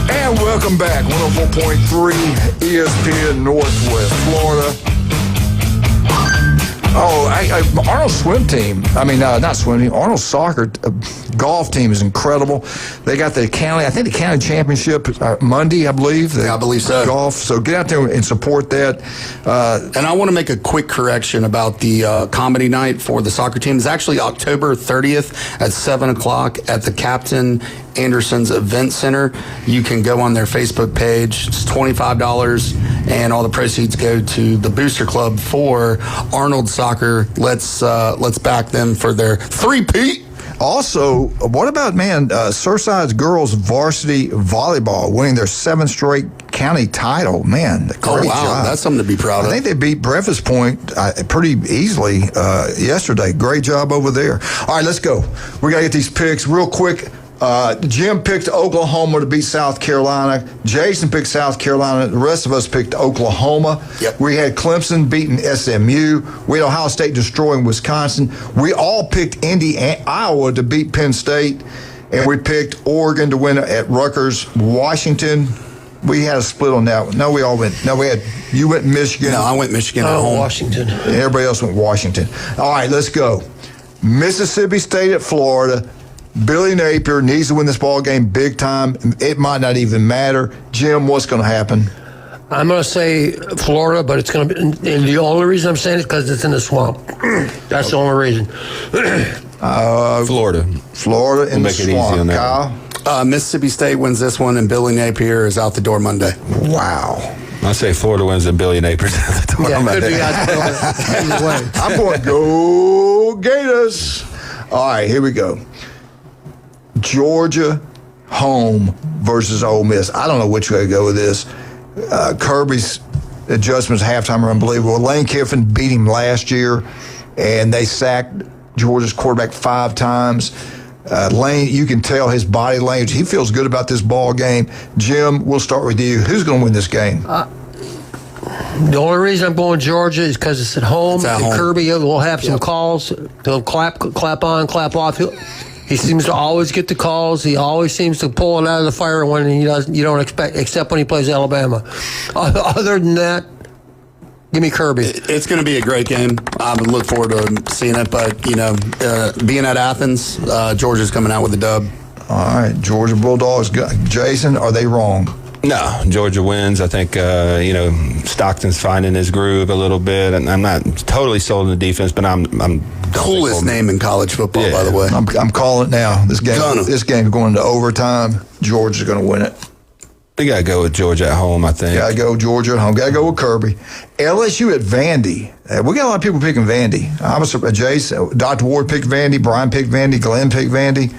And welcome back, 104.3 ESPN Northwest Florida. Oh, Arnold's swim team. Not swim team. Arnold's soccer golf team is incredible. They got the county. I think the county championship Monday, I believe. I believe so. Golf. So get out there and support that. And I want to make a quick correction about the comedy night for the soccer team. It's actually October 30th at 7:00 at the Captain Anderson's Event Center. You can go on their Facebook page. It's $25, and all the proceeds go to the Booster Club for Arnold Soccer. Let's back them for their three-peat. Also, what about, Surfside's girls varsity volleyball winning their 7th straight county title? Man, great job. That's something to be proud of. I think they beat Breakfast Point pretty easily yesterday. Great job over there. All right, let's go. We got to get these picks real quick. Jim picked Oklahoma to beat South Carolina. Jason picked South Carolina. The rest of us picked Oklahoma. Yep. We had Clemson beating SMU. We had Ohio State destroying Wisconsin. We all picked Iowa to beat Penn State. And we picked Oregon to win at Rutgers. Washington, we had a split on that one. No, we all went. No, you went Michigan. No, I went Michigan at home. Washington. And everybody else went Washington. All right, let's go. Mississippi State at Florida. Billy Napier needs to win this ball game big time. It might not even matter. Jim, what's going to happen? I'm going to say Florida, but it's going to be, and the only reason I'm saying it is because it's in the swamp. That's the only reason. Florida. Florida in the make it easy swamp. on that. Kyle? Mississippi State wins this one, and Billy Napier is out the door Monday. Wow. I say Florida wins and Billy Napier's at the door. Yeah, could be either way. I'm going to go Gators. All right, here we go. Georgia home versus Ole Miss. I don't know which way to go with this. Kirby's adjustments halftime are unbelievable. Lane Kiffin beat him last year, and they sacked Georgia's quarterback 5 times. Lane, you can tell his body language. He feels good about this ball game. Jim, we'll start with you. Who's going to win this game? The only reason I'm going Georgia is because it's at home. It's at home. Kirby will have some calls. He'll clap on, clap off. He seems to always get the calls. He always seems to pull it out of the fire when he doesn't. You don't expect, except when he plays Alabama. Other than that, give me Kirby. It's going to be a great game. I would look forward to seeing it, but, being at Athens, Georgia's coming out with a dub. All right, Georgia Bulldogs. Jason, are they wrong? No, Georgia wins. I think, Stockton's finding his groove a little bit. And I'm not totally sold on the defense, but I'm Coolest name in college football, by the way. I'm calling it now. This game going into overtime. Georgia's going to win it. We got to go with Georgia at home, I think. Got to go Georgia at home. Got to go with Kirby. LSU at Vandy. We got a lot of people picking Vandy. I was surprised. Jason, Dr. Ward picked Vandy. Brian picked Vandy. Glenn picked Vandy.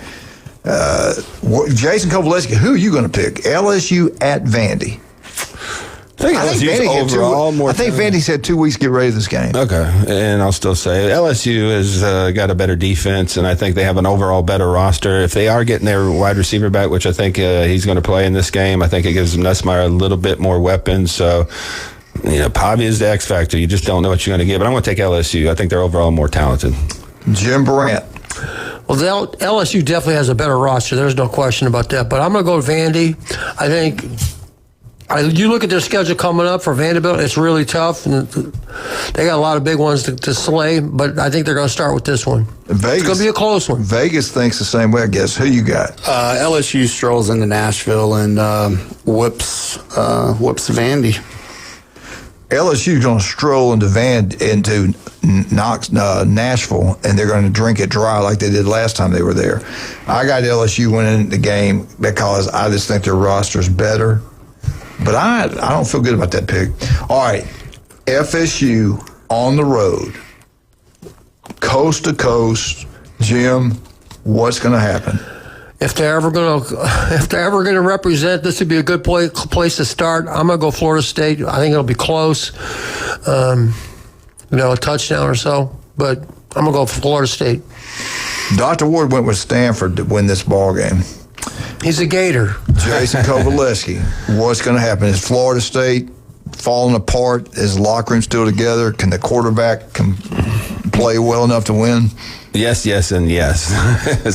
Jason Kovaleski, who are you going to pick? LSU at Vandy. I think Vandy's had 2 weeks to get ready for this game. Okay, and I'll still say LSU has got a better defense, and I think they have an overall better roster. If they are getting their wide receiver back, which I think he's going to play in this game, I think it gives Nussmeier a little bit more weapons. So, Pavia is the X factor. You just don't know what you're going to get. But I'm going to take LSU. I think they're overall more talented. Jim Brandt. Well, LSU definitely has a better roster. There's no question about that. But I'm going to go with Vandy. I think you look at their schedule coming up for Vanderbilt, it's really tough. And they got a lot of big ones to slay, but I think they're going to start with this one. Vegas, it's going to be a close one. Vegas thinks the same way, I guess. Who you got? LSU strolls into Nashville and whoops Vandy. LSU's going to stroll into Nashville, and they're going to drink it dry like they did last time they were there. I got LSU winning the game because I just think their roster's better. But I don't feel good about that pick. All right, FSU on the road, coast to coast. Jim, what's going to happen? If they're ever going to represent, this would be a good place to start. I'm going to go Florida State. I think it'll be close, a touchdown or so. But I'm going to go Florida State. Dr. Ward went with Stanford to win this ball game. He's a Gator. Jason Kovaleski, what's going to happen? Is Florida State falling apart? Is the locker room still together? Can the quarterback play well enough to win? Yes, and yes.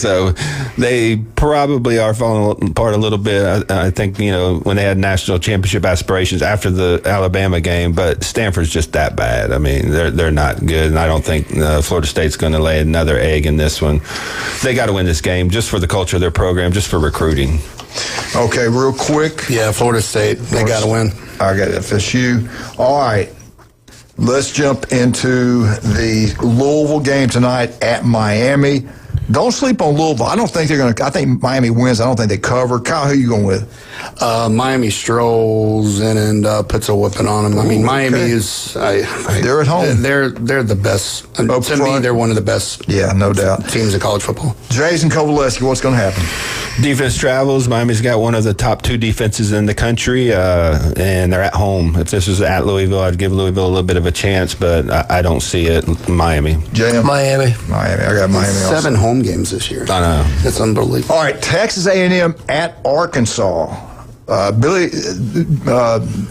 So they probably are falling apart a little bit. I think, when they had national championship aspirations after the Alabama game, but Stanford's just that bad. I mean, they're not good, and I don't think Florida State's going to lay another egg in this one. They got to win this game just for the culture of their program, just for recruiting. Okay, real quick. Yeah, Florida State. They got to win. I got FSU. All right. Let's jump into the Louisville game tonight at Miami. Don't sleep on Louisville. I don't think they're going to. I think Miami wins. I don't think they cover. Kyle, who you going with? Miami strolls in and puts a whipping on them. I mean, Miami is. They're at home. They're the best. To me, they're one of the best. Yeah, no doubt. Teams in college football. Jason Kovaleski, what's going to happen? Defense travels. Miami's got one of the top 2 defenses in the country, and they're at home. If this was at Louisville, I'd give Louisville a little bit of a chance, but I don't see it. Miami. Miami. I got Miami. 7 home games this year. I know. It's unbelievable. All right, Texas A&M at Arkansas. Billy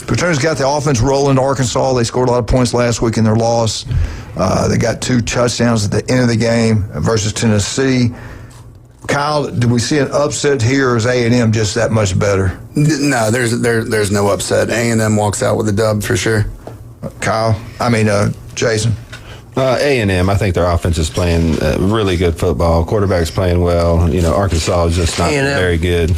Paterno's got the offense rolling to Arkansas. They scored a lot of points last week in their loss. They got 2 touchdowns at the end of the game versus Tennessee. Kyle, do we see an upset here, or is A&M just that much better? No, there's no upset. A&M walks out with a dub for sure. Jason. A&M, I think their offense is playing really good football. Quarterback's playing well. Arkansas is just not very good.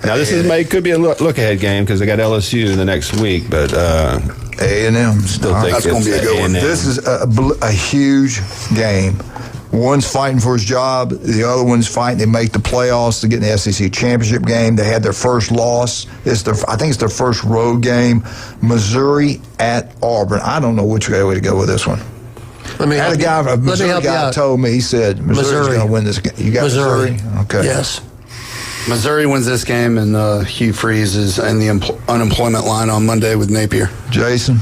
Now, this could be a look-ahead game because they got LSU the next week, but A&M. Still think that's going to be a good one. This is a huge game. One's fighting for his job. The other one's fighting to make the playoffs to get in the SEC championship game. They had their first loss. I think it's their first road game. Missouri at Auburn. I don't know which way to go with this one. A Missouri guy told me, he said Missouri's going to win this game. You got Missouri? Okay. Yes. Missouri wins this game, and Hugh Freeze is in the unemployment line on Monday with Napier. Jason?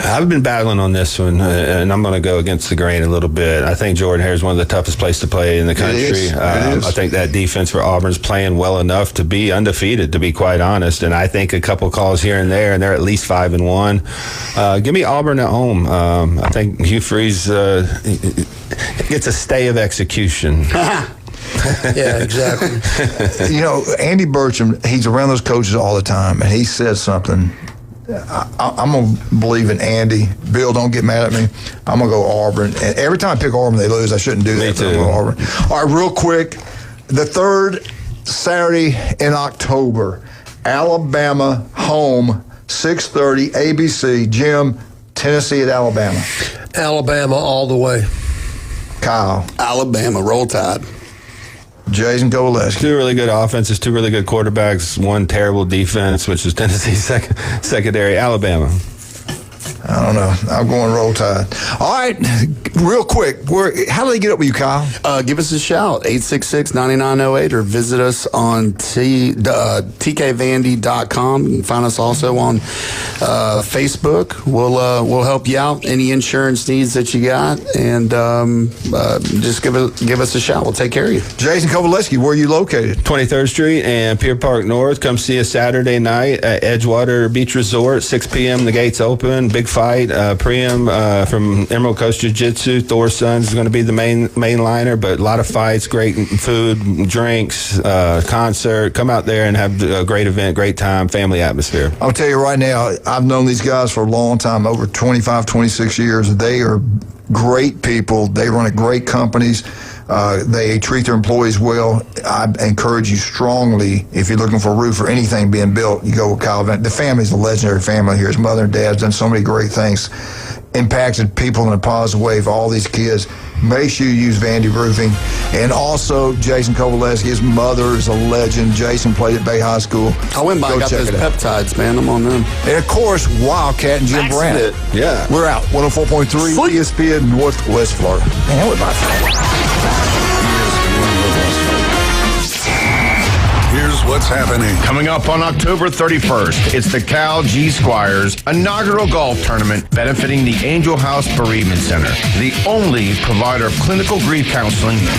I've been battling on this one, and I'm going to go against the grain a little bit. I think Jordan-Hare is one of the toughest places to play in the country. It is. I think that defense for Auburn's playing well enough to be undefeated, to be quite honest. And I think a couple calls here and there, and they're at least 5-1. Give me Auburn at home. I think Hugh Freeze gets a stay of execution. Yeah, exactly. Andy Burcham, he's around those coaches all the time, and he said something. I'm going to believe in Andy. Bill, don't get mad at me. I'm going to go Auburn. And every time I pick Auburn, they lose. I shouldn't do that. Me too. I'm going to Auburn. All right, real quick. The third Saturday in October, Alabama home, 6:30, ABC. Jim, Tennessee at Alabama. Alabama all the way. Kyle. Alabama, roll tide. Jason Kovalevsky. Two really good offenses, two really good quarterbacks, one terrible defense, which is Tennessee's secondary. Alabama. I don't know. I'm going Roll Tide. All right, real quick. How do they get up with you, Kyle? Give us a shout, 866-9908, or visit us on tkvandy.com. You can find us also on Facebook. We'll help you out. Any insurance needs that you got, and just give us a shout. We'll take care of you. Jason Kovalevsky, where are you located? 23rd Street and Pier Park North. Come see us Saturday night at Edgewater Beach Resort, 6 p.m. The gates open. Big fight. Priam from Emerald Coast Jiu-Jitsu, Thor's Sons is going to be the main liner, but a lot of fights, great food, drinks, concert. Come out there and have a great event, great time, family atmosphere. I'll tell you right now, I've known these guys for a long time, over 25, 26 years. They are great people. They run great companies. They treat their employees well. I encourage you strongly, if you're looking for a roof or anything being built, you go with Kyle Van. The family's a legendary family here. His mother and dad's done so many great things, impacted people in a positive way for all these kids. Make sure you use Vandy Roofing. And also, Jason Kovalevsky, his mother is a legend. Jason played at Bay High School. I went by and got those peptides, man. I'm on them. And, of course, Wildcat and Jim Brandt. Yeah. We're out. 104.3 ESPN Northwest Florida. Man, we're about Here's what's happening. Coming up on October 31st, it's the Cal G Squires inaugural golf tournament benefiting the Angel House Bereavement Center, the only provider of clinical grief counseling